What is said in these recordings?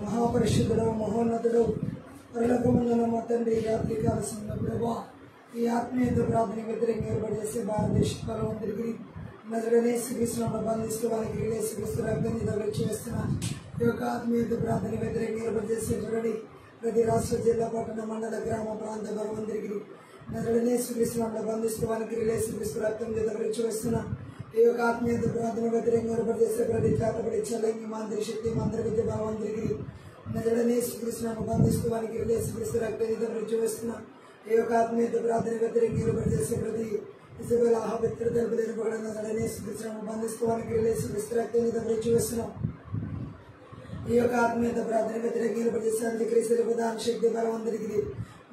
మహాపరిశుద్ధుడు మహోన్నతుడు పరలోకమందున మా తండ్రి రాత్రికాల సమయంలో ప్రభా ఈ ఆత్మీయత ప్రార్థన వ్యతిరేకంగా ఏర్పడేసే భారతదేశ పరమందరికి నజరేసుక్రీస్తును బంధిస్తూ వారికి యేసుక్రీస్తు రక్తాన్ని తగిలించి వేస్తున్న ఈ యొక్క ఆత్మీయత ప్రార్థన వ్యతిరేకంగా ఏర్పడేసే చూడండి ప్రతి రాష్ట్ర జిల్లా పట్టణ మండల గ్రామ ప్రాంత పరమందరికి నజరేసుక్రీస్తును బంధిస్తూ వారికి యేసుక్రీస్తు రక్తాన్ని తగిలించి వేస్తున్న ఈ యొక్క ఆత్మీయత ప్రార్థన వ్యతిరేకంగా ఏర్పడేసే ప్రతి చేతపడి చల్లని మాంత్రిక శక్తి మంత్ర విద్య బలవంతుడికి నజరేసుక్రీస్తును బంధిస్తూ వారికి యేసుక్రీస్తు రక్తాన్ని తగిలించి వేస్తున్న ఈ యొక్క ఆత్మీయత ప్రార్థన వ్యతిరేకంగా ఏర్పడేసే ప్రతి ఇజబెలా పవిత్ర తలుపులను పడిన నజరేసుక్రీస్తును బంధిస్తూ వారికి యేసుక్రీస్తు రక్తాన్ని తగిలించి వేస్తున్నాం. ఈ యొక్క ఆత్మీయత ప్రార్థన వ్యతిరేకంగా ఏర్పడేసే అంత్యక్రీస్తుల ప్రధాన శక్తి బలవంతుడికి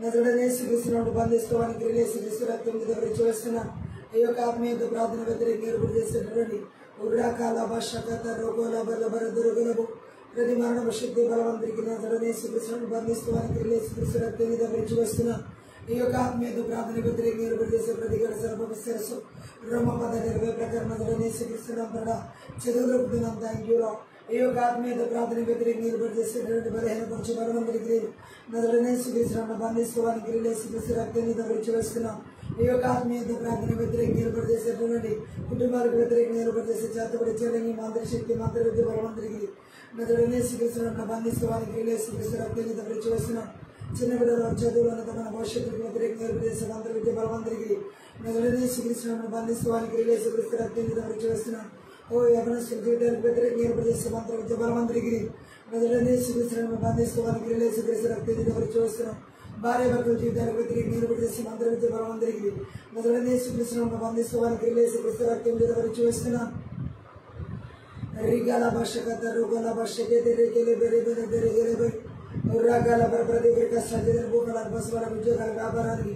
నజరేసుక్రీస్తును బంధిస్తూ వారికి యేసుక్రీస్తు రక్తాన్ని తగిలించి వేస్తున్నాం. ఈ యొక్క ఆత్మీయత ప్రార్థన వ్యతిరేకంగా ఏర్పడేసేటువంటి ఉర్రాకాల భాషకత రోగోల బలబర దుర్గలము ప్రతి మరణ శక్తి బలవంతుడికి నజరేసుక్రీస్తును బంధిస్తూ వారికి యేసుక్రీస్తు రక్తాన్ని తగిలించి వేస్తున్నాం. ఈ యొక్క ఆత్మీయత ప్రార్థన వ్యతిరేకంగా ఏర్పడేసే ప్రతి గడ సర్వశిరస్సు బ్రహ్మపద నిర్వహణ ప్రకారం నజరేసుక్రీస్తునంతట చదువులుపుతున్నంత ఇంట్లో ఈ యొక్క ఆత్మీయత ప్రార్థన వ్యతిరేకంగా ఏర్పడేసేటువంటి బలహీనపరిచే బలవంతుడికి నజరేసుక్రీస్తును బంధిస్తూ వారికి యేసుక్రీస్తు రక్తాన్ని తగిలించి వేస్తున్నాం. ఈ యొక్క ఆత్మీయత ప్రార్థన వ్యతిరేకంగా ఏర్పడేసేటువంటి కుటుంబాలకు వ్యతిరేకంగా ఏర్పడేసే చేతబడి చేయని మాంత్రిక శక్తి మంత్ర విద్య బలవంతుడికి నజరేసుక్రీస్తును బంధిస్తూ వారికి యేసుక్రీస్తు రక్తాన్ని తగిలించి వేస్తున్నాం. చిన్న బిడ్డలు చదువులను తమ భవిష్యత్తుకు వ్యతిరేకంగా ఏర్పడేసే మంత్ర విద్య బలవంతుడికి నజరేసుక్రీస్తును బంధిస్తూ వారికి యేసుక్రీస్తు రక్తాన్ని తగిలించి వేస్తున్నాం. ఓ యవనస్తుల జీవితానికి వ్యతిరేకంగా ఏర్పడేసే మంత్ర విద్య బలవంతుడికి నజరేసుక్రీస్తును బంధిస్తూ వారికి యేసుక్రీస్తు రక్తాన్ని తగిలించి వేస్తున్నాం. భార్య భర్తల జీవితాలకు వ్యతిరేకంగా ఏర్పడేసే మంత్ర విద్య బలవంతుడికి నజరేసుక్రీస్తును బంధిస్తూ వారికి యేసుక్రీస్తు రక్తాన్ని తగిలించి వేస్తున్నాం. రిగాల భాషకత రోగల భాషకే తెరేకెలే బెరే బెరే బెరే బెరే ఉర్రాకాల ప్రతి కష్టాలు భూములకు పశువులకు ఉద్యోగాల వ్యాపారానికి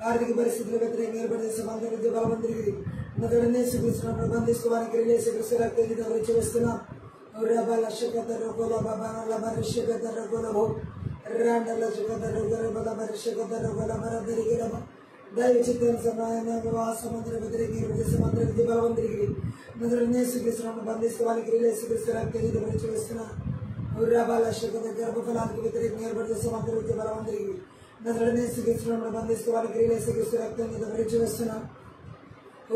ఆర్థిక పరిస్థితుల వ్యతిరేకంగా ఏర్పడేసే మంత్ర విద్య బలవంతుడికి నజరేసుక్రీస్తును బంధిస్తూ వారికి యేసుక్రీస్తు రక్తాన్ని తగిలించి వేస్తున్నాం. ఉర్రాబాల శకత రోగల బాబాల భరిష్యకత రోగలము రాండల శకత రోగల బల భరిష్యకత రోగల బరదరిగిలమ దైవ చిత్తం సమయాన వివాహ మంత్ర వ్యతిరేకంగా ఏర్పడేసే మంత్ర విద్య బలవంతుడికి నజరేసుక్రీస్తును బంధిస్తూ వారికి యేసుక్రీస్తు రక్తాన్ని తగిలించి వేస్తున్నాం. ఉర్రాబాల శకత గర్భఫలానికి వ్యతిరేకంగా ఏర్పడేసే మంత్ర విద్య బలవంతుడికి నజరేసుక్రీస్తును బంధిస్తూ వారికి యేసుక్రీస్తు రక్తాన్ని తగిలించి వేస్తున్నాం.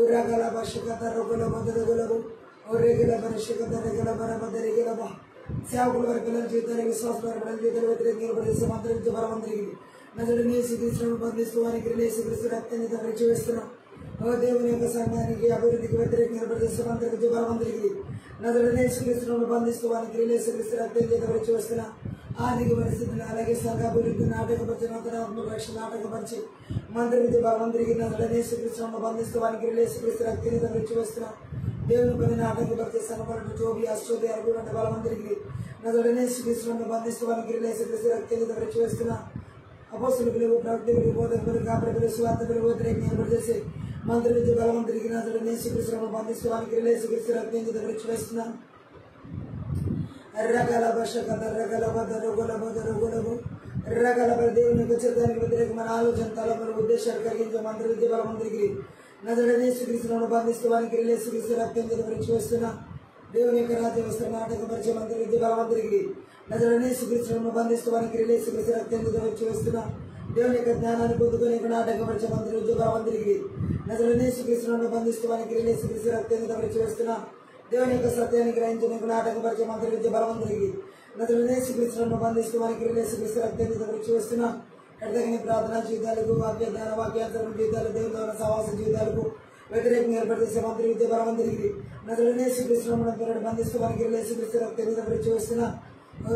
ఉర్రాకాల భాషకత రోగుల మొదలుగులము ఒరేగల భరిష్యకత రెగల బరబదరిగలమ సేవకుల వారి పిల్లల జీవితానికి విశ్వాస పిల్లల జీవితాలు వ్యతిరేకంగా ఏర్పడేసే మంత్ర విద్య బలవంతుడికి నజరేసుక్రీస్తును బంధిస్తూ వారికి యేసుక్రీస్తు రక్తాన్ని తగిలించి వేస్తున్నాం. ఓ దేవుని యొక్క సంఘానికి అభివృద్ధికి వ్యతిరేకంగా ఏర్పడేసే మంత్ర విద్య బలవంతుడికి నజరేసుక్రీస్తును బంధిస్తూ వారికి యేసుక్రీస్తు రక్తాన్ని తగిలించి వేస్తున్నాం. ఆర్థిక పరిస్థితులు అలాగే సంఘ అభివృద్ధి నాటకపరిచి నూతనాత్మక రక్షణ నాటకపరిచి మంత్ర విద్య బలవంతుడికి నజరేసుక్రీస్తును బంధిస్తూ వారికి యేసుక్రీస్తు రక్తాన్ని తగిలించి వేస్తున్నాం. దేవుని పని నాటకపరిచే సంఘపడు జోబి అశ్వతి అరుగులంటే బలవంతుడికి నజరేసుక్రీస్తును బంధిస్తూ వారికి యేసుక్రీస్తు రక్తాన్ని తగిలించి వేస్తున్నాం. అపోస్తలులకు ప్రవక్తలకు బోధకులకు కాపరులకు సువార్తకులకు వ్యతిరేకంగా ఏర్పడేసే మంత్ర విద్య బలవంతుడికి నజరేసుక్రీస్తును బంధిస్తూ వారికి యేసుక్రీస్తు రక్తాన్ని తగిలించి వేస్తున్నాం. రకాల భాషకత రకాల బద్ద రోగుల బద్ద రోగులము రకాల దేవుని యొక్క చిత్తానికి వ్యతిరేకమైన ఆలోచన తలములు ఉద్దేశాలు కలిగించే మంత్ర విద్య బలవంతుడికి నజరేసుక్రీస్తును బంధిస్తూ వారికి యేసుక్రీస్తు రక్తాన్ని తగిలించి వేస్తున్నాం. దేవుని యొక్క రాజ్య వ్యవస్థ నాటకపరిచే మంత్ర విద్య బలవంతుడికి నజరేసుక్రీస్తును బంధిస్తూ వారికి యేసుక్రీస్తు రక్తాన్ని తగిలించి వేస్తున్నాం. దేవుని యొక్క జ్ఞానాన్ని పొందుకొని నాటకపరిచే మంత్ర విద్య బలవంతుడికి నజరేసుక్రీస్తును బంధిస్తూ వారికి యేసుక్రీస్తు రక్తాన్ని తగిలించి వేస్తున్నాం. దేవుని యొక్క సత్యాన్ని గ్రహించడానికి నాటకపరిచే మంత్ర విద్య బలవంతుడికి నజరేసుక్రీస్తును బంధిస్తూ వారికి యేసుక్రీస్తు రక్తాన్ని తగిలించి వేస్తున్నాం. ఎడతగిన ప్రార్థనా జీవితాలకు వాక్యజ్ఞాన వాక్యాంతరం జీవితాలు దేవునితో సహవాస జీవితాలకు వ్యతిరేకంగా ఏర్పడేసే మంత్ర విద్య బలవంతుడికి నజరేసుక్రీస్తును బంధిస్తూ వారికి యేసుక్రీస్తు రక్తాన్ని తగిలించి వేస్తున్నాం.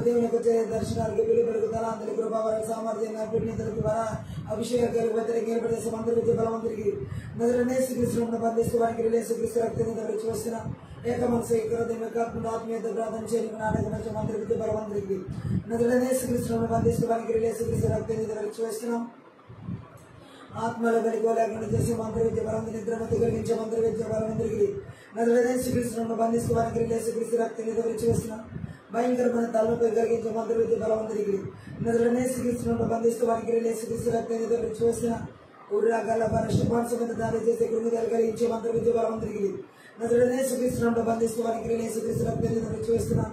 దేవుని యొక్క దర్శనాలకు పిలుపులకు తలాంతలకు కృపావరకు సామర్థ్యం నైపుణ్యతలకు వర అభిషేకాలకు వ్యతిరేకంగా ఏర్పడేసే మంత్ర విద్య బలవంతుడికి నజరేసుక్రీస్తును బంధిస్తూ వారికి యేసుక్రీస్తు రక్తాన్ని తగిలించి వేస్తున్నాం. ఏక మనసు ఏకాత్మ ఆత్మీయత ప్రార్థన చేయడానికి నాటకపరిచే మంత్ర విద్య బలవంతుడికి నజరేసుక్రీస్తును బంధిస్తూ వారికి యేసుక్రీస్తు రక్తాన్ని తగిలించి వేస్తున్నాం. ఆత్మల బలికోలేకుండా చేసే మంత్ర విద్య బలవంతుని నిద్రమతి కలిగించే మంత్ర విద్య బలవంతుడికి నజరేసుక్రీస్తును బంధిస్తూ వారికి యేసుక్రీస్తు రక్తాన్ని తగిలించి వేస్తున్నాం. భయంకరమైన తలపై కలిగించే మంత్ర విద్య బలవంతుడికి నజరేసుక్రీస్తును బంధిస్తూ వారికి యేసుక్రీస్తు రక్తాన్ని తగిలించి వేస్తున్నాం. ఉర్రాకాల పరిశుభ్రాంశమైన దాడి చేసే కృమిదలు కలిగించే మంత్ర విద్య బలవంతుడికి నజరేయుడైన యేసుక్రీస్తును బంధిస్తూ వారికి యేసుక్రీస్తు రక్తం చూస్తున్నాం.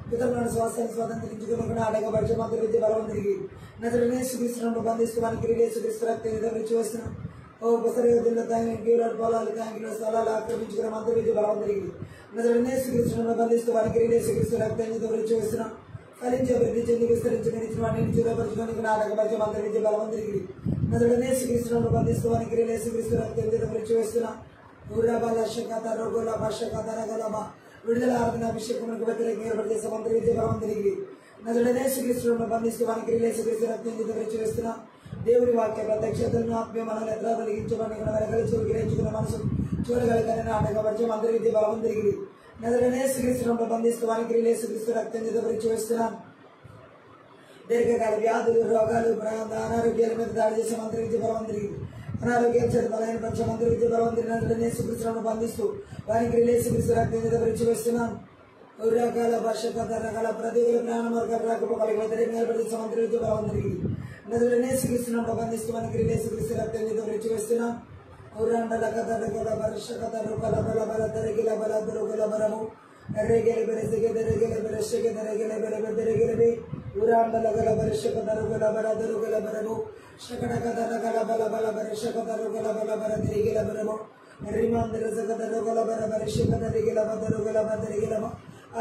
పితరులను శ్వాసాన్ని స్వాతంత్రించుకుని కూడా అడగబడిచే మంత్రి విద్య బలం తిరిగి నజరేయుడైన యేసుక్రీస్తును బంధిస్తూ వారికి యేసుక్రీస్తు రక్తం చూస్తున్నాం. ఓ పుస్తకల్లో కిలోల పొలాలు కిలో స్థలాలు ఆక్రమించుకున్న మంత్రి విద్య బలం తిరిగి నజరేయుడైన యేసుక్రీస్తును బంధిస్తూ వారికి యేసుక్రీస్తు రక్తం చూస్తున్నాం. ఫలించే అభివృద్ధి చెంది విస్తరించి నిలిచిన వాటిని చూడపరుచుకొని కూడా అడగబడిచే మంత్రి విద్య బలం తిరిగి నజరేయుడైన యేసుక్రీస్తును బంధిస్తూ వారికి యేసుక్రీస్తు రక్తం చూస్తున్నాం. విడుదల ఆరాధన అభిషేకములకు వ్యతిరేకంగా ఏర్పడితే మంత్రి విద్య బలం తిరిగి నజరేయుడైన యేసుక్రీస్తును బంధిస్తూ వారికి యేసుక్రీస్తు రక్తం చూస్తున్నాం. దేవుని వాక్య ప్రత్యక్షతలను ఆత్మీయ మనల్ని ఎట్లా వెలిగించమని వెనకలు చూరు గ్రహించుకున్న మనసు చూడగలగని ఆటకపరిచే మంత్రి విద్య బలం తిరిగి నజరేయుడైన యేసుక్రీస్తును బంధిస్తూ వారికి యేసుక్రీస్తు రక్తం చూస్తున్నాం. దీర్ఘకాల వ్యాధులు రోగాలు అనారోగ్యాల మీద దాడి చేసే మంత్రి విద్య బలం తిరిగి అనారోగ్యాల చేత బలైన పంచ మంత్రి విద్య బలం తిరిగి నజరేయుడైన యేసుక్రీస్తును బంధిస్తూ వారికి యేసుక్రీస్తు రక్తం చూస్తున్నాం. రకాల భాష రకాల ప్రతికూల ప్రాణ వర్గాలు రాకపోకలకు వ్యతిరేకంగా ఏర్పడిన మంత్రి విద్య బలం తిరిగి నజరేయుడైన యేసుక్రీస్తును బంధిస్తూ వారికి యేసుక్రీస్తు రక్తం చూస్తున్నాం. ఔరాండల కథల గల వర్ష కథ రుకల బల బల తరిగిల బల దురుకుల బలము ఎర్రెగెల బెరసిగె దెరగెల బెరషెగె దెరగెల బెరబె దెరగెలబి ఊరాండల గల వర్ష కథ రుకల బల దురుకుల బలము శకట కథ రగల బల బల వర్ష కథ రుకల బల బల తిరిగిల బలము రిమాందర కథ రుకల బల వర్ష కథ రిగిల బద రుకల బద రిగిలము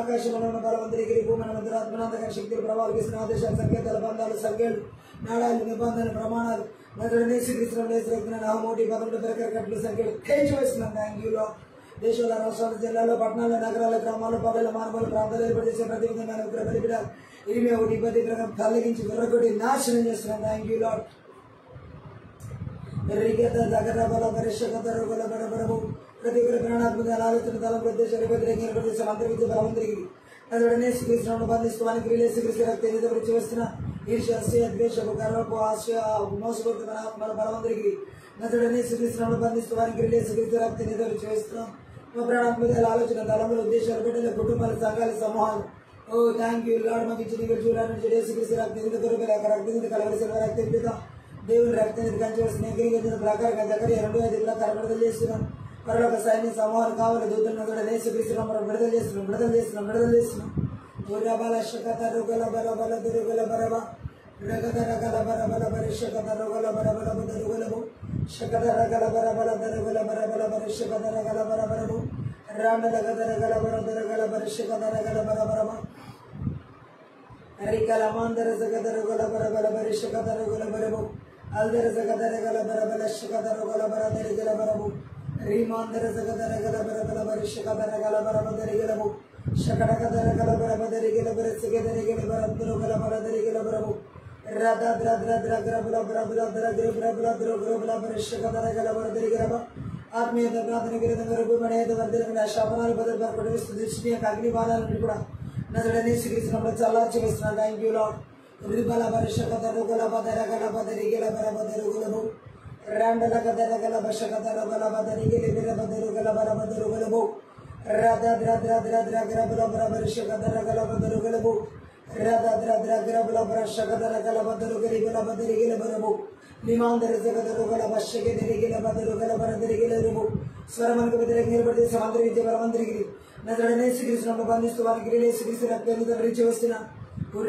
ఆకాశమనమైన బలవంతరికి భూమన మంత్రాత్మనాథక శక్తులు ప్రభావిస్తున్న ఆదేశాలు సంకేతాలు బంధాలు సంఖ్యలు నాడాలు నిబంధనలు ప్రమాణాలు నజరేయుడైన యేసుక్రీస్తును నామోటి 11 పెరకట్లు సంఖ్యలు తేల్చివేస్తున్నాం. థ్యాంక్యూలో దేశంలో రాష్ట్రాల జిల్లాలో పట్టణాల నగరాల గ్రామాల్లో పల్లెల మానవాళ్ళ ప్రాంతాలు ఏర్పడిచేసే ప్రతి విధమైన ఉగ్ర బలిపిడ 21 10 ప్రకారం తొలగించి విర్రగొట్టి నాశనం చేస్తున్నాం. థ్యాంక్యూలో ప్రతి ఒక్కరి ప్రేరణాత్మక ఆలోచన తలం ఉద్దేశాలు వ్యతిరేకంగా మంత్రి విద్య బలం తిరిగి నజరేయుడైన యేసుక్రీస్తును బంధిస్తూ వారికి యేసుక్రీస్తు రక్తం చూస్తున్న ఈర్ష్య అసూయ ద్వేషము గర్వపు ఆశయ మోసపూరితమైన ఆత్మల బలం తిరిగి నజరేయుడైన యేసుక్రీస్తును బంధిస్తూ వారికి యేసుక్రీస్తు రక్తం చూస్తున్నాం. మా ప్రాణాత్మక ఆలోచన తలములు ఉద్దేశాలు బిడ్డల కుటుంబాల సంఘాల సమూహాలు ఓ థ్యాంక్ యూ లార్డ్. మాకు ఇచ్చిన చూడాలని యేసుక్రీస్తు రక్తం కలవలసిన రక్తం దేవుని రక్తం కంచవలసిన ప్రకారంగా దగ్గర 2 ప్రకారం విడుదల చేస్తున్నాం. పరలోక సైన్య సమూహాలు కావాలి దూతలను కూడా యేసుక్రీస్తును మనం విడుదల చేస్తున్నాం. ఊరబల శకత రుగల బల బల దురుగల బరబ రగద రగల బర బల బర శకత రుగల బర బల బద రుగలము శకత రగల బర బల దరుగల బర బల బర శకత రగల బర బరము రాండల గద రగల బర దరుగల బర శకత రగల బర బరమ రికల మాందర జగద రుగల బర బల బర శకత రుగల బరము అల్దర జగద రగల బర బల శకత రుగల బర దరిగల బరము రీమాందర జగద రగల బర బల బర శకత రగల బర దరిగలము శకట కథ రగల బర బదరిగల బర సిగదరిగల బర దురుగల బర దరిగల బరము రద ద్ర ద్ర ద్ర గ్రబల బ్రబల ద్ర గ్రబల ద్ర గ్రబల బర శకత రగల బర దరిగలమ ఆత్మీయత ప్రార్థన విరుద్ధంగా రూపమనేది వర్ధన శాపనాలు బదులు పరపడి దృష్టి అగ్ని బాణాలను కూడా నజరేయుడైన యేసుక్రీస్తును చల్లార్చి వేస్తున్నాను. Thank you Lord. రిబల బర శకత రుగల బదరగల బదరిగల బర బదరుగలము రాండల కథ రగల బశకత రగల బదరిగల బర బదరుగల బర బదరుగలము రద ద్ర ద్ర ద్ర ద్ర గ్రబల బర బర శకత రగల బదరుగలము రద ద్ర ద్ర గ్రబల బర శకత రగల బదరుగల బదరిగల బరము లిమాందర జగద రుగల బశకె దరిగల బదరుగల బర దరిగలము స్వరమనకు వ్యతిరేకంగా ఏర్పడితే సమంత్రి విద్య బలం తిరిగి నజరేయుడైన యేసుక్రీస్తును బంధిస్తూ వారికి యేసుక్రీస్తు రక్తం వస్తున్నా.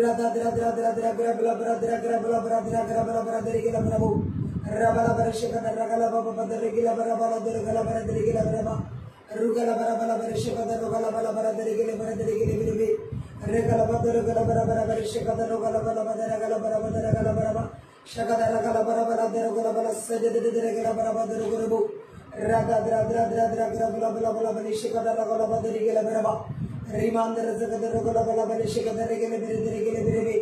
రద ద్ర ద్ర ద్ర ద్ర గ్రబల బర ద్ర గ్రబల బర ద్ర గ్రబల బర దరిగల బరము రబల బర శకత రగల బబ బదరిగల బర బల దరుగల బర దరిగల బరమ రుగల బర బల బర శకత రుగల బల బర దరిగల బర దరిగల బిరిబి రేగల బదరుగల బర బర బర శకత రుగల బల బదరగల బర బదరగల బరమ శకత రగల బర బల దరుగల బల సజద దరిగల బర బదరుగరుబు రద ద్ర ద్ర ద్ర ద్ర గ్రబల బల బల బల శకత రగల బదరిగల బరమ రీమాందర జగద రుగల బల బల శకత రిగల బిరి దరిగల బిరిబి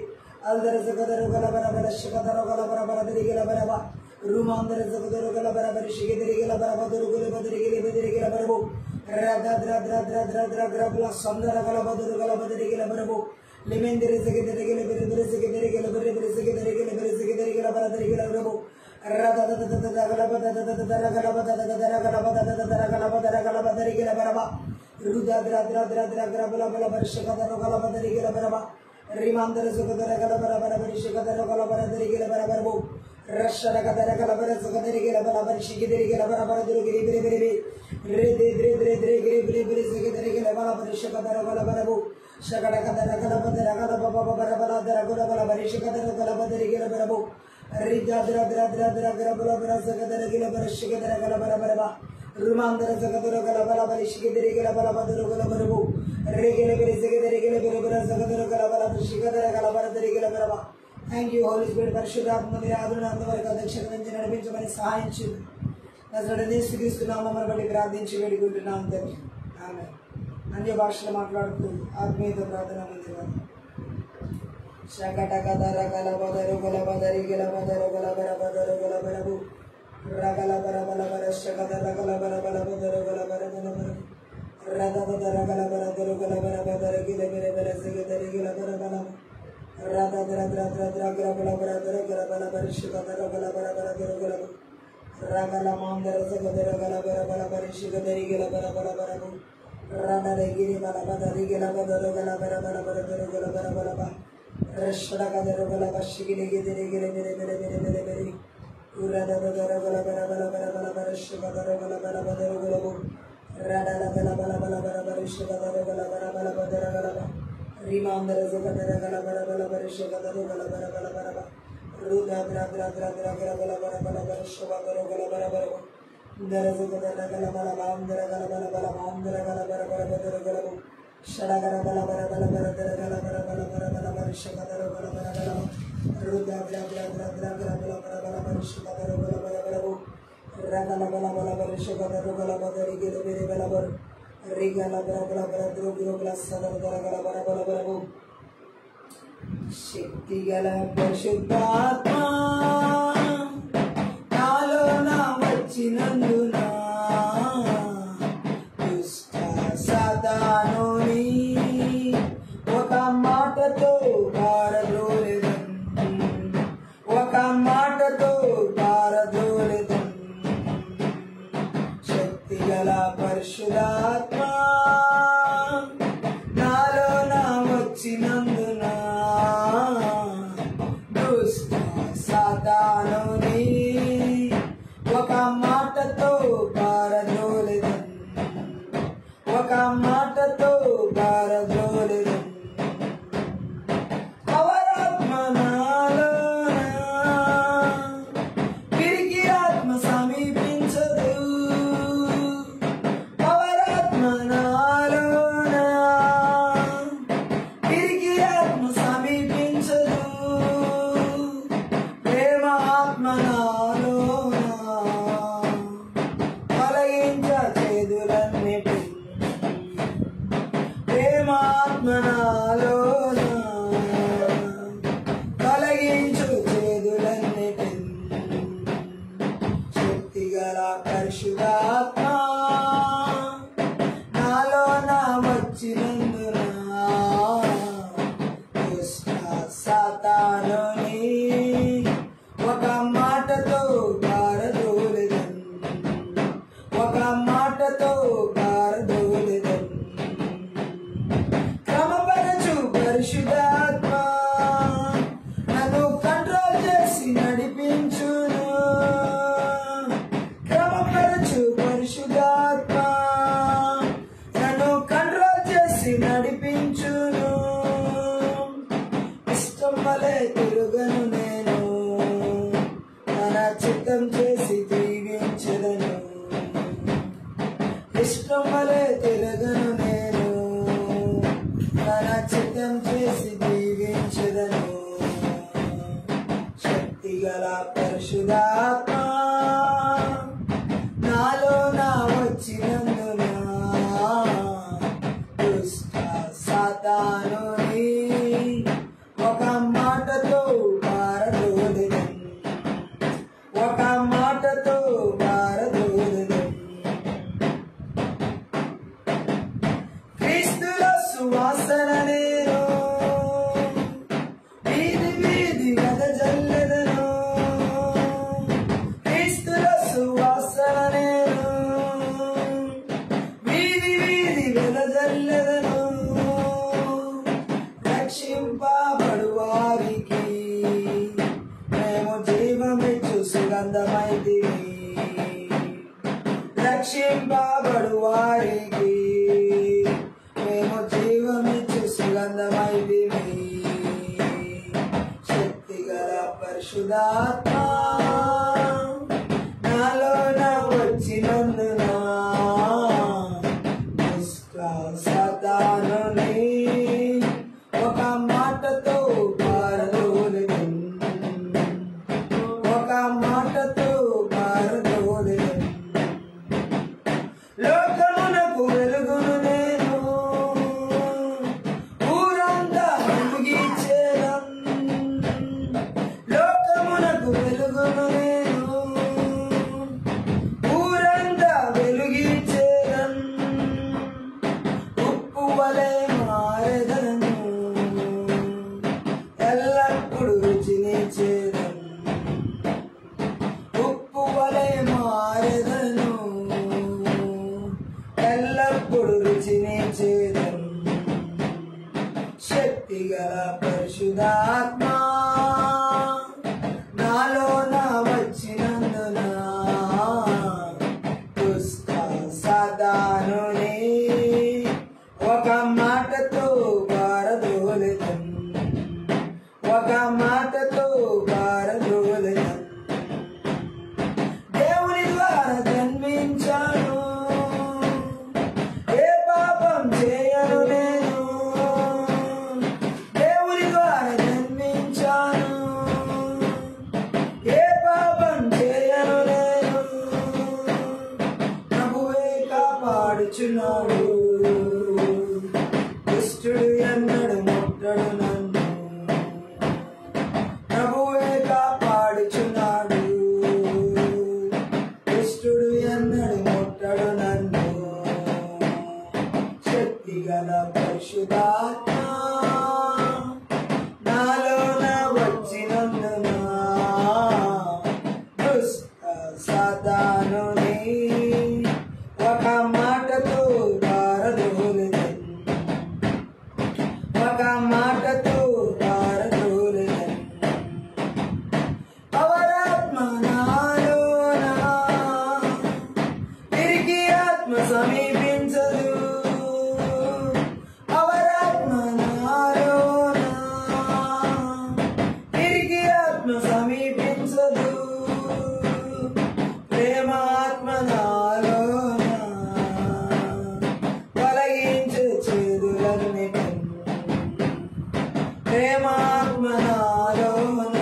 అల్దర జగద రుగల బర బల శకత రుగల బర బర దరిగల బరమ రూమాందర జగద రుగల బర బర శిగ దరిగల బర బదరుగల బదరిగల బదరిగల బరము రద ద్ర ద్ర ద్ర ద్ర ద్ర గ్రబల సందర గల బదరుగల బదరిగల బరము లిమెందర జగద దరిగల బిరి బిరి జగ దరిగల బిరి బిరి జగ దరిగల బిరి జగ దరిగల బర దరిగల బరము రద దద దద దద గల బద దద దద గల బద దద దద గల బద దద దద గల బద గల బదరిగల బరమ రుద ద్ర ద్ర ద్ర ద్ర గ్రబల బల బర శకత రుగల బదరిగల బరమ రీమాందర జగద రగల బర బర బర శకత రుగల బర దరిగల బర బరము రషర కదర కల బర జగదరిగల బర బర శిగ దరిగల బర బర దురుగిరి బిరి బిరి రే దే ద్రే ద్రే ద్రే గిరి బిరి పరిషకదర గలబరబు శకడకదర గలబదర గలబబబరబలదర గులబల పరిషకదర గలబదరి గలబరబు రిగద్రద్రద్రద్ర గలబల సగదర గలబర శకదర గలబరబరబ రుమాందర సగదర గలబల పరిషకదరి గలబల బదర గలబరబు రిగలబరి సగదరి గలబర సగదర గలబల పరిషకదర గలబరదరి గలబరబ. Thank you holy spirit. పరిశుద్ధాత్మ మీ ఆదరణ అందవరకు అధ్యక్షత నుంచి నడిపించమని సహాయం చేయండి. నజరేయుడైన యేసుక్రీస్తు నామమున బట్టి ప్రార్థించి వేడుకుంటున్నాం తండ్రి. ఆమేన్. అన్య భాషలో మాట్లాడుతూ ఆత్మీయత ప్రార్థన మందిరం. శకటకదర గలబదరు గలబదరి గలబదరు గలబరబదరు గలబరబు రగలబరబలబర శకదర గలబరబలబదరు గలబరబలబరు రగదర గలబరదరు గలబరబదర గిలబెరబెర సగదరి గలబరబలము రగద్రద్రద్ర గలబరబదర గలబరబర శకదర గలబరబదరు గలబు రగల మాందర సగదర గలబరబలబర శకదరి గలబరబలబరబు రగదగిరి బలబదరి గలబదరు గలబరబలబదరు గలబరబలబ రషడగదరు గలబషిగిరి గిరి గిరి గిరి గిరి గిరి గిరి గిరి ఉరదదర గలబరబలబరబర శకదర గలబరబదరు గలబు రడల గలబలబలబర శకదర గలబరబలబదర గలబ రిమాందర సగదర గలబరబలబర శకదరు గలబరబలబరబ రుద్రద్రద్రద్ర గలబరబలబర శకదరు గలబరబరబ దరసగదర గలబలబాందర గలబలబలబాందర గలబరబరబదర గలబు షడగర గలబరబలబరదర గలబరబలబరబర శకదరు గలబరబలబ రుద్రద్రద్రద్ర గలబరబలబర శకదరు గలబరబరబు రగలబలబలబర శకదరు గలబదరి గిరిబిరి బలబరు శక్తి గల పరిశుద్ధాత్మ నాలో నా వచ్చినందున దుష్ట సాతానుని ఒక మాటతో పారదోలెదన్, ఒక మాటతో పారదోలెదన్. శక్తి గల పరిశుద్ధాత్మ నాలో నా వచ్చినందున దుష్ట సాతానుని ఒక మాటతో పారదోలెదన్, ఒక మాటతో పారదోలెదన్. పవరాత్మ నాలోన పిరికి ఆత్మ సమీపించదు, పవరాత్మ నాలోన పిరికి ఆత్మ సమీపించదు, ప్రేమ ఆత్మ నాలోన తొలగించ చేదులన్నిటి, ప్రేమ ఆత్మ నాలోన తొలగించు చేదులన్నిటి. శక్తి గల పరిశుద్ధాత్మ నాలో నా వచ్చినందున దుష్ట సాతానుని ఒక మాటతో పారదోలెదన్, ఒక మాటతో పారదోలెదన్. క్రమపరచు పరిశుద్ధాత్మ నన్ను కంట్రోల్ చేసి నడిపించును, క్రమపరచు పరిశుద్ధాత్మ నన్ను కంట్రోల్ చేసి నడిపించును. ఇష్టం వలె తిరుగను నేను, తన చిత్తం చేసి దీవించదను. ఇష్టం వలె తిరగను నేను, తన చిత్తం చేసి దీవించదను. శక్తి గల పరిశుద్ధాత్మ నాలో నా వచ్చినందున దుష్ట సాతానుని ఒక మాటతో పారదోలెదన్, ఒక మాటతో పారదోలెదన్. క్రీస్తుల సువాసన నేను వీధి వీధి వెదజల్లెదను, క్రీస్తుల సువాసన నేను వీధి వీధి వెదజల్లెదను. రక్షింపబడు వారికి మేము జీవమిచ్చు సుగంధమైతివి, రక్షింపబడు వారికి పరిశుద్ధాత్మ నాలోన వచ్చినందున సాతానుని ఒక మాటతో పారదోలెదను, ఒక మాటతో పారదోలెదను. లోకమునకు వెలుగును నేను, ఊరంతా వెలుగిచ్చేదను. లోకమునకు వెలుగును నేను, ఊరంతా వెలుగిచ్చేదను. ఉప్పు వలె మారెదను, ఎల్లప్పుడు రుచినిచ్చేదను. ఉప్పు వలె మారెదను, ఎల్లప్పుడు రుచినిచ్చేదను. శక్తిగల పరిశుద్ధాత్మ నాలోన వచ్చినందున దుష్ట సాతానుని ఒక మాటతో పారదోలెదను, ఒక మాటతో పారదోలెదను. దేవుని ద్వారా జన్మించాను, ఏ పాపం చేయను నేను. దేవుని ద్వారా జన్మించాను, ఏ పాపం చేయను నేను. ప్రభువే కాపాడుచున్నాడు, దుష్టుడు ఎన్నడు ముట్టడు నన్ను. ప్రభువే కాపాడుచున్నాడు, దుష్టుడు ఎన్నడు ముట్టడు నన్ను. శక్తిగల పరిశుద్ధాత్మ నాలోన వచ్చినందున దుష్ట సాతానుని ఒక మాటతో పారదోలెదను, ఒక మాటతో పారదోలెదను. అవరాత్మ నాలోన తిరిగి ఆత్మ సమీపించదు. అవరాత్మ నాలోన తిరిగి ఆత్మ సమీపించదు. ప్రేమాత్మ నాలోన తొలగించు చేదులన్నిటిని. ప్రేమాత్మ నాలోన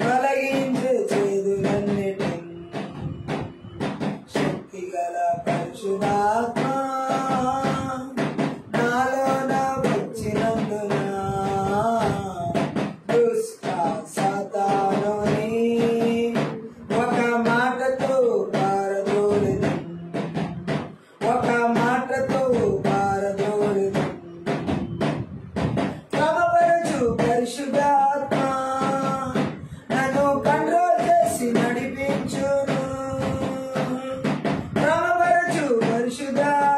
తొలగించు చేదులన్నిటిని. శక్తిగల పరిశుద్ధాత్మ నాలోన వచ్చినందున దుష్ట సాతానుని ఒక మాటతో పారదోలెదను, ఒక మాటతో పారదోలెదను. క్రమపరచు పరిశుద్ధాత్మ నన్ను కంట్రోల్ చేసి నడిపించును. క్రమపరచు పరిశుద్ధాత్మ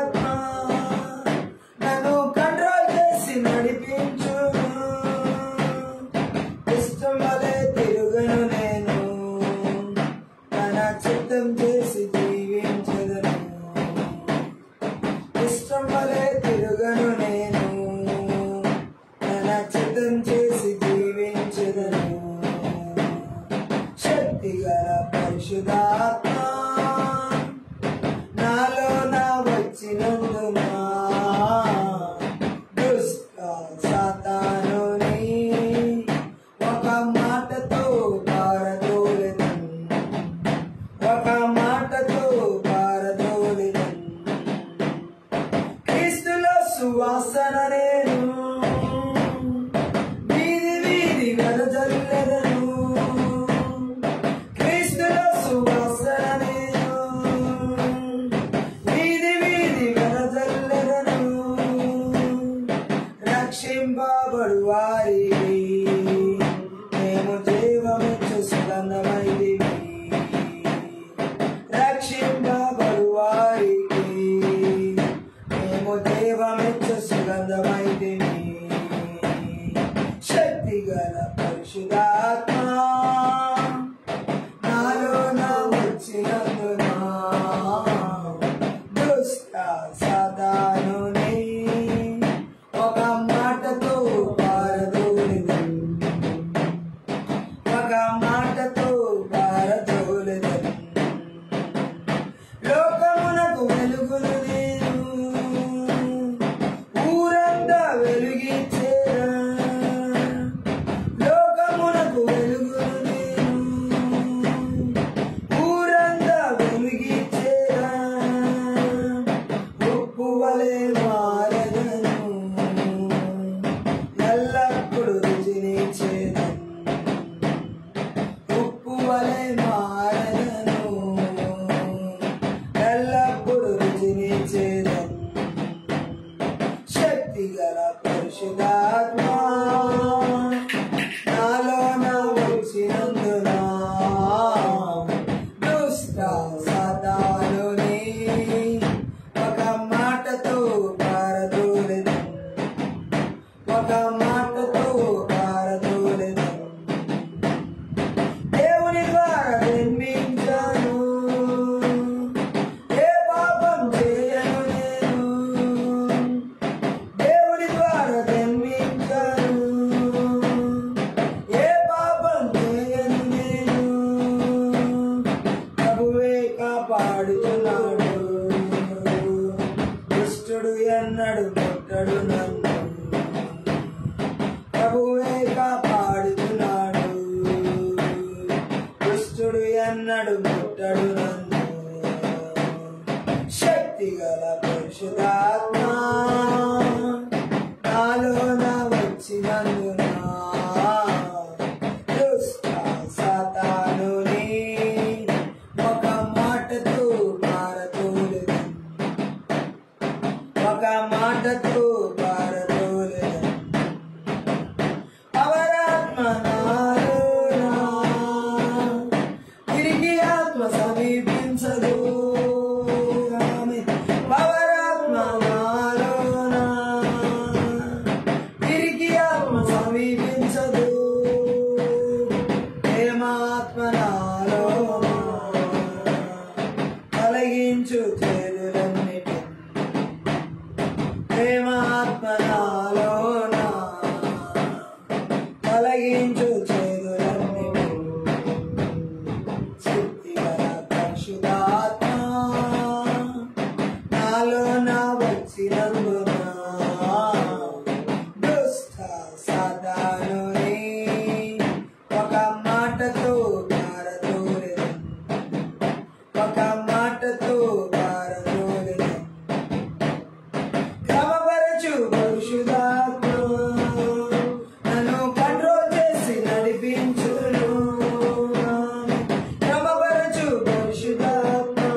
పరిశుద్ధాత్మా నాలోన వచ్చినందున దుష్ట సాతానుని ఒక మాటతో పారదోలెదను, ఒక మాటతో పారదోలెదను. దేవుని ద్వారా జన్మించాను, ఏ పాపం చేయను నేను. దేవుని ద్వారా జన్మించాను, ఏ పాపం చేయను నేను. ప్రభువే కాపాడుతున్నాడు, దుష్టుడు ఎన్నడు ముట్టడు నన్ను. ప్రభువే కాపాడుతున్నాడు, దుష్టుడు ఎన్నడు ముట్టడు నన్ను. శక్తిగల పరిశుద్ధాత్మా నాలోన వచ్చినందున దుష్ట సాతానుని ఒక మాటతో పారదోలెదను, ఒక మాటతో పారదోలెదను. పవరాత్మ నాలోన తిరిగి ఆత్మ సమీపించదు. పవరాత్మ నాలోన తిరిగి ఆత్మ సమీపించదు. ప్రేమాత్మ నాలోన కలిగించు చేదులన్నిటి. ప్రేమాత్మ నాలోన కలిగించు చేదులన్నిటి. శక్తిగల పరిశుద్ధాత్మా నాలోన వచ్చినందున దుష్ట సాతానుని ఒక మాటతో పారదోలెదను, ఒక మాటతో పారదోలెదను. క్రమపరచు పరిశుద్ధాత్మా నన్ను కంట్రోల్ చేసి నడిపించును. క్రమపరచు పరిశుద్ధాత్మా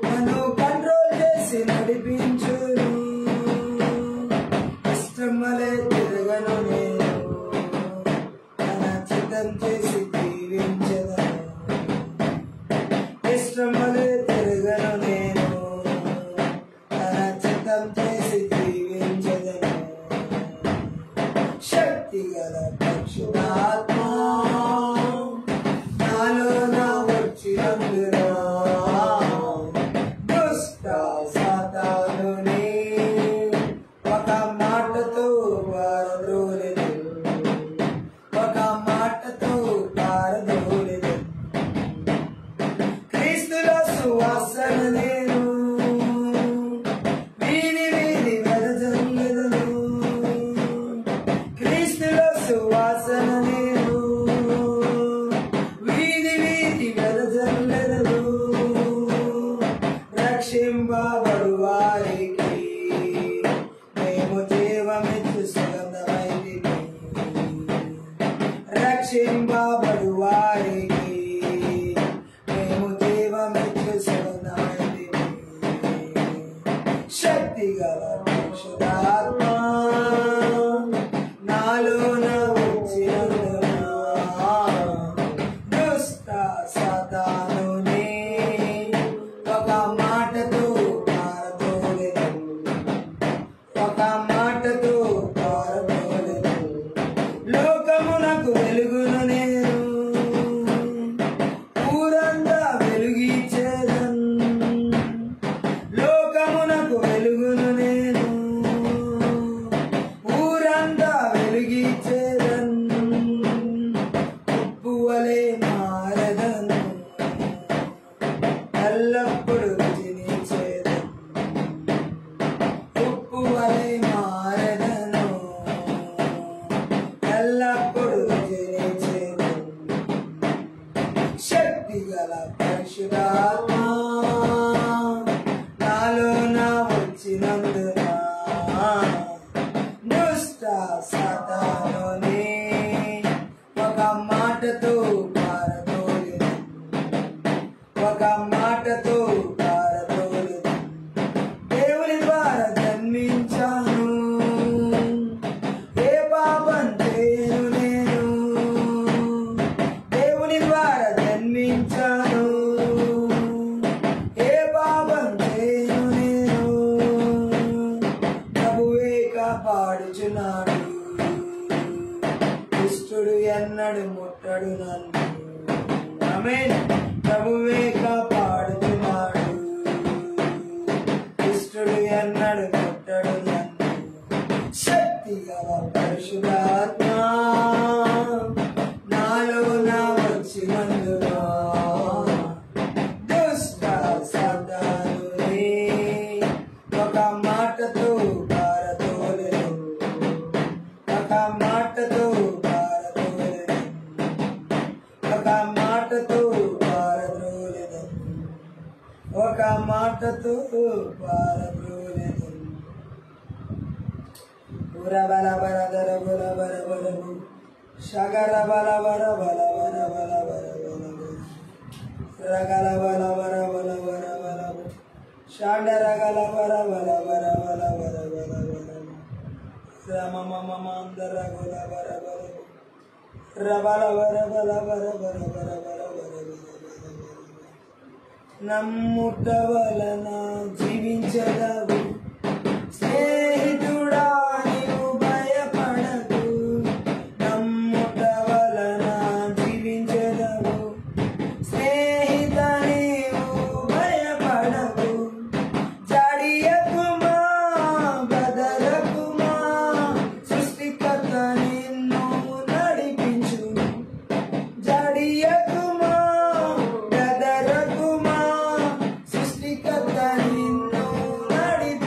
నన్ను కంట్రోల్ చేసి నడిపించును. ఇష్టం వలె తిరగను నేను, తన చిత్తం చేసి జీవించదను. ఇష్టం వలె తిరగను నేను, తన చిత్తం చేసి జీవించదను. శక్తిగల పరిశుద్ధాత్మా నాలోన వచ్చినందున దుష్ట సాతానుని ఒక మాటతో పారదోలెదను, ఒక మాటతో పారదోలెదను. క్రీస్తుల సువాసన నేను వీధి వీధి వెదజల్లుదును. క్రీస్తుల సువాసన నేను వీధి వీధి వెదజల్లుదును. రక్షింపబడు వారికి మేము జీవమిచ్చు సుగంధమైతిమి. రక్షింపబడు వారికి మేము జీవమిచ్చు సుగంధమైతిమి. శక్తిగల పరిశుద్ధాత్మా నాలోన వచ్చినందున దుష్ట సాతానుని ఒక మాటతో పారదోలెదను, ఒక మాటతో పారదోలెదను. లోకమునకు వెలుగును నేను, ఊరంతా వెలుగిచ్చేదన్. లోకమునకు వెలుగును నేను, ఊరంతా వెలుగిచ్చేదన్. ఉప్పు వలె మారదను, ఎల్లప్పుడు రుచినిచ్చేదన్. ఉప్పు వలె మారదను, ఎల్లప్పుడు రుచినిచ్చేదన్. శక్తిగల పరిశుద్ధాత్మా నాలోన వచ్చినందున దుష్ట సాతానుని ఒక మాటతో పారదోలెదను, ఒక మాటతో ఒక మాటతో పారబ్రోలెను. ఉరబల బర దర బల బర బరబు షగర బల బర బల బర బల బర బల రగల బల బర బల బర బలబు షాండరగల బర బల బర బల బర బల బల రమ మమ మందర గుల బర బలబు రబల బర బల బర బర బర బర బర నమ్ముట వలన జీవించదవు స్నేహితుడా నీవు భయపడకు. నమ్ముట వలన జీవించదవు స్నేహిత నీవు భయపడకు. జాడియకుమా బదలకుమా సృష్టికర్త నిన్ను నడిపించును. జాడియకుమా బదలకుమా సృష్టికర్త నిన్ను నడిపించును.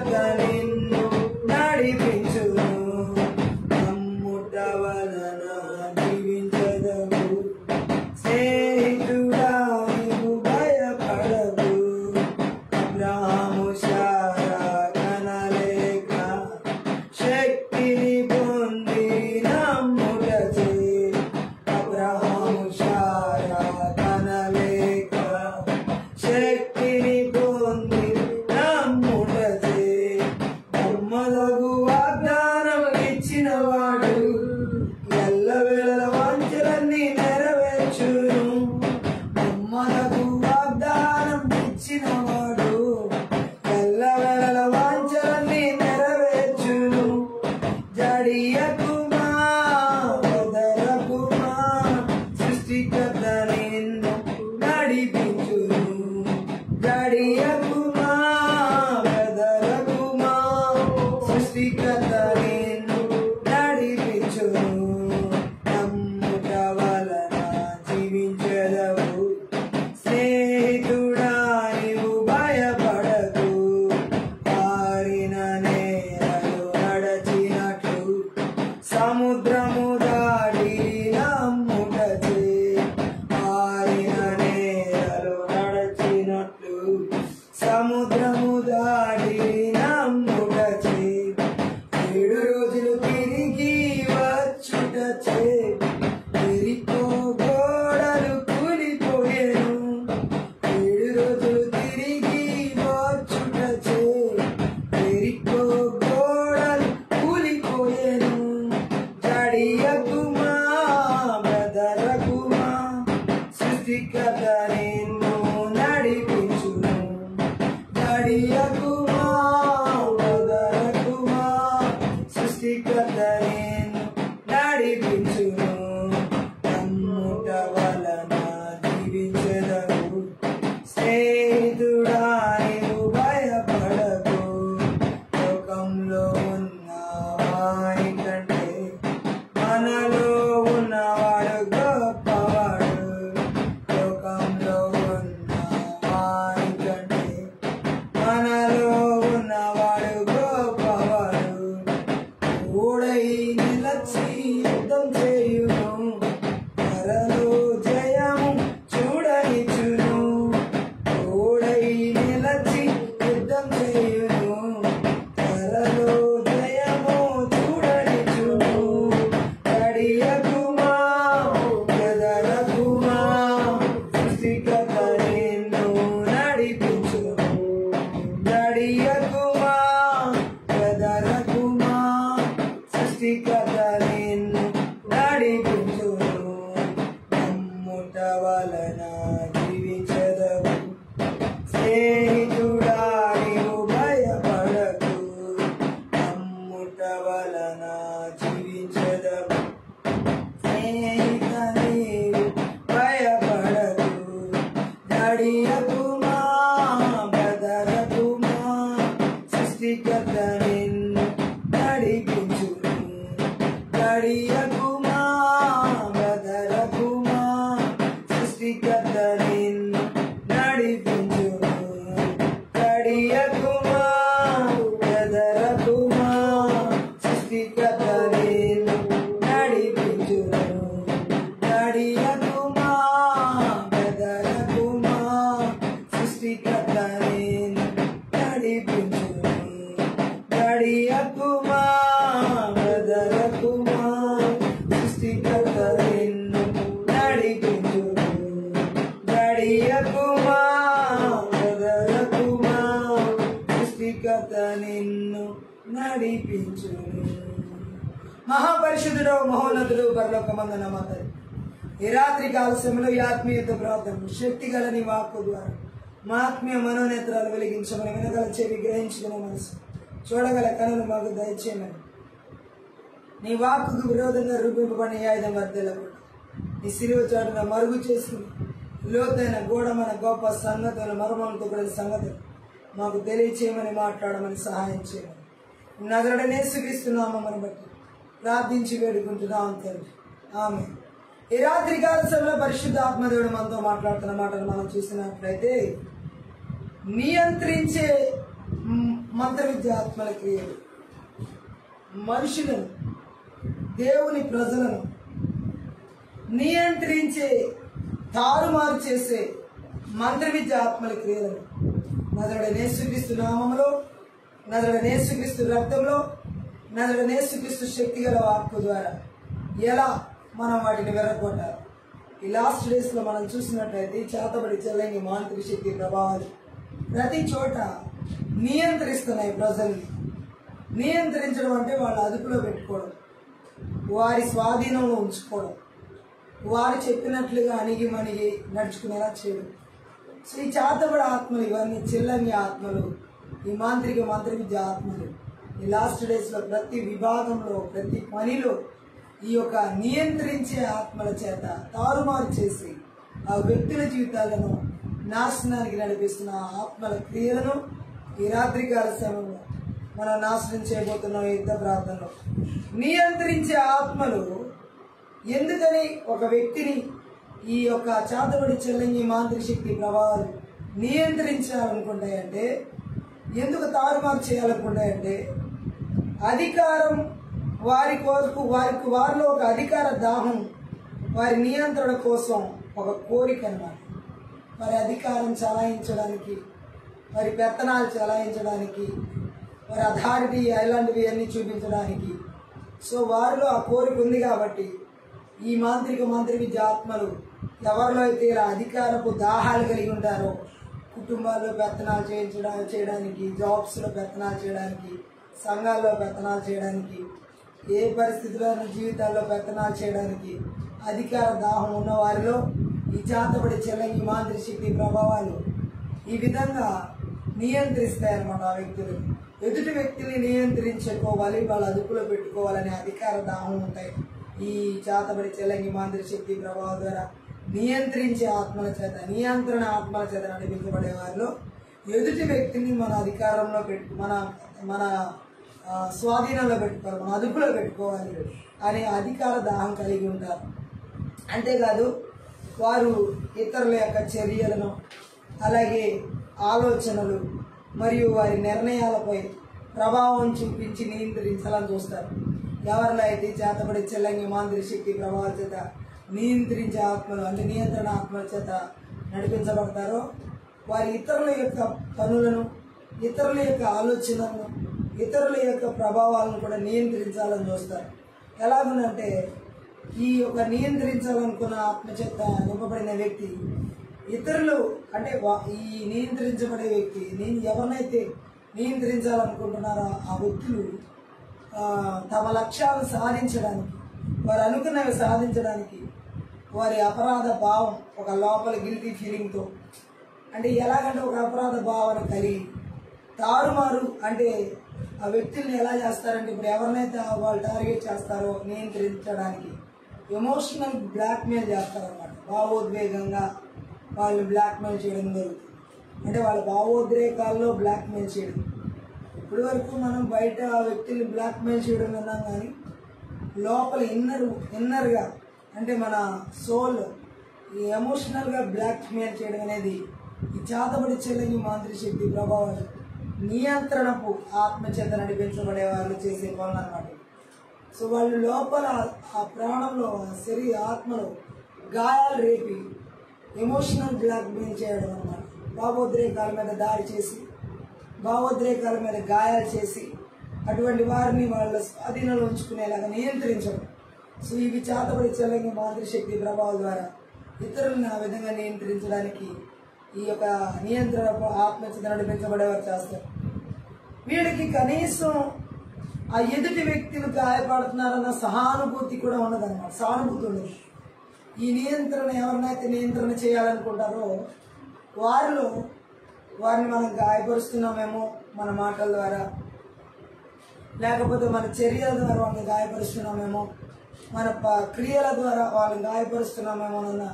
సృష్టికర్త నిన్ను నడిపించును నమ్ముట వలన జీవించదవు స్నేహితుడా నీవు భయపడవు అబ్రహాము శారా కనలేక శక్తిని పొంది నమ్ముటచే అబ్రహాము శారా కనలేక శక్తిని పొంది నమ్ముటచే నమ్మదగు వాగ్దానం ఇచ్చిన వాడు ఎల్లవేళల వాంఛలన్నీ నెరవేర్చును నమ్మదగు వాగ్దానం ఇచ్చిన వాడు ఎల్లవేళల వాంఛలన్నీ నెరవేర్చును జడియకుమా వదలకుమా సృష్టికర్త నిన్ను నడిపించును జడియకుమా వదలకుమా సృష్టికర్త నిన్ను నడిపించును నమ్ముట వలన జీవించదవు స్నేహితుడా నీవు భయపడకు పారిన నేలలు నడచినట్లు సముద్రము దాడి నమ్ముటచే పారిన నేలలు నడచినట్లు సముద్రము దాడి నమ్ముటచే 7 రోజులు తిరిగి వచ్చుటచే ఎరికో గోడలు కూలిపోయెను 7 రోజులు తిరిగి వచ్చుటచే ఎరికో గోడలు కూలిపోయెను జడియకుమా బెదరకుమా సృష్టికర్త నిన్ను నడిపించును జడియకుమా బెదరకుమా సృష్టికర్త నిన్ను నడిపించును నమ్ముట వలన జీవించదవు స్నేహితుడా నీవు భయపడకు లోకంలో ఉన్న వారి కంటే మనలో ఉన్నవాడు గొప్పవాడు లోకంలో ఉన్న వారి కంటే మనలో ఉన్నవాడు గొప్పవాడు ఓడై నిలచి యుద్ధం చేయును త్వరలో జయము చూడనిచును ఓడై నిలచి యుద్ధం చేయును త్వరలో జయము చూడనిచును జడియకుమా బెదరకుమా సృష్టికర్త నిన్ను నడిపించును జడియకుమా బెదరకుమా సృష్టికర్త నిన్ను నడిపించును నమ్ముట వలన జీవించదవు స్నేహితుడా నీవు భయపడకు నమ్ముట వలన జీవించదవు స్నేహిత నీవు భయపడకు జడియకుమా బెదరకుమా సృష్టికర్త నిన్ను నడిపించును జడియకుమా బెదరకుమా సృష్టికర్త నిన్ను నడిపించును జడియకుమా బెదరకుమా సృష్టికర్త నిన్ను నడిపించును జడియకుమా బెదరకుమా సృష్టికర్త నిన్ను నడిపించును జడియకుమా బెదరకుమా సృష్టికర్త నిన్ను నడిపించును జడియకుమా బెదరకుమా సృష్టికర్త నిన్ను నడిపించును మహాపరిశుద్ధుడు మహోన్నతుడు పరలోకమందున మా తండ్రి ఈ రాత్రి కాల సమయంలో ఈ ఆత్మీయత ప్రార్థన శక్తి గల నీ వాక్కు ద్వారా మా ఆత్మీయ మనోనేత్రాలు వెలిగించమని వినగల చెవి గ్రహించుకున్న మనసు చూడగల కనులు మాకు దయచేయమని నీ వాక్కుకు విరోధంగా రూపింపబడిన ఆయుధం వర్దెలకుండా నీ సిలువ చాటున మరుగు చేసుకుని లోతైన గూఢమైన గొప్ప సంగతుల మర్మంతో కూడిన సంగతులు మాకు తెలియచేయమని మాట్లాడమని సహాయం చేయమని నగరుడనే యేసుక్రీస్తునామమును బట్టి ప్రార్థించి వేడుకుంటున్నాం తండ్రి ఆమేన్. ఈ రాత్రి కాల సమయంలో పరిశుద్ధ ఆత్మదేవుడు మనతో మాట్లాడుతున్న మాటలు మనం చూసినట్లయితే నియంత్రించే మంత్ర విద్య ఆత్మల క్రియలు. మనుషులను, దేవుని ప్రజలను నియంత్రించే, తారుమారు చేసే మంత్ర విద్య ఆత్మల క్రియలను నజరుడైన యేసుక్రీస్తు నామములో, నజరుడైన యేసుక్రీస్తు రక్తంలో, నజరుడైన యేసుక్రీస్తు శక్తి గల వాక్కు ద్వారా ఎలా మనం వాటిని వెర్రగొట్టాలి. ఈ లాస్ట్ డేస్లో మనం చూసినట్లయితే చేతబడి చెల్లని మాంత్రిక శక్తి ప్రభావాలు ప్రతి చోట నియంత్రిస్తున్నాయి ప్రజల్ని. నియంత్రించడం అంటే వాళ్ళ అదుపులో పెట్టుకోవడం, వారి స్వాధీనంలో ఉంచుకోవడం, వారు చెప్పినట్లుగా అణిగి మణిగి నడుచుకునేలా చేయడం. సో ఈ చేతబడి ఆత్మలు, ఇవన్నీ చెల్లని ఆత్మలు, ఈ మంత్ర విద్య ఆత్మలు ఈ లాస్ట్ డేస్లో ప్రతి విభాగంలో, ప్రతి పనిలో ఈ యొక్క నియంత్రించే ఆత్మల చేత తారుమారు చేసి ఆ వ్యక్తుల జీవితాలను నాశనానికి నడిపిస్తున్న ఆత్మల క్రియలను ఈ రాత్రికాల సమయంలో మనం నాశనం చేయబోతున్నాం. యుద్ధ ప్రార్థనలో నియంత్రించే ఆత్మలు ఎందుకని ఒక వ్యక్తిని ఈ యొక్క చేతబడి చెల్లని మాంత్రిక శక్తి ప్రభావాలు నియంత్రించాలనుకుంటాయంటే, ఎందుకు తారుమారు చేయాలనుకుంటాయంటే, అధికారం వారి కొరకు, వారిలో ఒక అధికార దాహం, వారి నియంత్రణ కోసం ఒక కోరిక అన్నమాట. వారి అధికారం చలాయించడానికి, వారి పెత్తనాలు చలాయించడానికి, వారి అథారిటీ ఇలాంటివి అన్నీ చూపించడానికి. సో వారిలో ఆ కోరిక ఉంది కాబట్టి ఈ మంత్ర విద్య ఆత్మలు ఎవరిలో అయితే ఇలా అధికారపు దాహాలు కలిగి ఉంటారో, కుటుంబాల్లో పెత్తనాలు చేయడానికి, జాబ్స్లో పెత్తనాలు చేయడానికి, సంఘాల్లో పెత్తనాలు చేయడానికి, ఏ పరిస్థితుల్లో జీవితాల్లో పెత్తనాలు చేయడానికి అధికార దాహం ఉన్న వారిలో ఈ చేతబడి చెల్లని మాంత్రిక శక్తి ప్రభావాలు ఈ విధంగా నియంత్రిస్తాయన్నమాట. ఆ వ్యక్తులు ఎదుటి వ్యక్తిని నియంత్రించుకోవాలి, వాళ్ళ అదుపులో పెట్టుకోవాలనే అధికార దాహం ఉంటాయి. ఈ చేతబడి చెల్లని మాంత్రిక శక్తి ప్రభావం ద్వారా నియంత్రించే ఆత్మల చేత, నియంత్రణ ఆత్మల చేత నడిపించబడే వారిలో ఎదుటి వ్యక్తిని మన అధికారంలో మన స్వాధీనంలో పెట్టుకోవాలి, మన అదుపులో పెట్టుకోవాలి అనే అధికార దాహం కలిగి ఉంటారు. అంతేకాదు వారు ఇతరుల యొక్క చర్యలను, అలాగే ఆలోచనలు మరియు వారి నిర్ణయాలపై ప్రభావం చూపించి నియంత్రించాలని చూస్తారు. ఎవరిలో అయితే చేతబడి చెల్లంగి మాంత్రిక శక్తి ప్రభావాల చేత నియంత్రించే ఆత్మలు, అంటే నియంత్రణ ఆత్మల చేత నడిపించబడతారో వారి ఇతరుల యొక్క పనులను, ఇతరుల యొక్క ఆలోచనలను, ఇతరుల యొక్క ప్రభావాలను కూడా నియంత్రించాలని చూస్తారు. ఎలాగుందంటే, ఈ యొక్క నియంత్రించాలనుకున్న ఆత్మ చేత నింపబడిన వ్యక్తి ఇతరులు, అంటే ఈ నియంత్రించబడే వ్యక్తి ఎవరినైతే నియంత్రించాలనుకుంటున్నారో ఆ వ్యక్తులు తమ లక్ష్యాలను సాధించడానికి, వారు అనుకున్నవి సాధించడానికి వారి అపరాధ భావం, ఒక లోపల గిల్టీ ఫీలింగ్తో, అంటే ఎలాగంటే ఒక అపరాధ భావన కలిగి తారుమారు, అంటే ఆ వ్యక్తుల్ని ఎలా చేస్తారంటే, ఇప్పుడు ఎవరినైతే వాళ్ళు టార్గెట్ చేస్తారో నియంత్రించడానికి ఎమోషనల్ బ్లాక్మెయిల్ చేస్తారన్నమాట. భావోద్వేగంగా వాళ్ళు బ్లాక్మెయిల్ చేయడం జరుగుతుంది. అంటే వాళ్ళ భావోద్రేకాల్లో బ్లాక్మెయిల్ చేయడం. ఇప్పటి వరకు మనం బయట ఆ వ్యక్తుల్ని బ్లాక్మెయిల్ చేయడం విన్నాం, కానీ లోపల ఇన్నర్గా, అంటే మన సోల్ ఈ ఎమోషనల్గా బ్లాక్మెయిల్ చేయడం అనేది ఈ చేతబడి చెల్లని మాంత్రిక శక్తి ప్రభావాలు నియంత్రణపు ఆత్మ చేత నడిపించబడే వాళ్ళు చేసే పనులు అన్నమాట. సో వాళ్ళు లోపల ఆ ప్రాణంలో, శరీర ఆత్మలో గాయాలు రేపి ఎమోషనల్ బ్లాక్మెయిల్ చేయడం అన్నమాట. భావోద్రేకాల మీద దాడి చేసి, భావోద్రేకాల మీద గాయాలు చేసి అటువంటి వారిని వాళ్ళ స్వాధీనంలో ఉంచుకునేలాగా నియంత్రించడం. సో ఇవి చేతబడి చెల్లని మాంత్రిక శక్తి ప్రభావం ద్వారా ఇతరులను ఆ విధంగా నియంత్రించడానికి ఈ యొక్క నియంత్రణ ఆత్మచేత నడిపించబడేవారు చేస్తారు. వీడికి కనీసం ఆ ఎదుటి వ్యక్తులు గాయపడుతున్నారన్న సహానుభూతి కూడా ఉండదన్నమాట. సానుభూతి ఉండదు. ఈ నియంత్రణ ఎవరినైతే నియంత్రణ చేయాలనుకుంటారో వారిని మనం గాయపరుస్తున్నామేమో మన మాటల ద్వారా, లేకపోతే మన చర్యల ద్వారా వాళ్ళని గాయపరుస్తున్నామేమో, మన క్రియల ద్వారా వాళ్ళని గాయపరుస్తున్నామేమో అన్న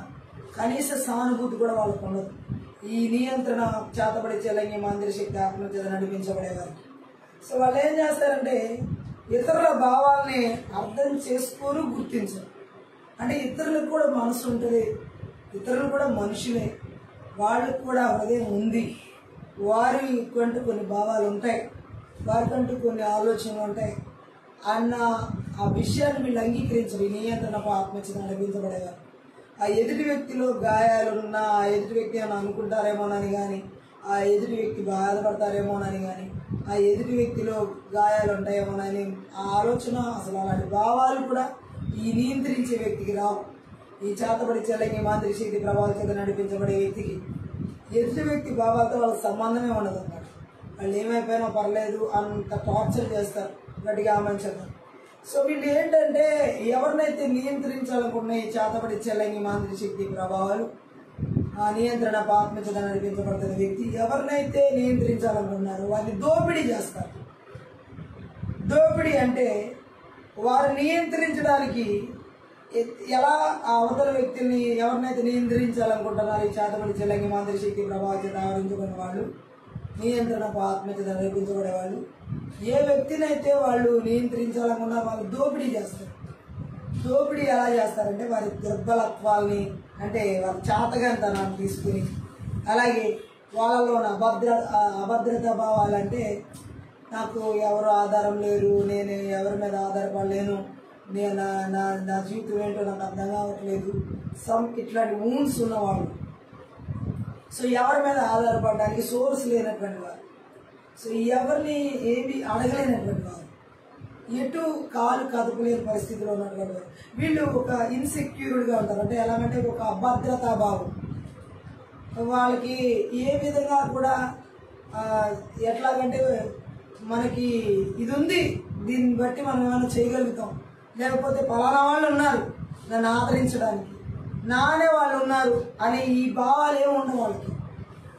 కనీస సానుభూతి కూడా వాళ్ళకు ఉండదు. ఈ నియంత్రణ చేతబడి చెల్లని మాంత్రిక శక్తి ఆత్మ చేత నడిపించబడేవారు. సో వాళ్ళు ఏం చేస్తారంటే, ఇతరుల భావాల్ని అర్థం చేసుకోరు, గుర్తించరు. అంటే ఇతరులకు కూడా మనసు ఉంటుంది, ఇతరులు కూడా మనుషులే, వాళ్ళకు కూడా హృదయం ఉంది, వారి ఇటువంటి కొన్ని భావాలు ఉంటాయి. వారికంటూ కొన్ని ఆలోచనలు ఉంటాయి అన్న ఆ విషయాన్ని వీళ్ళు అంగీకరించరు. ఈ నియంత్రణకు ఆత్మచేత నడిపించబడేవారు. ఆ ఎదుటి వ్యక్తిలో గాయాలున్నా ఆ ఎదుటి వ్యక్తి అని అనుకుంటారేమోనని కానీ, ఆ ఎదుటి వ్యక్తి బాధపడతారేమోనని కానీ, ఆ ఎదుటి వ్యక్తిలో గాయాలు ఉంటాయేమోనని ఆ ఆలోచన, అసలు అలాంటి భావాలు కూడా ఈ నియంత్రించే వ్యక్తికి రావు. ఈ చేతబడి చెల్లెంగి మాంత్రిక శక్తి ప్రభావాల చేత నడిపించబడే వ్యక్తికి ఎదుటి వ్యక్తి భావాలతో వాళ్ళకి సంబంధమే ఉండదు అన్నమాట. వాళ్ళు ఏమైపోయినా పర్లేదు అంత టార్చర్ చేస్తారు, గట్టిగా ఆమంచారు. సో వీళ్ళు ఏంటంటే ఎవరినైతే నియంత్రించాలనుకున్న ఈ చేతబడి చెల్లెంగి మాంత్రిక శక్తి ప్రభావాలు, ఆ నియంత్రణ ఆత్మచేత నడిపించబడుతున్న వ్యక్తి ఎవరినైతే నియంత్రించాలనుకున్నారో వారిని దోపిడీ చేస్తారు. దోపిడీ అంటే వారు నియంత్రించడానికి ఎలా ఆ అవతల వ్యక్తిని ఎవరినైతే నియంత్రించాలనుకుంటున్నారో ఈ చేతబడి చెల్లెంగి మాంత్రిక శక్తి ప్రభావం చేత ఆవరించుకున్న వాళ్ళు, నియంత్రణ ఆత్మచేత నడిపించబడే వాళ్ళు, ఏ వ్యక్తినైతే వాళ్ళు నియంత్రించాలనుకున్నారో వాళ్ళు దోపిడీ చేస్తారు. దోపిడీ ఎలా చేస్తారంటే వారి దుర్బలత్వాల్ని, అంటే వారి చాతగాంతనాన్ని తీసుకుని, అలాగే వాళ్ళలో ఉన్న అభద్రతా భావాలంటే నాకు ఎవరు ఆధారం లేరు, నేను ఎవరి మీద ఆధారపడలేను, నేను నా జీవితం ఏంటో నాకు అర్థం కావట్లేదు, ఇట్లాంటి ఊన్స్ ఉన్నవాళ్ళు. సో ఎవరి మీద ఆధారపడడానికి సోర్స్ లేనటువంటి వారు, సో ఎవరిని ఏమి అడగలేనటువంటి వారు, ఎటు కాలు కదపలేని పరిస్థితిలో ఉన్నటువంటి వారు, వీళ్ళు ఒక ఇన్సెక్యూర్డ్గా ఉంటారు. అంటే ఎలాగంటే ఒక అభద్రతా భావం వాళ్ళకి. ఏ విధంగా కూడా ఎట్లాగంటే మనకి ఇది ఉంది, దీన్ని బట్టి మనం ఏమైనా చేయగలుగుతాం, లేకపోతే పలానా వాళ్ళు ఉన్నారు నన్ను ఆదరించడానికి, నానే వాళ్ళు ఉన్నారు అనే ఈ భావాలు ఏమి ఉండవు వాళ్ళకి.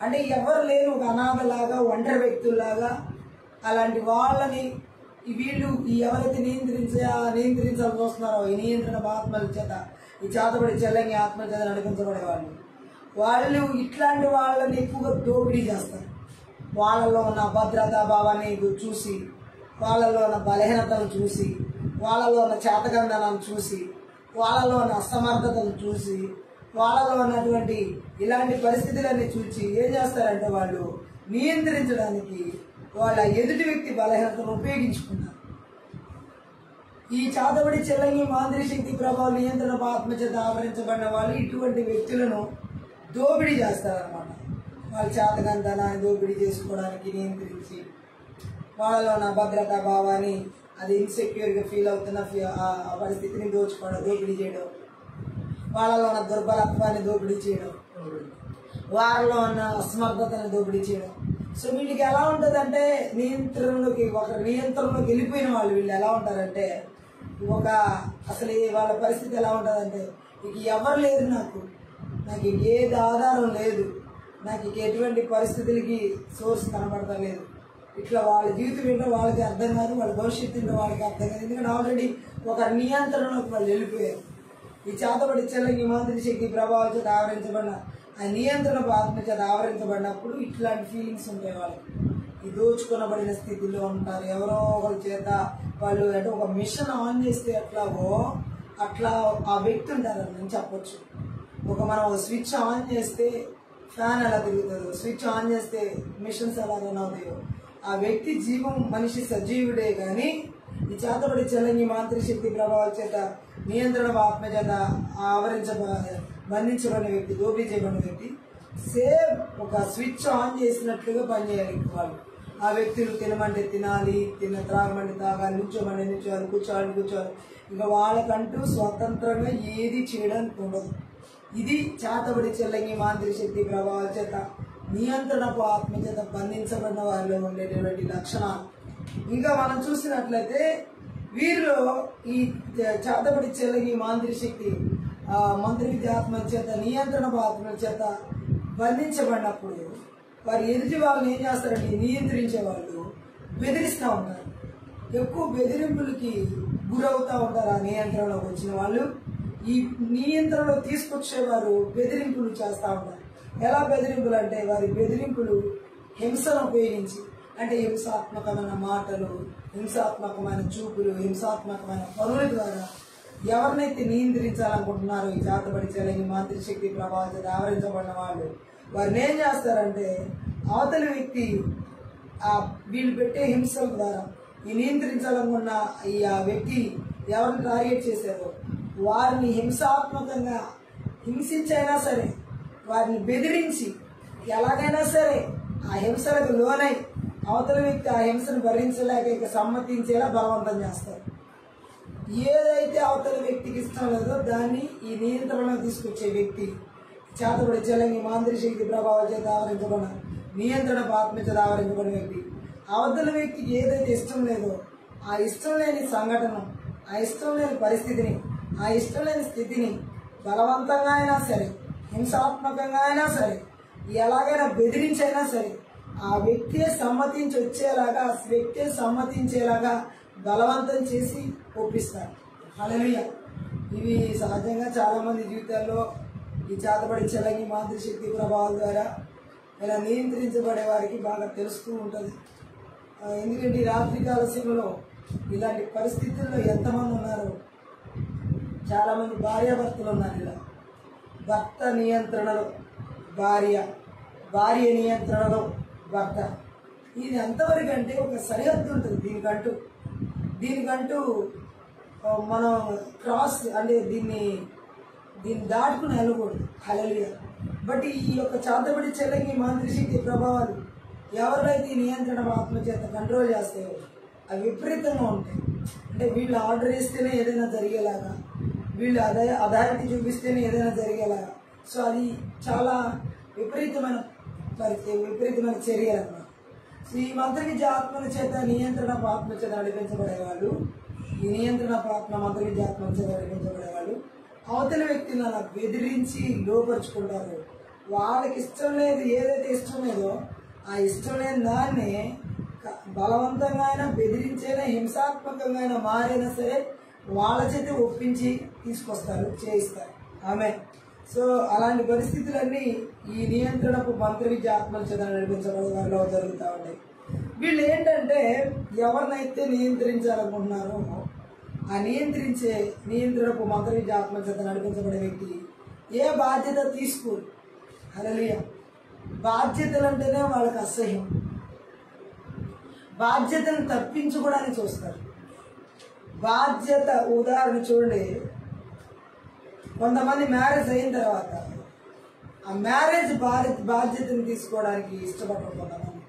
అంటే ఎవరు లేరు, ఒక అనాథలాగా, ఒంటరి వ్యక్తుల్లాగా, అలాంటి వాళ్ళని వీళ్ళు ఎవరైతే నియంత్రించాల్సి వస్తున్నారో ఈ నియంత్రణ ఆత్మల చేత, ఈ చేతబడి చెల్లంగి ఆత్మల చేత నడిపించబడే వాళ్ళు ఇట్లాంటి వాళ్ళని ఎక్కువగా దోపిడీ చేస్తారు. వాళ్ళలో ఉన్న అభద్రతా భావాన్ని చూసి, వాళ్ళలో ఉన్న బలహీనతను చూసి, వాళ్ళలో ఉన్న చేతకందనాన్ని చూసి, వాళ్ళలో ఉన్న అసమర్థతను చూసి, వాళ్ళలో ఉన్నటువంటి ఇలాంటి పరిస్థితులన్నీ చూసి ఏం చేస్తారంటే వాళ్ళు నియంత్రించడానికి వాళ్ళ ఎదుటి వ్యక్తి బలహీనతను ఉపయోగించుకున్నారు. ఈ చేతబడి చెల్లంగి మాంత్రిక శక్తి ప్రభావం నియంత్రణ ఆత్మచేత ఆవరించబడిన వాళ్ళు ఇటువంటి వ్యక్తులను దోపిడీ చేస్తారనమాట. వాళ్ళ చేతకందనాన్ని దోపిడీ చేసుకోవడానికి నియంత్రించి, వాళ్ళలో ఉన్న అభద్రతా భావాన్ని, అది ఇన్సెక్యూర్గా ఫీల్ అవుతున్న ఆ పరిస్థితిని దోపిడీ చేయడం, వాళ్ళలో ఉన్న దుర్బలత్వాన్ని దోపిడీ చేయడం, వారిలో ఉన్న అసమర్థతను దోపిడీ చేయడం. సో వీళ్ళకి ఎలా ఉంటుందంటే ఒకరి నియంత్రణలోకి వెళ్ళిపోయిన వాళ్ళు వీళ్ళు ఎలా ఉంటారంటే అసలు వాళ్ళ పరిస్థితి ఎలా ఉంటుందంటే ఇక ఎవరు లేరు, నాకు ఏది ఆధారం లేదు, నాకు ఎటువంటి పరిస్థితులకి సోర్స్ కనబడతలేదు, ఇట్లా వాళ్ళ జీవితం ఏంటో వాళ్ళకి అర్థం కాదు, వాళ్ళ భవిష్యత్తు ఏంటో వాళ్ళకి అర్థం కాదు. ఎందుకంటే ఆల్రెడీ ఒక నియంత్రణలోకి వాళ్ళు వెళ్ళిపోయారు. ఈ చేతబడి చెల్లంగి మాంత్రిక శక్తి ప్రభావం చేత ఆవరించబడిన ఆ నియంత్రణ ఆత్మ చేత ఆవరించబడినప్పుడు ఇట్లాంటి ఫీలింగ్స్ ఉంటాయి వాళ్ళకి. ఈ దోచుకొనబడిన స్థితిలో ఉంటారు. ఎవరో ఒకరి చేత వాళ్ళు అంటే ఒక మిషన్ ఆన్ చేస్తే ఎట్లాగో అట్లా ఆ వ్యక్తి ఉంటారని నేను చెప్పొచ్చు. మనం ఒక స్విచ్ ఆన్ చేస్తే ఫ్యాన్ ఎలా తిరుగుతుందో, స్విచ్ ఆన్ చేస్తే మిషన్స్ ఎలా రన్ అవుతాయో, ఆ వ్యక్తి జీవం మనిషి సజీవుడే కానీ ఈ చేతబడి చెల్లంగి మాంత్రిక శక్తి ప్రభావం చేత నియంత్రణ ఆత్మ చేత బంధించబడిన వ్యక్తి, దోపిడీ చేయబడిన వ్యక్తి సేమ్ ఒక స్విచ్ ఆన్ చేసినట్లుగా పనిచేయాలి వాళ్ళు. ఆ వ్యక్తులు తినమంటే తినాలి, త్రాగమంటే తాగాలి, నుంచోమంటే నుంచోవాలి, కూర్చోవాలి. ఇంకా వాళ్ళకంటూ స్వతంత్రంగా ఏది చేయడానికి ఉండదు. ఇది చేతబడి చెల్లంగి మాంత్రిక శక్తి ప్రభావాల చేత నియంత్రణకు ఆత్మ చేత బంధించబడిన వారిలో ఉండేటువంటి లక్షణాలు. ఇంకా మనం చూసినట్లయితే వీరిలో ఈ చేతబడి చెల్లంగి మాంత్రిక శక్తి మంత్రిక ఆత్మ చేత నియంత్రణ ఆత్మ చేత బంధించబడినప్పుడు వారు ఎదుటి వాళ్ళని ఏం చేస్తారంటే నియంత్రించే వాళ్ళు బెదిరిస్తూ ఉంటారు. ఎక్కువ బెదిరింపులకి గురవుతూ ఉంటారు. ఆ నియంత్రణలోకి వచ్చిన వాళ్ళు ఈ నియంత్రణలో తీసుకొచ్చేవారు బెదిరింపులు చేస్తూ ఉంటారు. ఎలా బెదిరింపులు అంటే వారి బెదిరింపులు హింసను ఉపయోగించి, అంటే హింసాత్మకమైన మాటలు, హింసాత్మకమైన చూపులు, హింసాత్మకమైన పనుల ద్వారా ఎవరినైతే నియంత్రించాలనుకుంటున్నారో ఈ చేతబడి చెల్లంగి మాంత్రిక శక్తి ప్రభావం చేత ఆవరించబడిన వాళ్ళు వారిని ఏం చేస్తారంటే అవతలి వ్యక్తి వీళ్ళు పెట్టే హింసల ద్వారా ఈ నియంత్రించాలనుకున్న ఆ వ్యక్తి ఎవరిని టార్గెట్ చేశారో వారిని హింసాత్మకంగా హింసించైనా సరే, వారిని బెదిరించి ఎలాగైనా సరే ఆ హింసలకు లోనై అవతల వ్యక్తి ఆ హింసను భరించలేక ఇక సమ్మతించేలా బలవంతం చేస్తారు. ఏదైతే అవతల వ్యక్తికి ఇష్టం లేదో దాన్ని ఈ నియంత్రణలో తీసుకొచ్చే వ్యక్తి చేతబడి చెలంగి మాంత్రిక శక్తి ప్రభావం చేత ఆవరించబడిన నియంత్రణ ఆత్మ చేత ఆవరించబడిన వ్యక్తి అవతల వ్యక్తికి ఏదైతే ఇష్టం లేదో ఆ ఇష్టం లేని సంఘటన, ఆ ఇష్టం లేని పరిస్థితిని, ఆ ఇష్టం లేని స్థితిని బలవంతంగా అయినా సరే, హింసాత్మకంగా అయినా సరే, ఎలాగైనా బెదిరించైనా సరే ఆ వ్యక్తే సమ్మతించి వచ్చేలాగా, ఆ వ్యక్తే సమ్మతించేలాగా బలవంతం చేసి ఒప్పిస్తారు. హల్లెలూయా. ఇవి సహజంగా చాలా మంది జీవితాల్లో ఈ చేతబడి చెలంగి మాంత్రిక శక్తి ప్రభావాల ద్వారా ఇలా నియంత్రించబడే వారికి బాగా తెలుస్తూ ఉంటుంది. ఎందుకంటే ఈ రాత్రికాల సమయంలో ఇలాంటి పరిస్థితుల్లో ఎంతమంది ఉన్నారు? చాలామంది భార్యాభర్తలు ఉన్నారు. ఇలా భర్త నియంత్రణలో భార్య, భార్య నియంత్రణలో భర్త. ఇది ఎంతవరకు అంటే ఒక సరిహద్దు ఉంటుంది దీనికంటూ మనం క్రాస్ అంటే దీన్ని దాటుకుని వెళ్ళకూడదు. హల్లెలూయా. బట్ ఈ యొక్క చేతబడి చెలంగి మాంత్రిక శక్తి ప్రభావాలు ఎవరైతే ఈ నియంత్రణ ఆత్మ చేత కంట్రోల్ చేస్తాయో అవి విపరీతంగా ఉంటాయి. అంటే వీళ్ళు ఆర్డర్ ఇస్తేనే ఏదైనా జరిగేలాగా, వీళ్ళు అథారిటీ చూపిస్తేనే ఏదైనా జరిగేలాగా. సో అది చాలా విపరీతమైన చర్యలు అన్నమాట. సో ఈ మంత్రవిద్య ఆత్మల చేత నియంత్రణ ఆత్మ చేత నడిపించబడేవాళ్ళు, ఈ నియంత్రణ ఆత్మ మంత్రవిద్య ఆత్మ చేత నడిపించబడేవాళ్ళు అవతల వ్యక్తిని అలా బెదిరించి లోపరుచుకుంటారు. వాళ్ళకి ఇష్టం లేదు, ఏదైతే ఇష్టం లేదో ఆ ఇష్టం లేని దాన్ని బలవంతంగా అయినా, బెదిరించైనా, హింసాత్మకంగా అయినా మారైనా సరే వాళ్ళ చేత ఒప్పించి తీసుకొస్తారు, చేయిస్తారు. ఆమె సో అలాంటి పరిస్థితులన్నీ ఈ నియంత్రణకు మంత్రవిద్య ఆత్మల చేత నడిపించబడే వారిలో జరుగుతూ ఉంటాయి. వీళ్ళు ఏంటంటే ఎవరినైతే నియంత్రించాలనుకుంటున్నారో ఆ నియంత్రణకు మంత్రవిద్య ఆత్మల చేత నడిపించబడే వ్యక్తి ఏ బాధ్యత తీసుకోరు. హల్లెలూయా. బాధ్యతలు అంటేనే వాళ్ళకి అసహ్యం. బాధ్యతను తప్పించుకోవడానికి చూస్తారు. బాధ్యత ఉదాహరణ చూడండి, కొంతమంది మ్యారేజ్ అయిన తర్వాత ఆ మ్యారేజ్ బాధ్యతను తీసుకోవడానికి ఇష్టపడరు కొంతమంది.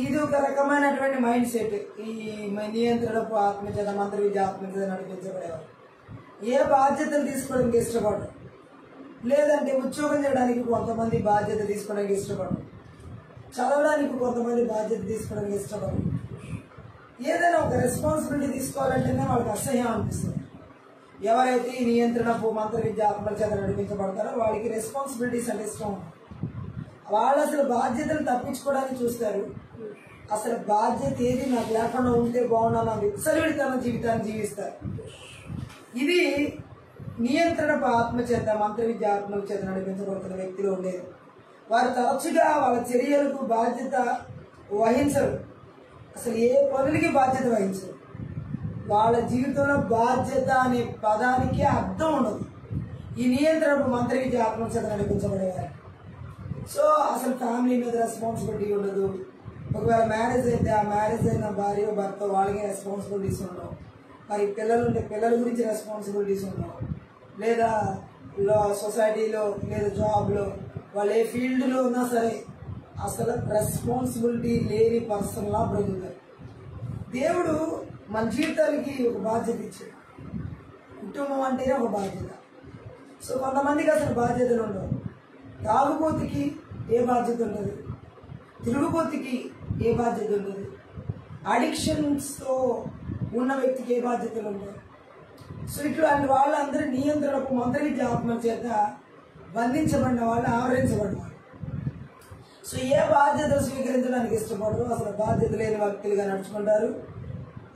ఇది ఒక రకమైనటువంటి మైండ్ సెట్. ఈ నియంత్రణకు ఆత్మ చేత మంత్రవిద్య ఆత్మ చేత నడిపించబడేవారు ఏ బాధ్యతలు తీసుకోవడానికి ఇష్టపడరు. లేదంటే ఉద్యోగం చేయడానికి కొంతమంది బాధ్యత తీసుకోవడానికి ఇష్టపడరు, చదవడానికి కొంతమంది బాధ్యత తీసుకోవడానికి ఇష్టపడరు. ఏదైనా ఒక రెస్పాన్సిబిలిటీ తీసుకోవాలంటేనే వాళ్ళకి అసహ్యం అనిపిస్తుంది. ఎవరైతే ఈ నియంత్రణకు మంత్రవిద్య ఆత్మల చేత నడిపించబడతారో వాళ్ళకి రెస్పాన్సిబిలిటీస్ అంటే ఇష్టం. వాళ్ళు అసలు బాధ్యతలు తప్పించుకోవడానికి చూస్తారు. అసలు బాధ్యత ఏది నాకు లేకుండా ఉంటే బాగున్నాను అని విచ్చలవిడితన జీవితాన్ని జీవిస్తారు. ఇది నియంత్రణ ఆత్మ చేత మంత్రవిద్య ఆత్మల చేత నడిపించబడుతున్న వ్యక్తిలో ఉండేది. వారు తరచుగా వాళ్ళ చర్యలకు బాధ్యత వహించరు, అసలు ఏ పనులకి బాధ్యత వహించరు. వాళ్ళ జీవితంలో బాధ్యత అనే పదానికి అర్థం ఉండదు ఈ నియంత్రణ మంత్రవిద్య ఆత్మ చేత నడిపించబడేవారు. సో అసలు ఫ్యామిలీ మీద రెస్పాన్సిబిలిటీ ఉండదు. ఒకవేళ మ్యారేజ్ అయితే ఆ మ్యారేజ్ అయిన భార్య భర్త వాళ్ళకి రెస్పాన్సిబిలిటీస్ ఉండవు. మరి పిల్లలు ఉంటే పిల్లల గురించి రెస్పాన్సిబిలిటీస్ ఉండవు. లేదా సొసైటీలో లేదా జాబ్లో వాళ్ళు ఏ ఫీల్డ్లో ఉన్నా సరే అసలు రెస్పాన్సిబిలిటీ లేని పర్సన్లా బ్రతుకుతారు. దేవుడు మన జీవితాలకి ఒక బాధ్యత ఇచ్చాడు. కుటుంబం అంటేనే ఒక బాధ్యత. సో కొంతమందికి అసలు బాధ్యతలు ఉండవు. తాగుబోతుకి ఏ బాధ్యత ఉండదు, తిరుగుబోతుకి ఏ బాధ్యత ఉండదు, అడిక్షన్స్తో ఉన్న వ్యక్తికి ఏ బాధ్యతలు ఉండవు. సో ఇట్లాంటి వాళ్ళందరూ నియంత్రణకు మంత్రవిద్య ఆత్మ చేత బంధించబడిన వాళ్ళు, ఆవరించబడిన వాళ్ళు. సో ఏ బాధ్యతలు స్వీకరించడానికి ఇష్టపడరు, అసలు బాధ్యత లేని వ్యక్తులుగా నడుచుకుంటారు.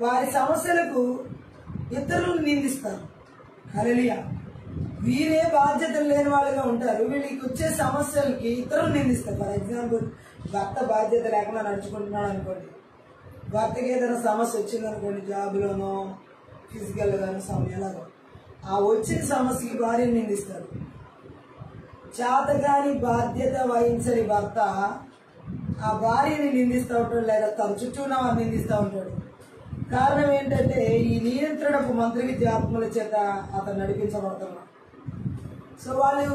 వారి సమస్యలకు ఇతరులను నిందిస్తారు. హల్లెలూయా. వీరే బాధ్యతలు లేని వాళ్ళుగా ఉంటారు. వీళ్ళకి వచ్చే సమస్యలకి ఇతరులు నిందిస్తారు. ఫర్ ఎగ్జాంపుల్ భర్త బాధ్యత లేకుండా నడుచుకుంటున్నాడు అనుకోండి, భర్తకి ఏదైనా సమస్య వచ్చిందనుకోండి, జాబ్లోనో ఫిజికల్గానో సమయాలలో ఆ వచ్చిన సమస్యకి భార్యను నిందిస్తారు. చేతగాని బాధ్యత వహించని భర్త ఆ భార్యని నిందిస్తూ ఉంటాడు, లేదా తన చుట్టూ ఉన్న వారిని నిందిస్తూ ఉంటాడు. కారణం ఏంటంటే ఈ నియంత్రణకు మంత్రి విద్య ఆత్మల చేత అతను నడిపించబడుతున్నాడు. సో వాళ్ళు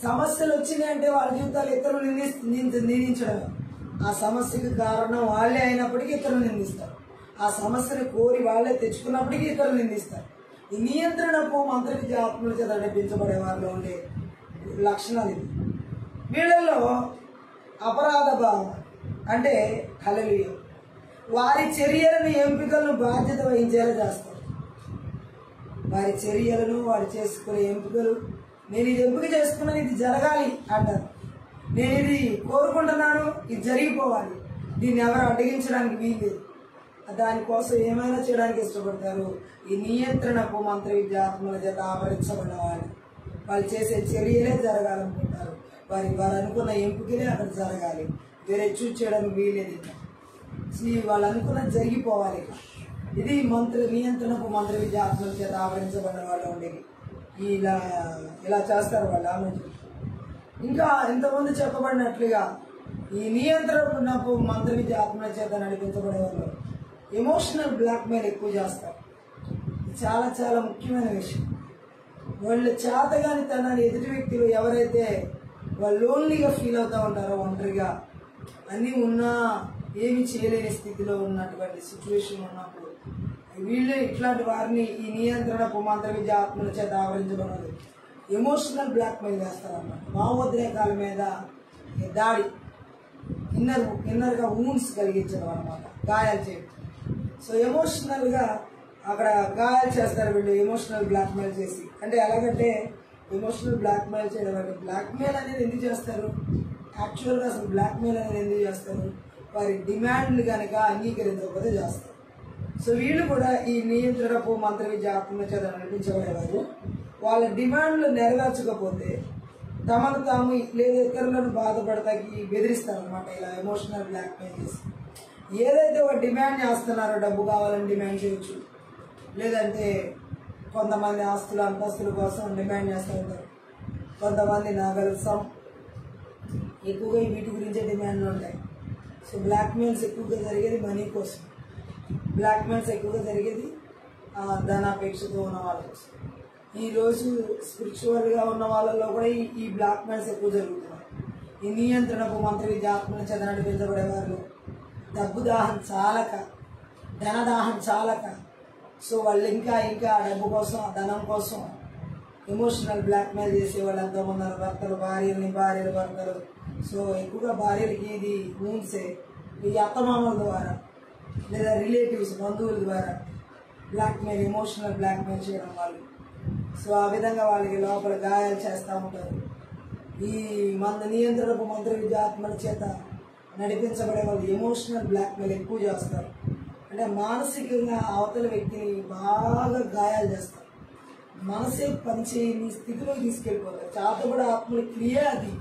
సమస్యలు వచ్చినాయంటే వాళ్ళ జీవితాలు ఇతరులు నిందించడం, ఆ సమస్యకు కారణం వాళ్ళే అయినప్పటికీ ఇతరులు నిందిస్తారు. ఆ సమస్యను కోరి వాళ్ళే తెచ్చుకున్నప్పటికీ ఇతరులు నిందిస్తారు. ఈ నియంత్రణకు మంత్రి విద్య ఆత్మల చేత నడిపించబడే వారిలో ఉండే లక్షణాలు ఇది. వీళ్ళల్లో అపరాధ భావం అంటే హల్లెలూయా, వారి చర్యలను ఎంపికలను బాధ్యత వహించేలా చేస్తారు. వారి చర్యలను వారు చేసుకునే ఎంపికలు, నేను ఇది ఎంపిక చేసుకున్నాను, ఇది జరగాలి అంటారు. నేను ఇది కోరుకుంటున్నాను, ఇది జరిగిపోవాలి, దీన్ని ఎవరు అడ్డగించడానికి వీల్లేదు, దానికోసం ఏమైనా చేయడానికి ఇష్టపడతారు. ఈ నియంత్రణకు మంత్ర విద్య ఆత్మల చేత ఆవరించబడిన వాళ్ళు చేసే చర్యలే జరగాలనుకుంటారు. వారు అనుకున్న ఎంపికలే అక్కడ జరగాలి, వేరే చూస్ చేయడానికి వీలేదు. వాళ్ళు అనుకున్నది జరిగిపోవాలి. ఇది నియంత్రణకు మంత్ర విద్య ఆత్మల చేత ఆవరించబడిన వాళ్ళు ఉండేది. ఇలా చేస్తారు వాళ్ళు ఆలోచన. ఇంకా ఇంతకుముందు చెప్పబడినట్లుగా ఈ నియంత్రణకు మంత్ర విద్య ఆత్మల చేత నడిపించబడే వాళ్ళు ఎమోషనల్ బ్లాక్మెయిల్ ఎక్కువ చేస్తారు. చాలా చాలా ముఖ్యమైన విషయం. వాళ్ళు చేతగాని తనాన్ని ఎదుటి వ్యక్తులు ఎవరైతే వాళ్ళు లోన్లీగా ఫీల్ అవుతూ ఉంటారో, ఒంటరిగా అన్నీ ఉన్నా ఏమి చేయలేని స్థితిలో ఉన్నటువంటి సిచ్యువేషన్ ఉన్నప్పుడు వీళ్ళే ఇట్లాంటి వారిని ఈ నియంత్రణకు మంత్ర విద్య ఆత్మల చేత ఆవరించబడదు ఎమోషనల్ బ్లాక్మెయిల్ చేస్తారన్నమాట. భావోద్రేకాల మీద దాడి, ఇన్నర్గా వూండ్స్ కలిగించడం అన్నమాట, గాయాలు చేయడం. సో ఎమోషనల్గా అక్కడ గాయాలు చేస్తారు వీళ్ళు, ఎమోషనల్ బ్లాక్మెయిల్ చేసి. అంటే ఎలాగంటే ఎమోషనల్ బ్లాక్మెయిల్ చేయడం అంటే, బ్లాక్మెయిల్ అనేది ఎందుకు చేస్తారు, యాక్చువల్గా అసలు బ్లాక్మెయిల్ అనేది ఎందుకు చేస్తారు, వారి డిమాండ్లు కనుక అంగీకరించకపోతే చేస్తారు. సో వీళ్ళు కూడా ఈ నియంత్రణకు మంత్ర విద్య ఆత్మ చేత నడిపించబడేవారు. వాళ్ళ డిమాండ్లు నెరవేర్చకపోతే తమను తాము లేదా ఇతరులను బాధపడతాకి బెదిరిస్తారు అనమాట. ఇలా ఎమోషనల్ బ్లాక్మెయిల్ చేసి ఏదైతే ఒక డిమాండ్ చేస్తున్నారో, డబ్బు కావాలని డిమాండ్ చేయొచ్చు, లేదంటే కొంతమంది ఆస్తులు అంతస్తుల కోసం డిమాండ్ చేస్తూ ఉంటారు, కొంతమంది నగలు ఎక్కువగా వీటి గురించే డిమాండ్లు ఉంటాయి. సో బ్లాక్మెయిల్స్ ఎక్కువగా జరిగేది మనీ కోసం, బ్లాక్మెయిల్స్ ఎక్కువగా జరిగేది ధనాపేక్షతో ఉన్న వాళ్ళ కోసం. ఈరోజు స్పిరిచువల్గా ఉన్న వాళ్ళలో కూడా ఈ బ్లాక్మెయిల్స్ ఎక్కువ జరుగుతున్నాయి. ఈ నియంత్రణకు మంత్ర విద్య ఆత్మల చేత నడిపించబడే వాళ్ళు డబ్బు దాహం చాలక, ధనదాహం చాలక, సో వాళ్ళు ఇంకా డబ్బు కోసం, ధనం కోసం ఎమోషనల్ బ్లాక్మెయిల్ చేసే వాళ్ళు ఎంతోమంది ఉన్నారు. భర్తలు భార్యలు భర్తలు. సో ఎక్కువగా భార్యలకి ఇది ఊన్సే ఈ అత్తమామల ద్వారా లేదా రిలేటివ్స్ బంధువుల ద్వారా బ్లాక్మెయిల్, ఎమోషనల్ బ్లాక్మెయిల్ చేయడం వాళ్ళు. సో ఆ విధంగా వాళ్ళకి లోపల గాయాలు చేస్తూ ఉంటారు. ఈ నియంత్రణకు మంత్ర విద్య ఆత్మల చేత నడిపించబడే వాళ్ళు ఎమోషనల్ బ్లాక్మెయిల్ ఎక్కువ చేస్తారు. అంటే మానసికంగా అవతల వ్యక్తిని బాగా గాయాలు చేస్తారు, మనసే పనిచేయని స్థితిలోకి తీసుకెళ్ళిపోతారు. చేతబడి ఆత్మల క్రియ అది.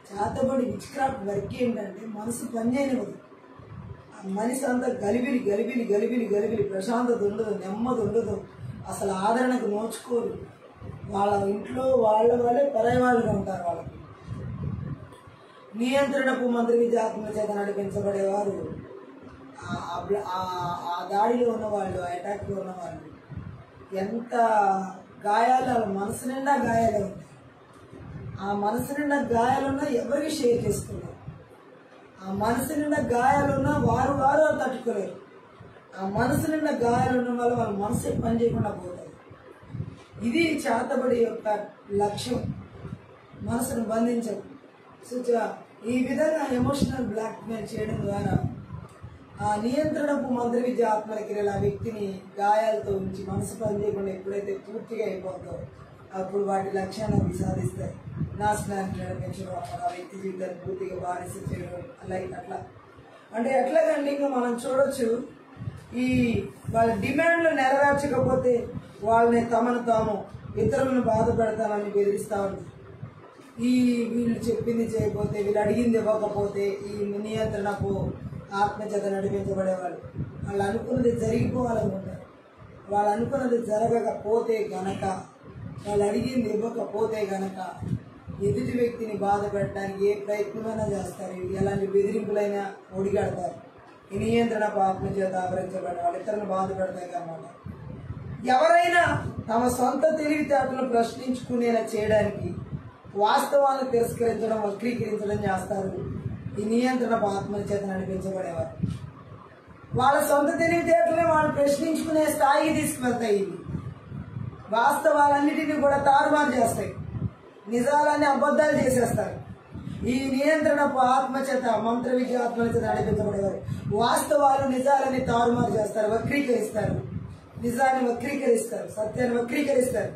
చేతబడి విచ్క్రాఫ్ట్ వర్క్ ఏంటంటే మనసు పనిచేయనివ్వదు. మనిషి అంతా గలిబిలి గలిబిలి గలిబిలి గలిబిలి, ప్రశాంతత ఉండదు, నెమ్మది ఉండదు, అసలు ఆదరణకు నోచుకోరు. వాళ్ళ ఇంట్లో వాళ్ళే పరాయి వాళ్ళుగా ఉంటారు. వాళ్ళకి నియంత్రణకు మంత్ర విద్య ఆత్మల చేత నడిపించబడేవారు ఆ దాడిలో ఉన్నవాళ్ళు, ఆ అటాక్లో ఉన్నవాళ్ళు ఎంత గాయాలు, వాళ్ళ మనసు నిండా గాయాలు ఉంటాయి. ఆ మనసు నిండా గాయాలున్నా ఎవరికి షేర్ చేసుకున్నారు. ఆ మనసు నిండా గాయాలున్నా వారు తట్టుకోలేరు. ఆ మనసు నిండా గాయాలున్న వాళ్ళ మనసే పని చేయకుండా పోతారు. ఇది చేతబడి యొక్క లక్ష్యం, మనసును బంధించడం. సో ఈ విధంగా ఎమోషనల్ బ్లాక్మెయిల్ చేయడం ద్వారా ఆ నియంత్రణకు మంత్ర విద్య ఆత్మల క్రియలు ఆ వ్యక్తిని గాయాలతో ఉంచి మనసు పని చేయకుండా ఎప్పుడైతే పూర్తిగా అయిపోతుందో అప్పుడు వాటి లక్ష్యాన్ని సాధిస్తాయి. నాశనానికి నడిపించడం, ఆ వ్యక్తి జీవితాన్ని పూర్తిగా బానిస చేయడం, అట్లా. అంటే ఎట్లాగండి ఇంకా మనం చూడొచ్చు, ఈ వాళ్ళ డిమాండ్లు నెరవేర్చకపోతే వాళ్ళని తమను తాము ఇతరులను బాధ పెడతామని బెదిరిస్తూ ఉంది. వీళ్ళు చెప్పింది చేయకపోతే, వీళ్ళు అడిగింది ఇవ్వకపోతే ఈ నియంత్రణకు ఆత్మచేత నడిపించబడేవాళ్ళు వాళ్ళు అనుకున్నది జరిగిపోవాలనుకుంటారు. వాళ్ళు అనుకున్నది జరగకపోతే గనక, వాళ్ళు అడిగింది ఇవ్వకపోతే గనక ఎదుటి వ్యక్తిని బాధ పెట్టడానికి ఏ ప్రయత్నమైనా చేస్తారు. ఎలాంటి బెదిరింపులైనా ఒడిగడతారు. ఈ నియంత్రణ పాపం చేత ఆవరించబడ్డ వాళ్ళు ఇతరులను బాధ పెడతాయి అన్నమాట. ఎవరైనా తమ సొంత తెలివితేటలను ప్రశ్నించుకునేలా చేయడానికి వాస్తవాలను తిరస్కరించడం, వక్రీకరించడం చేస్తారు. ఈ నియంత్రణ ఆత్మల చేత నడిపించబడేవారు. వాళ్ళ సొంత తెలివితేటలే వాళ్ళు ప్రశ్నించుకునే స్థాయికి తీసుకువెళ్తాయి. ఇవి వాస్తవాలన్నిటినీ కూడా తారుమారు చేస్తాయి. నిజాలన్నీ అబద్ధాలు చేసేస్తారు. ఈ నియంత్రణ ఆత్మ చేత, మంత్ర విద్య ఆత్మల చేత నడిపించబడేవారు వాస్తవాలు నిజాలని తారుమారు చేస్తారు, వక్రీకరిస్తారు. నిజాన్ని వక్రీకరిస్తారు, సత్యాన్ని వక్రీకరిస్తారు.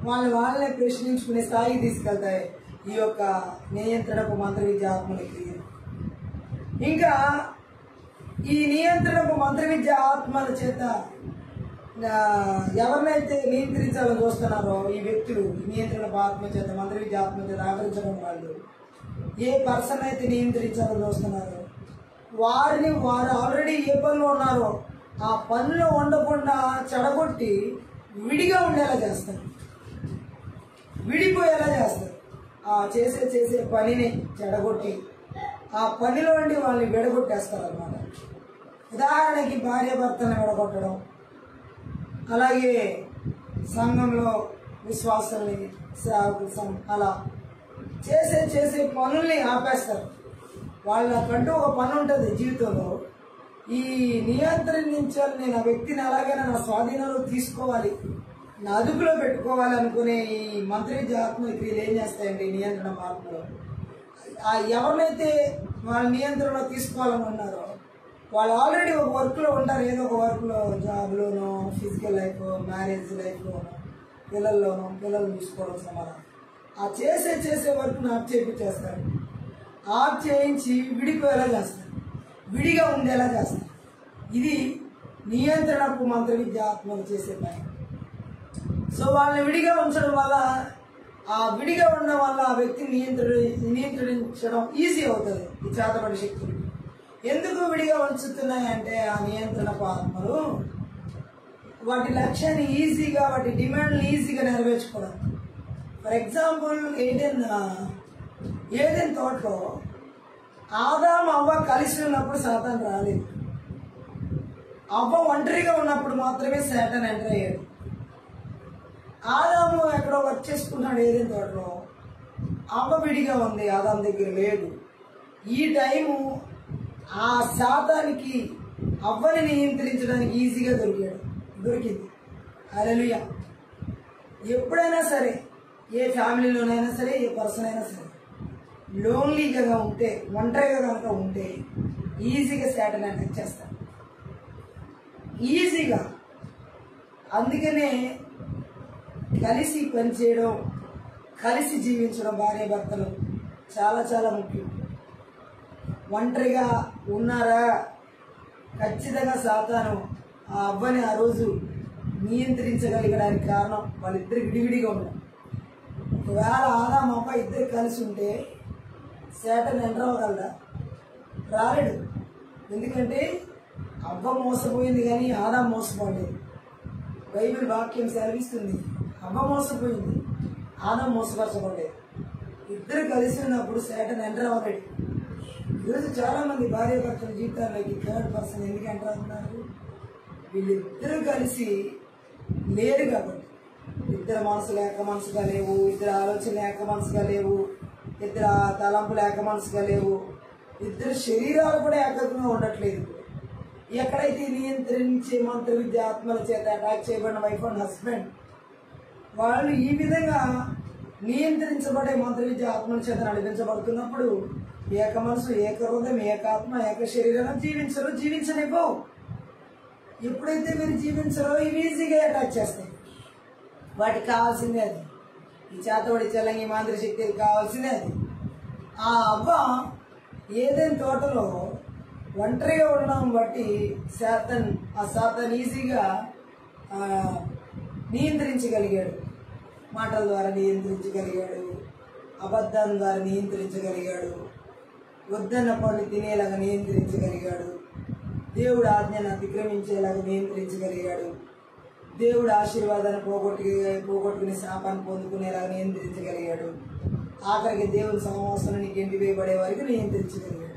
వాళ్ళనే ప్రశ్నించుకునే స్థాయికి తీసుకెళ్తాయి ఈ యొక్క నియంత్రణకు మంత్ర విద్య ఆత్మల క్రియలు. ఇంకా ఈ నియంత్రణకు మంత్ర విద్య ఆత్మల చేత ఎవరినైతే నియంత్రించాలని చూస్తున్నారో ఈ వ్యక్తులు, నియంత్రణ ఆత్మ చేత, మంత్ర విద్య ఆత్మ చేత ఆవరించడం వాళ్ళు ఏ పర్సన్ అయితే నియంత్రించాలని చూస్తున్నారో వారు ఆల్రెడీ ఏ పనిలో ఉన్నారో ఆ పనిలో ఉండకుండా చెడగొట్టి విడిగా ఉండేలా చేస్తారు, విడిపోయేలా చేస్తారు. ఆ చేసే పనిని చెడగొట్టి ఆ పనిలో ఉండి వాళ్ళని విడగొట్టేస్తారు అన్నమాట. ఉదాహరణకి భార్య భర్తను విడగొట్టడం, అలాగే సంఘంలో విశ్వాసాన్ని అలా చేసే పనుల్ని ఆపేస్తారు. వాళ్ళకంటూ ఒక పని ఉంటుంది జీవితంలో. ఈ నియంత్రించాలి, నేను ఆ వ్యక్తిని ఎలాగైనా నా స్వాధీనంలో తీసుకోవాలి, నా అదుపులో పెట్టుకోవాలి అనుకునే ఈ మంత్రవిద్య ఆత్మ క్రియలు ఏం చేస్తాయండి? నియంత్రణ ఆత్మలో ఎవరినైతే వాళ్ళ నియంత్రణలో తీసుకోవాలని ఉన్నారో వాళ్ళు ఆల్రెడీ ఒక వర్క్లో ఉంటారు. ఏదో ఒక వర్క్లో, జాబ్లోనో, ఫిజికల్ లైఫ్, మ్యారేజ్ లైఫ్లోనో, పిల్లలు చూసుకోవడం సమాధానం. ఆ చేసే వర్క్ను ఆఫ్ చేయించేస్తారు. ఆఫ్ చేయించి విడిపోయేలా చేస్తారు, విడిగా ఉండేలా చేస్తారు. ఇది నియంత్రణకు మంత్ర విద్య ఆత్మలు చేసే పని. సో వాళ్ళని విడిగా ఉంచడం వల్ల, ఆ విడిగా ఉండడం వల్ల ఆ వ్యక్తిని నియంత్రించడం ఈజీ అవుతుంది ఈ చేతబడి శక్తులు. ఎందుకు విడిగా ఉంచుతున్నాయంటే ఆ నియంత్రణ ఆత్మలు వాటి లక్ష్యాన్ని ఈజీగా, వాటి డిమాండ్ని ఈజీగా నెరవేర్చుకోవడం. ఫర్ ఎగ్జాంపుల్ ఏదైనా తోటలో ఆదాము అవ్వ కలిసి ఉన్నప్పుడు సాతాను రాలేదు. అవ్వ ఒంటరిగా ఉన్నప్పుడు మాత్రమే సాతాను ఎంటర్ అయ్యాడు. ఆదాము ఎక్కడో వర్క్ చేసుకున్నాడు ఏదైనా తోటలో, అవ్వ విడిగా ఉంది, ఆదాము దగ్గర లేదు. ఈ టైము ఆ సాతానికి అవ్వని నియంత్రించడానికి ఈజీగా దొరికింది. హల్లెలూయా. ఎప్పుడైనా సరే, ఏ ఫ్యామిలీలోనైనా సరే, ఏ పర్సన్ అయినా సరే, లోన్లీగా ఉంటే, ఒంటరిగా కనుక ఉంటే ఈజీగా సాతాను అటాక్ చేస్తాడు, ఈజీగా. అందుకనే కలిసి పనిచేయడం, కలిసి జీవించడం భార్య భర్తలు చాలా చాలా ముఖ్యం. ఒంటరిగా ఉన్నారా, ఖచ్చితంగా సాతాను ఆ అవ్వని ఆ రోజు నియంత్రించగలిగడానికి కారణం వాళ్ళిద్దరు విడివిడిగా ఉండడం. ఒకవేళ ఆదాము అవ్వ ఇద్దరు కలిసి ఉంటే సాతాను ఎంటర్ అవ్వగలరా? రాలేడు. ఎందుకంటే అవ్వ మోసపోయింది కానీ ఆదాము మోసపోలేదు. బైబిల్ వాక్యం సెలవిస్తుంది, అవ్వ మోసపోయింది, ఆదాము మోసపరచబడలేదు. ఇద్దరు కలిసి ఉన్నప్పుడు సాతాను ఎంటర్ అవ్వలేడు. ఈరోజు చాలా మంది భార్య భర్తల జీవితాల్లోకి థర్డ్ పర్సన్ ఎందుకు ఎంటర్ అవుతున్నారు? వీళ్ళిద్దరూ కలిసి లేరు కాబట్టి. ఇద్దరు మనసులు ఏక మనసుగా లేవు, ఇద్దరు ఆలోచనలు ఏక మనసుగా లేవు, ఇద్దరు తలంపులు ఏక మనసుగా లేవు, ఇద్దరు శరీరాలు కూడా ఏకంగా ఉండట్లేదు. ఎక్కడైతే నియంత్రించే మంత్ర విద్య ఆత్మల చేత అటాక్ చేయబడిన వైఫ్ అండ్ హస్బెండ్ వాళ్ళు ఈ విధంగా నియంత్రించబడే మంత్ర విద్య ఆత్మల చేత నడిపించబడుతున్నప్పుడు ఏక మనసు, ఏక హృదయం, ఏకాత్మ, ఏక శరీరం జీవించనివ్వవు. ఎప్పుడైతే మీరు జీవించరో ఇవి ఈజీగా అటాక్ చేస్తాయి. వాటికి కావాల్సిందే అది. ఈ చేతబడి చలంగి మాంత్ర శక్తికి కావాల్సిందే అది. ఆ అవ్వ ఏదైనా తోటలో ఒంటరిగా ఉండడం బట్టి సాతాన్ ఈజీగా నియంత్రించగలిగాడు. మాటల ద్వారా నియంత్రించగలిగాడు, అబద్ధం ద్వారా నియంత్రించగలిగాడు, వద్దన్న పనులు తినేలాగా నియంత్రించగలిగాడు, దేవుడు ఆజ్ఞను అతిక్రమించేలాగా నియంత్రించగలిగాడు, దేవుడు ఆశీర్వాదాన్ని పోగొట్టుకుని శాపాన్ని పొందుకునేలాగా నియంత్రించగలిగాడు. ఆఖరికి దేవుని సహవాసంలో నీకు ఎండి వేయబడే వరకు నియంత్రించగలిగాడు.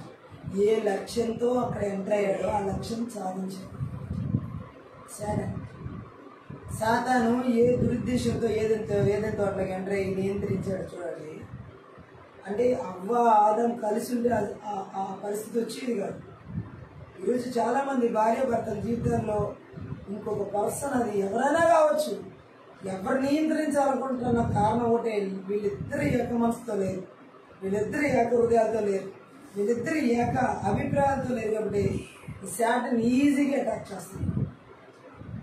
ఏ లక్ష్యంతో అక్కడ ఎంటర్ అయ్యాడో ఆ లక్ష్యం సాధించాడు. సరే, సాతాను ఏ దురుద్దేశంతో ఏదైనా తోటలోకి ఎంటర్ అయ్యి నియంత్రించాడు చూడండి. అంటే అవ్వ ఆదం కలిసి ఉంటే ఆ పరిస్థితి వచ్చేది కాదు. ఈరోజు చాలామంది భార్య భర్తల జీవితంలో ఇంకొక పర్సన్, అది ఎవరైనా కావచ్చు, ఎవరు నియంత్రించాలనుకుంటున్న కారణం ఒకటే, వీళ్ళిద్దరు ఏక మనసుతో లేరు, వీళ్ళిద్దరు ఏక హృదయాలతో లేరు, వీళ్ళిద్దరు ఏక అభిప్రాయాలతో లేరు. కాబట్టి ఈ శాటన్ ఈజీగా అటాక్ చేస్తుంది.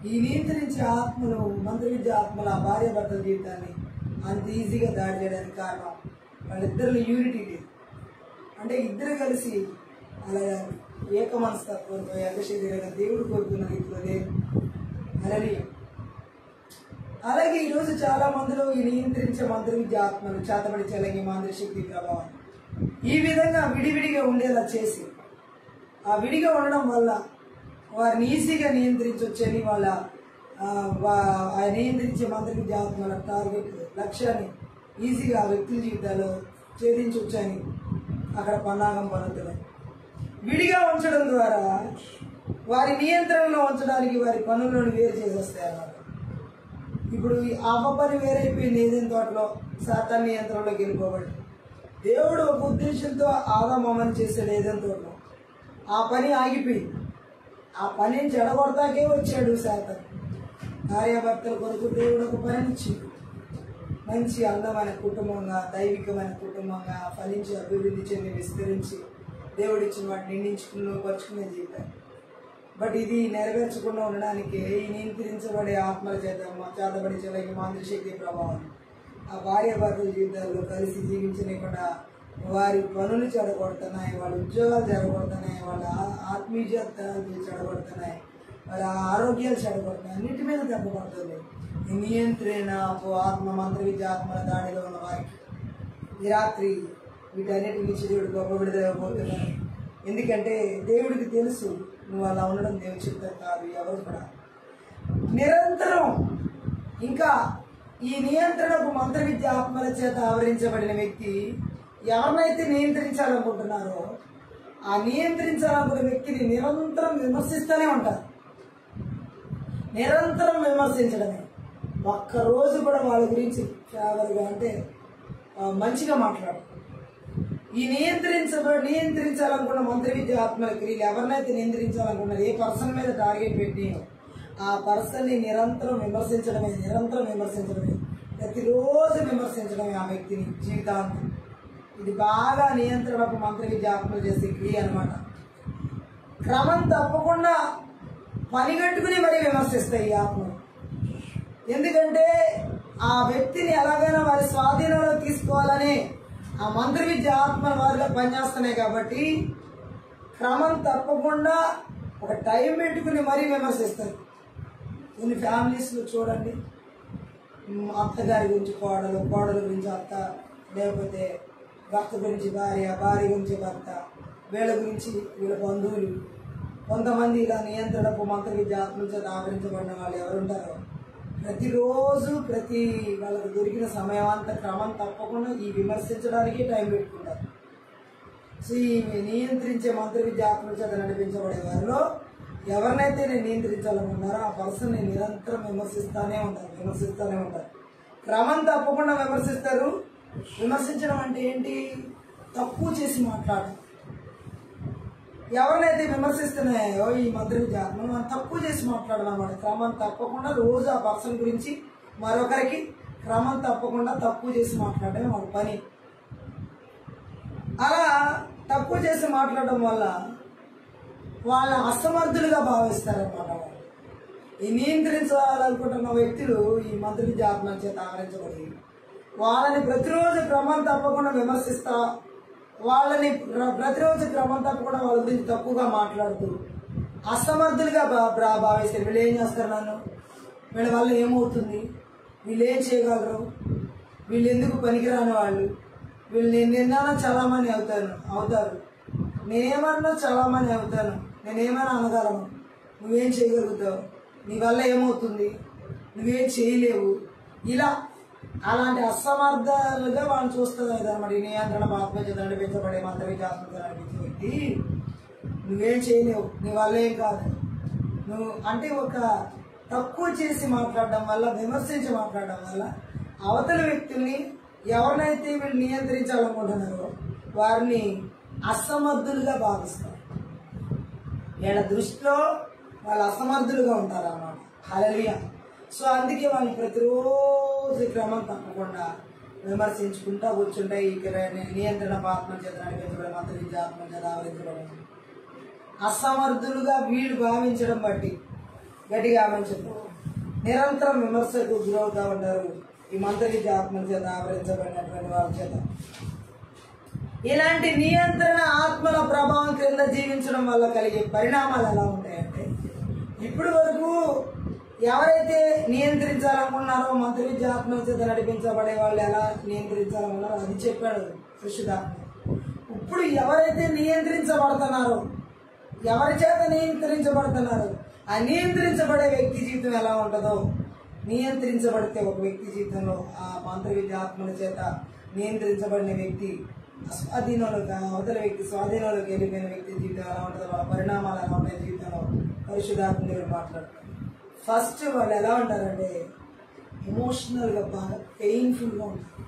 ఈ నియంత్రించే ఆత్మలు, మంత్ర విద్య ఆత్మలు ఆ భార్య భర్తల జీవితాన్ని అంత ఈజీగా దాడి చేయడానికి కారణం వాళ్ళిద్దరిలో యూనిటీ లేదు. అంటే ఇద్దరు కలిసి అలా ఏక మనస్తత్వంతో ఏకశరీరంగా దేవుడు కోరుకున్న రీతిలో లేదు. అలాగే ఈరోజు చాలా మందిలో ఈ నియంత్రించే మంత్ర విద్య ఆత్మలు, చేతబడి చెలగి మాంత్రిక శక్తి ప్రభావం ఈ విధంగా విడివిడిగా ఉండేలా చేసి, ఆ విడిగా ఉండడం వల్ల వారిని ఈజీగా నియంత్రించవచ్చని, వాళ్ళ నియంత్రించే మంత్ర విద్య ఆత్మల టార్గెట్ లక్ష్యాన్ని ఈజీగా ఆ వ్యక్తుల జీవితాల్లో ఛేదించవచ్చని అక్కడ పన్నాగం పడుతున్నాయి. విడిగా ఉంచడం ద్వారా వారి నియంత్రణలో ఉంచడానికి వారి పనులను వేరు చేసేస్తాయి అన్నమాట. ఇప్పుడు ఆ పని వేరైపోయింది. ఏదైనా తోటలో సాతాన్ నియంత్రణలోకి వెళ్ళిపోబడి దేవుడు ఒక ఉద్దేశంతో ఆదామని చేశాడు. ఏదైనా తోటలో ఆ పని ఆగిపోయింది. ఆ పనిని చెడగొడతాకే వచ్చాడు సాతాన్. భార్యాభర్తల కొరకు దేవుడు ఒక పనినిచ్చి మంచి అందమైన కుటుంబంగా, దైవికమైన కుటుంబంగా ఫలించి అభివృద్ధి చెంది విస్తరించి దేవుడిచ్చిన వాటిని నిండించుకుని పరుచుకునే జీవితం. బట్ ఇది నెరవేర్చకుండా ఉండడానికి ఈ నియంత్రించబడే ఆత్మల చేతబడి చెలకి మాంత్రిక శక్తి ప్రభావం ఆ భార్య భర్తల జీవితాల్లో కలిసి జీవించలేకుండా వారి పనులు చెడగొడుతున్నాయి, వాళ్ళ ఉద్యోగాలు చెడగొడుతున్నాయి, వాళ్ళ ఆత్మీయతలు చెడగొడుతున్నాయి, వాళ్ళ ఆరోగ్యాలు చెడగొడుతున్నాయి, అన్నిటి మీద దెబ్బపడుతుంది ఈ నియంత్రణ ఆత్మ మంత్ర విద్య ఆత్మల దాడిలో ఉన్న వారికి. ఈ రాత్రి వీటన్నిటి నుంచి దేవుడు గొప్ప విడుదలైపోతున్నారు. ఎందుకంటే దేవుడికి తెలుసు నువ్వు అలా ఉండడం దేవుడు చిత్తం కాదు. ఎవరు కూడా నిరంతరం ఇంకా ఈ నియంత్రణకు మంత్ర విద్య ఆత్మల చేత ఆవరించబడిన వ్యక్తి ఎవరినైతే నియంత్రించాలనుకుంటున్నారో ఆ నియంత్రించాలనుకున్న వ్యక్తిని నిరంతరం విమర్శిస్తూనే ఉంటారు. నిరంతరం విమర్శించడమే. ఒక్కరోజు కూడా వాళ్ళ గురించి ఫేవర్గా అంటే మంచిగా మాట్లాడు. ఈ నియంత్రించాలనుకున్న మంత్ర విద్య ఆత్మల క్రియలు ఎవరినైతే నియంత్రించాలనుకున్నారు, ఏ పర్సన్ మీద టార్గెట్ పెట్టి ఆ పర్సన్ని నిరంతరం విమర్శించడమే, ప్రతిరోజు విమర్శించడమే ఆ వ్యక్తిని జీవితాంతం. ఇది బాగా నియంత్రణకు మంత్ర విద్య ఆత్మలు చేసే క్రియ అనమాట. క్రమం తప్పకుండా పనిగట్టుకుని మరీ విమర్శిస్తాయి ఈ ఆత్మలు. ఎందుకంటే ఆ వ్యక్తిని ఎలాగైనా వారి స్వాధీనంలో తీసుకోవాలని ఆ మంత్ర విద్య ఆత్మల వారిలో పనిచేస్తున్నాయి. కాబట్టి క్రమం తప్పకుండా ఒక టైం పెట్టుకుని మరీ విమర్శిస్తారు. కొన్ని ఫ్యామిలీస్లో చూడండి, అత్తగారి గురించి కోడలు, కోడల గురించి అత్త, లేకపోతే భర్త గురించి భార్య, భార్య గురించి భర్త, వీళ్ళ గురించి వీళ్ళ బంధువులు. కొంతమంది ఇలా నియంత్రణకు మంత్ర విద్య ఆత్మల చేత ఆవరించబడిన వాళ్ళు ఎవరుంటారో ప్రతిరోజు వాళ్ళకు దొరికిన సమయం అంతా క్రమం తప్పకుండా ఈ విమర్శించడానికే టైం పెట్టుకుంటారు. సో ఈ నియంత్రించే మంత్ర విద్య ఆత్మల చేత నడిపించబడే వారిలో ఎవరినైతే నేను నియంత్రించాలనుకున్నారో ఆ పర్సన్ని నిరంతరం విమర్శిస్తూనే ఉంటారు. క్రమం తప్పకుండా విమర్శిస్తారు. విమర్శించడం అంటే ఏంటి? తక్కువ చేసి మాట్లాడడం. ఎవరినైతే విమర్శిస్తున్నాయో ఈ మంత్ర విద్య ఆత్మలు మనం తక్కువ చేసి మాట్లాడడం అన్నమాట. క్రమం తప్పకుండా రోజు ఆ పర్సన్ గురించి మరొకరికి క్రమం తప్పకుండా తక్కువ చేసి మాట్లాడటమే మన పని. అలా తక్కువ చేసి మాట్లాడడం వల్ల వాళ్ళ అసమర్థులుగా భావిస్తారన్నమాట. ఈ నియంత్రించాలనుకుంటున్న వ్యక్తులు ఈ మంత్ర విద్య ఆత్మల చేత ఆవరించబడి వాళ్ళని ప్రతిరోజు క్రమం తప్పకుండా విమర్శిస్తా, వాళ్ళని ప్రతిరోజు క్రమం తప్పకుండా వాళ్ళ గురించి తక్కువగా మాట్లాడుతూ అసమర్థులుగా భావిస్తారు. వీళ్ళు ఏం చేస్తారు, నన్ను వీళ్ళ వల్ల ఏమవుతుంది, వీళ్ళు ఏం చేయగలరు, వీళ్ళు ఎందుకు పనికిరాని వాళ్ళు, వీళ్ళు నిన్న చాలామంది అవుతారు, నేనేమన్నా చాలామంది అవుతాను, నేనేమైనా అనగలను, నువ్వేం చేయగలుగుతావు, నీ వల్ల ఏమవుతుంది, నువ్వేం చేయలేవు, ఇలా అలాంటి అసమర్థాలుగా వాళ్ళు చూస్తుంది అనమాట. ఈ నియంత్రణ ఆత్మ చేత నడిపించబడే మంత్ర విద్యాత్మక నడిపించే వ్యక్తి నువ్వేం చేయలేవు, నీ వల్ల ఏం కాదు. నువ్వు అంటే ఒక తక్కువ చేసి మాట్లాడడం వల్ల, విమర్శించి మాట్లాడడం వల్ల అవతల వ్యక్తుల్ని ఎవరినైతే వీళ్ళు నియంత్రించాలనుకుంటున్నారో వారిని అసమర్థులుగా భావిస్తారు. వీళ్ళ దృష్టిలో వాళ్ళు అసమర్థులుగా ఉంటారు అన్నమాట. హల్లెలూయా. సో అందుకే వాళ్ళు ప్రతిరోజు క్రమం తప్పకుండా విమర్శించుకుంటా కూర్చుంటాయి. ఇక్కడ నియంత్రణ ఆత్మ చేత నడిపించబడే మంత్ర విద్య ఆత్మ చేత ఆవరించబడే అసమర్థులుగా వీళ్ళు భావించడం బట్టి గట్టిగా ఆవించడం నిరంతరం విమర్శకు గురవుతూ ఉంటారు ఈ మంత్ర విద్య ఆత్మ చేత ఆవరించబడినటువంటి వాళ్ళ చేత. ఇలాంటి నియంత్రణ ఆత్మల ప్రభావం క్రింద జీవించడం వల్ల కలిగే పరిణామాలు ఎలా ఉంటాయంటే, ఇప్పటి వరకు ఎవరైతే నియంత్రించాలనుకున్నారో మంత్ర విద్య ఆత్మ చేత నడిపించబడే వాళ్ళు ఎలా నియంత్రించాలనుకున్నారో అది చెప్పాడు పరిశుద్ధాత్మ. ఇప్పుడు ఎవరైతే నియంత్రించబడుతున్నారో, ఎవరి చేత నియంత్రించబడుతున్నారో ఆ నియంత్రించబడే వ్యక్తి జీవితం ఎలా ఉంటుందో, నియంత్రించబడితే ఒక వ్యక్తి జీవితంలో ఆ మంత్ర విద్య ఆత్మల చేత నియంత్రించబడిన వ్యక్తి స్వాధీనంలోకి, అవతల వ్యక్తి స్వాధీనంలోకి వెళ్ళిపోయిన వ్యక్తి జీవితం ఎలా ఉంటుందో, వాళ్ళ పరిణామాలు ఎలా ఉంటాయి జీవితంలో పరిశుద్ధాత్మ దేవుడు మాట్లాడుతారు. ఫస్ట్ వాళ్ళు ఎలా ఉంటారంటే ఎమోషనల్గా బాగా పెయిన్ఫుల్గా ఉంటారు.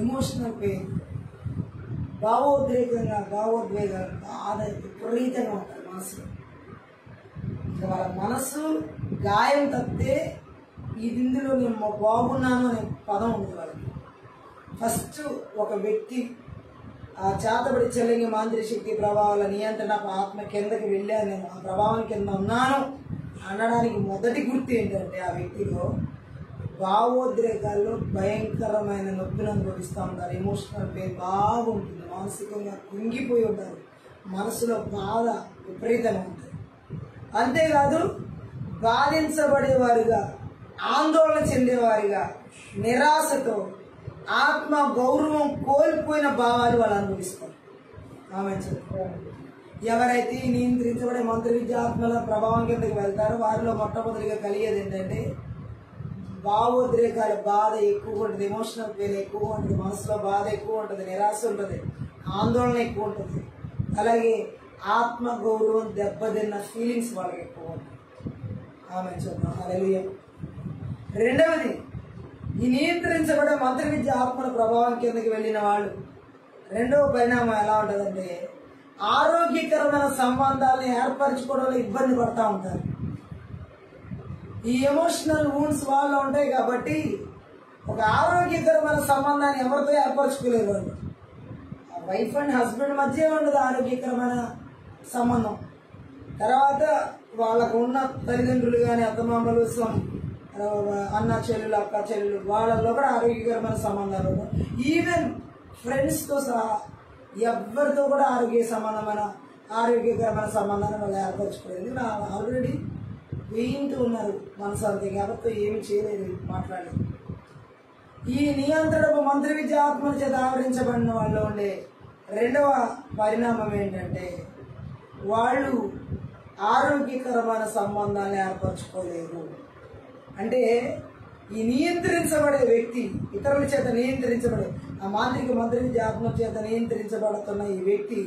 ఎమోషనల్ పెయిన్, భావోద్వేగంగా బాధ విపరీతంగా ఉంటారు మనసులో. ఇంకా వాళ్ళ మనసు గాయం తప్పితే ఇందులో నేను బాగున్నాను అనే పదం ఉంది వాళ్ళకి. ఫస్ట్ ఒక వ్యక్తి ఆ చేతబడి చెల్లింగి మాంత్రిక శక్తి ప్రభావాల నియంత్రణ ఆత్మ కిందకి వెళ్ళాను, నేను ఆ ప్రభావం కింద ఉన్నాను అనడానికి మొదటి గుర్తు ఏంటంటే ఆ వ్యక్తిలో భావోద్రేకాల్లో భయంకరమైన నొప్పిని అనుభవిస్తూ ఉంటారు. ఎమోషనల్ పెయిన్ బాగుంటుంది, మానసికంగా కుంగిపోయి ఉంటారు, మనసులో బాధ విపరీతంగా ఉంటుంది. అంతేకాదు బాధించబడేవారుగా, ఆందోళన చెందేవారిగా, నిరాశతో ఆత్మ గౌరవం కోల్పోయిన భావాలు వాళ్ళు అనుభవిస్తారు. ఆమె ఎవరైతే నియంత్రించబడే మంత్ర విద్య ఆత్మల ప్రభావం కిందకి వెళ్తారో వారిలో మొట్టమొదటిగా కలిగేది ఏంటంటే భావోద్రేకాల బాధ ఎక్కువ ఉంటుంది, ఎమోషనల్ పెయిన్ ఎక్కువ ఉంటుంది, మనసులో బాధ ఎక్కువ ఉంటుంది, నిరాశ ఉంటుంది, ఆందోళన ఎక్కువ ఉంటుంది. అలాగే ఆత్మ గౌరవం దెబ్బతిన్న ఫీలింగ్స్ వాళ్ళకి ఎక్కువ ఉంటాయి. ఆమె చూద్దాం. హల్లెలూయా. రెండవది, ఈ నియంత్రించబడే మంత్ర విద్య ఆత్మల ప్రభావం కిందకి వెళ్ళిన వాళ్ళు రెండవ పరిణామం ఎలా ఉంటుందంటే ఆరోగ్యకరమైన సంబంధాలను ఏర్పరచుకోవడంలో ఇబ్బంది పడతా ఉంటారు. ఈ ఎమోషనల్ వూండ్స్ వాళ్ళు ఉంటాయి కాబట్టి ఒక ఆరోగ్యకరమైన సంబంధాన్ని ఎవరితో ఏర్పరచుకోలేరు వాళ్ళు. వైఫ్ అండ్ హస్బెండ్ మధ్య ఉండదు ఆరోగ్యకరమైన సంబంధం. తర్వాత వాళ్ళకు ఉన్న తల్లిదండ్రులు కానీ అత్తమామలు, అన్న చెల్లెలు, అక్క చెల్లెలు, వాళ్ళలో కూడా ఆరోగ్యకరమైన సంబంధాలు ఉన్నాయి. ఈవెన్ ఫ్రెండ్స్తో సహా ఎవరితో కూడా ఆరోగ్యకరమైన సంబంధాన్ని వాళ్ళు ఏర్పరచుకోలేదు. ఆల్రెడీ వెయింటూ ఉన్నారు మనసాంతి, ఎవరితో ఏమి చేయలేదు, మాట్లాడలేదు. ఈ నియంత్రణకు మంత్ర విద్య ఆత్మల చేత ఆవరించబడిన వాళ్ళు ఉండే రెండవ పరిణామం ఏంటంటే వాళ్ళు ఆరోగ్యకరమైన సంబంధాన్ని ఏర్పరచుకోలేరు. అంటే ఈ నియంత్రించబడే వ్యక్తి, ఇతరుల చేత నియంత్రించబడే ఆ మంత్ర విద్య ఆత్మ చేత నియంత్రించబడుతున్న ఈ వ్యక్తి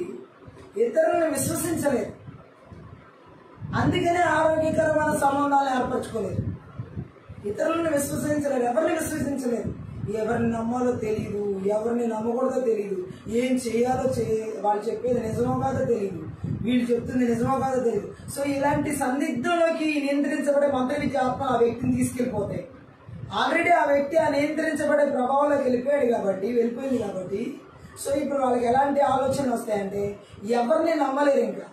ఇతరులను విశ్వసించలేదు. అందుకనే ఆరోగ్యకరమైన సంబంధాలను ఏర్పరచుకోలేదు, ఇతరులను విశ్వసించలేదు, ఎవరిని విశ్వసించలేదు. ఎవరిని నమ్మాలో తెలియదు, ఎవరిని నమ్మకూడదో తెలియదు, ఏం చేయాలో వాళ్ళు చెప్పేది నిజమో కాదో తెలియదు, వీళ్ళు చెప్తుంది నిజమో కాదో తెలియదు. సో ఇలాంటి సందిగ్ధంలోకి నియంత్రించబడే మంత్ర విద్య ఆత్మ ఆ వ్యక్తిని తీసుకెళ్ళిపోతాయి. ఆల్రెడీ ఆ వ్యక్తి ఆ నియంత్రించబడే ప్రభావంలోకి వెళ్ళిపోయింది కాబట్టి సో ఇప్పుడు వాళ్ళకి ఎలాంటి ఆలోచనలు వస్తాయంటే ఎవరిని నమ్మలేరు. ఇంకా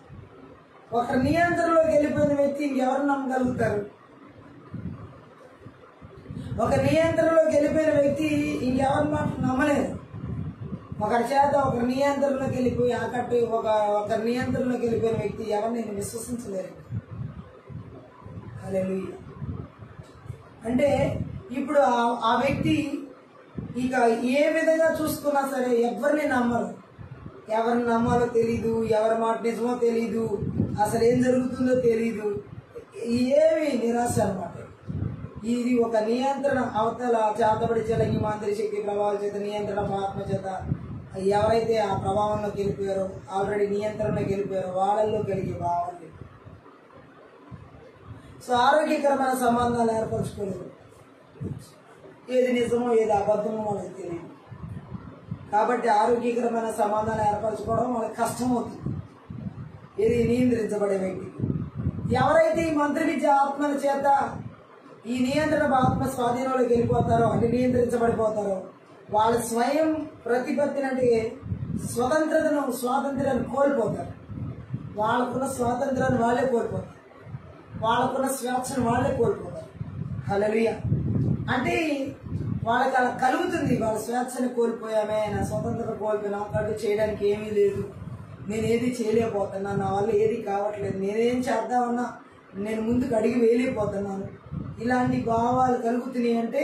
ఒక నియంత్రణలోకి వెళ్ళిపోయిన వ్యక్తి ఇంకెవరిని నమ్మగలుగుతారు? ఒక నియంత్రణలోకి వెళ్ళిపోయిన వ్యక్తి ఇంకెవరి మాట నమ్మలేదు. ఒకరి చేత ఒక నియంత్రణలోకి వెళ్ళిపోయి ఒక నియంత్రణలోకి వెళ్ళిపోయిన వ్యక్తి ఎవరిని విశ్వసించలేరు. హల్లెలూయా. అంటే ఇప్పుడు ఆ వ్యక్తి ఇక ఏ విధంగా చూసుకున్నా సరే ఎవరిని నమ్మరు, ఎవరిని నమ్మాలో తెలీదు, ఎవరి మాట నిజమో తెలీదు, అసలు ఏం జరుగుతుందో తెలీదు, ఏమి నిరాశ అనమాట. ఇది ఒక నియంత్రణ, అవతల చేతబడి చెలగి మాంత్రిక శక్తి ప్రభావాల చేత, నియంత్రణ ఆత్మ చేత ఎవరైతే ఆ ప్రభావంలోకి వెళ్ళిపోయారో, ఆల్రెడీ నియంత్రణలోకి వెళ్ళిపోయారో వాళ్ళల్లో కలిగే భావాలు. సో ఆరోగ్యకరమైన సంబంధాలు ఏర్పరచుకోలేదు. ఏది నిజమో ఏది అబద్ధమో వాళ్ళకి తెలియదు. కాబట్టి ఆరోగ్యకరమైన సంబంధాలు ఏర్పరచుకోవడం వాళ్ళకి కష్టమవుతుంది. ఇది నియంత్రించబడే వ్యక్తికి. ఎవరైతే ఈ మంత్ర విద్య ఆత్మల చేత ఈ నియంత్రణ ఆత్మ స్వాధీనంలోకి వెళ్ళిపోతారో, అంటే నియంత్రించబడిపోతారో, వాళ్ళ స్వయం ప్రతిపత్తిని, అంటే స్వాతంత్రాన్ని కోల్పోతారు. వాళ్ళకున్న స్వాతంత్రాన్ని వాళ్ళే కోల్పోతారు. వాళ్ళకున్న స్వేచ్ఛను వాళ్ళే కోల్పోతారు. హల్లెలూయా. అంటే వాళ్ళకి అలా కలుగుతుంది. వాళ్ళ స్వేచ్ఛను కోల్పోయామే, నా స్వతంత్రం కోల్పోయినా, నాకంటూ చేయడానికి ఏమీ లేదు, నేను ఏది చేయలేకపోతున్నా, నా వల్ల ఏది కావట్లేదు, నేనేం చేద్దామన్నా నేను ముందుకు అడిగి వేయలేకపోతున్నాను, ఇలాంటి భావాలు కలుగుతున్నాయి. అంటే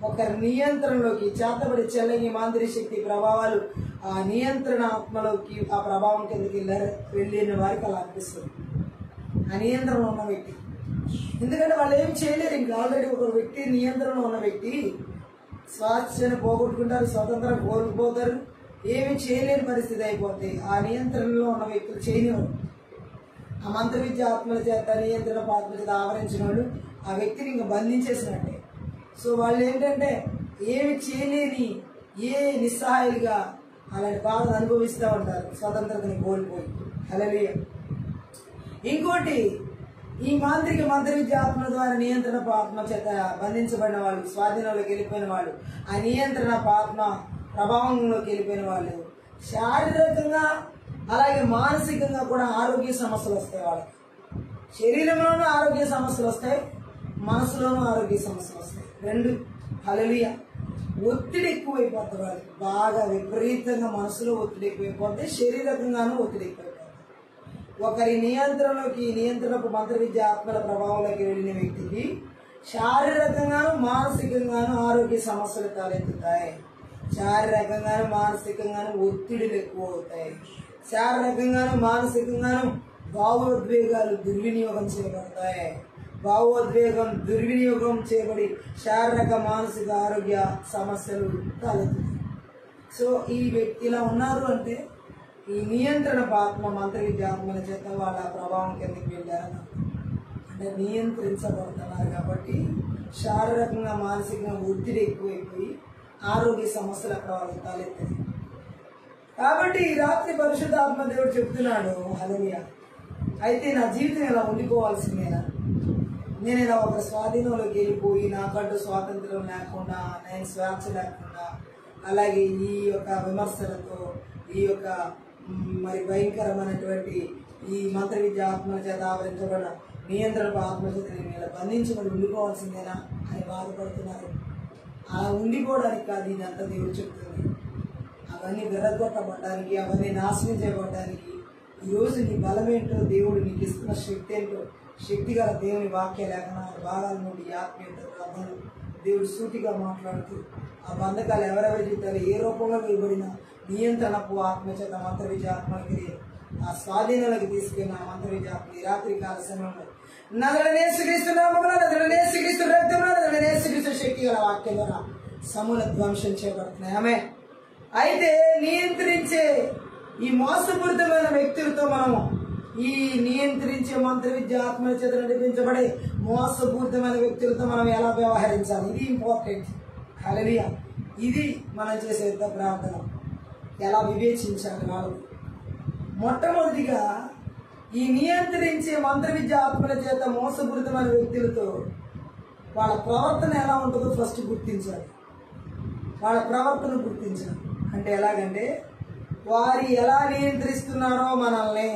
ఒకరి నియంత్రణలోకి, చేతబడి చెల్లగి మాంత్రిక శక్తి ప్రభావాలు ఆ నియంత్రణ ఆత్మలోకి, ఆ ప్రభావం కిందకి వెళ్ళిన వారికి అలా అనిపిస్తుంది. ఆ నియంత్రణ ఉన్న వ్యక్తి, ఎందుకంటే వాళ్ళు ఏం చేయలేరు. ఇంకా ఆల్రెడీ ఒక వ్యక్తి నియంత్రణ ఉన్న వ్యక్తి స్వేచ్ఛను పోగొట్టుకుంటారు, స్వతంత్రం కోల్పోతారు, ఏమి చేయలేని పరిస్థితి అయిపోతుంది. ఆ నియంత్రణలో ఉన్న వ్యక్తులు చేయనివారు. ఆ మంత్ర విద్య ఆత్మల చేత, నియంత్రణ ఆత్మ చేత ఆవరించిన వాళ్ళు ఆ వ్యక్తిని ఇంకా బంధించేసినట్టే. సో వాళ్ళు ఏంటంటే ఏమి చేయలేని, నిస్సహాయులుగా అలాంటి బాధను అనుభవిస్తూ ఉంటారు, స్వతంత్రతని కోల్పోయి. హల్లెలూయా. ఇంకోటి, ఈ మంత్ర విద్య ఆత్మ ద్వారా నియంత్రణ ఆత్మ చేత బంధించబడిన వాళ్ళు, స్వాధీనంలోకి వెళ్ళిపోయిన వాళ్ళు, ఆ నియంత్రణ ఆత్మ ప్రభావంలోకి వెళ్ళిపోయిన వాళ్ళు శారీరకంగా అలాగే మానసికంగా కూడా ఆరోగ్య సమస్యలు వస్తాయి. వాళ్ళకి శరీరంలోనూ ఆరోగ్య సమస్యలు వస్తాయి, మనసులోనూ ఆరోగ్య సమస్యలు వస్తాయి, రెండు. హల్లెలూయా. ఒత్తిడి ఎక్కువైపోతుంది వాళ్ళకి, బాగా విపరీతంగా మనసులో ఒత్తిడి ఎక్కువైపోతే, శరీరకంగానూ ఒత్తిడి ఎక్కువైపోతుంది. ఒకరి నియంత్రణకు మంత్ర విద్య ఆత్మల ప్రభావంలోకి వెళ్ళిన వ్యక్తికి శారీరకంగాను మానసికంగాను ఆరోగ్య సమస్యలు తలెత్తుతాయి. శారీరకంగాను మానసికంగాను ఒత్తిడిలు ఎక్కువ అవుతాయి. శారీరకంగాను మానసికంగాను భావోద్వేగాలు దుర్వినియోగం చేయబడతాయి. భావోద్వేగం దుర్వినియోగం చేయబడి శారీరక మానసిక ఆరోగ్య సమస్యలు తలెత్తుతాయి. సో ఈ వ్యక్తి ఇలా ఉన్నారు అంటే ఈ నియంత్రణ ఆత్మ మంత్ర విద్య ఆత్మల చేత వాళ్ళ ప్రభావం కిందకి వెళ్ళారని, అంటే నియంత్రించబడుతున్నారు. కాబట్టి శారీరకంగా మానసికంగా ఒత్తిడి ఎక్కువైపోయి ఆరోగ్య సమస్యలు అక్కడ వాళ్ళకి తలెత్తాయి. కాబట్టి ఈ రాత్రి పరిశుద్ధాత్మ దేవుడు చెప్తున్నాడు, హల్లెలూయా, అయితే నా జీవితం ఇలా ఉండిపోవాల్సిందేనా? నేను ఇలా ఒక స్వాధీనంలోకి వెళ్ళిపోయి నాకంటూ స్వాతంత్రం లేకుండా, నేను స్వేచ్ఛ లేకుండా, అలాగే ఈ యొక్క విమర్శలతో, ఈ యొక్క మరి భయంకరమైనటువంటి ఈ మంత్ర విద్య ఆత్మల చేత ఆవరించబడిన నియంత్రణ ఆత్మ చేత నేను ఇలా బంధించబడి ఉండిపోవాల్సిందేనా అని బాధపడుతున్నారు. అలా ఉండిపోవడానికి కాదు ఇదంతా దేవుడు చెప్తుంది. అవన్నీ విరగొట్టబడడానికి, అవన్నీ నాశనం చేయబడడానికి ఈరోజు నీ బలమేంటో, దేవుడు నీకు ఇస్తున్న శక్తి ఏంటో, శక్తి గల దేవుని వాక్య లేఖనాలు భాగాల నుండి ఆత్మీయత ప్రార్థనలు దేవుడు సూటిగా మాట్లాడుతూ ఆ బంధకాలు ఎవరెవరి జీవితాలు ఏ రూపంలో వేయబడిన నియంత్రణపు ఆత్మ చేత మంత్ర విద్య ఆత్మకి ఆ స్వాధీనాలకు తీసుకెళ్ళిన మంత్ర విద్య ఆత్మ ఈ రాత్రి కాల సమయంలో శక్తి గల వాక్యం ద్వారా సమూల ధ్వంసం చేయబడుతున్నాయి. ఆమె అయితే నియంత్రించే ఈ మోసపూరితమైన వ్యక్తులతో మనము, ఈ నియంత్రించే మంత్ర విద్య ఆత్మల చేత నడిపించబడే మోసపూరితమైన వ్యక్తులతో మనం ఎలా వ్యవహరించాలి, ఇది ఇంపార్టెంట్. హల్లెలూయా. ఇది మనం చేసే ప్రార్థన. ఎలా వివేచించాలి వాళ్ళు. మొట్టమొదటిగా ఈ నియంత్రించే మంత్ర విద్య ఆత్మల చేత మోసపూరితమైన వ్యక్తులతో వాళ్ళ ప్రవర్తన ఎలా ఉంటుందో ఫస్ట్ గుర్తించాలి. వాళ్ళ ప్రవర్తన గుర్తించాలి అంటే ఎలాగంటే, వారు ఎలా నియంత్రిస్తున్నారో మనల్ని,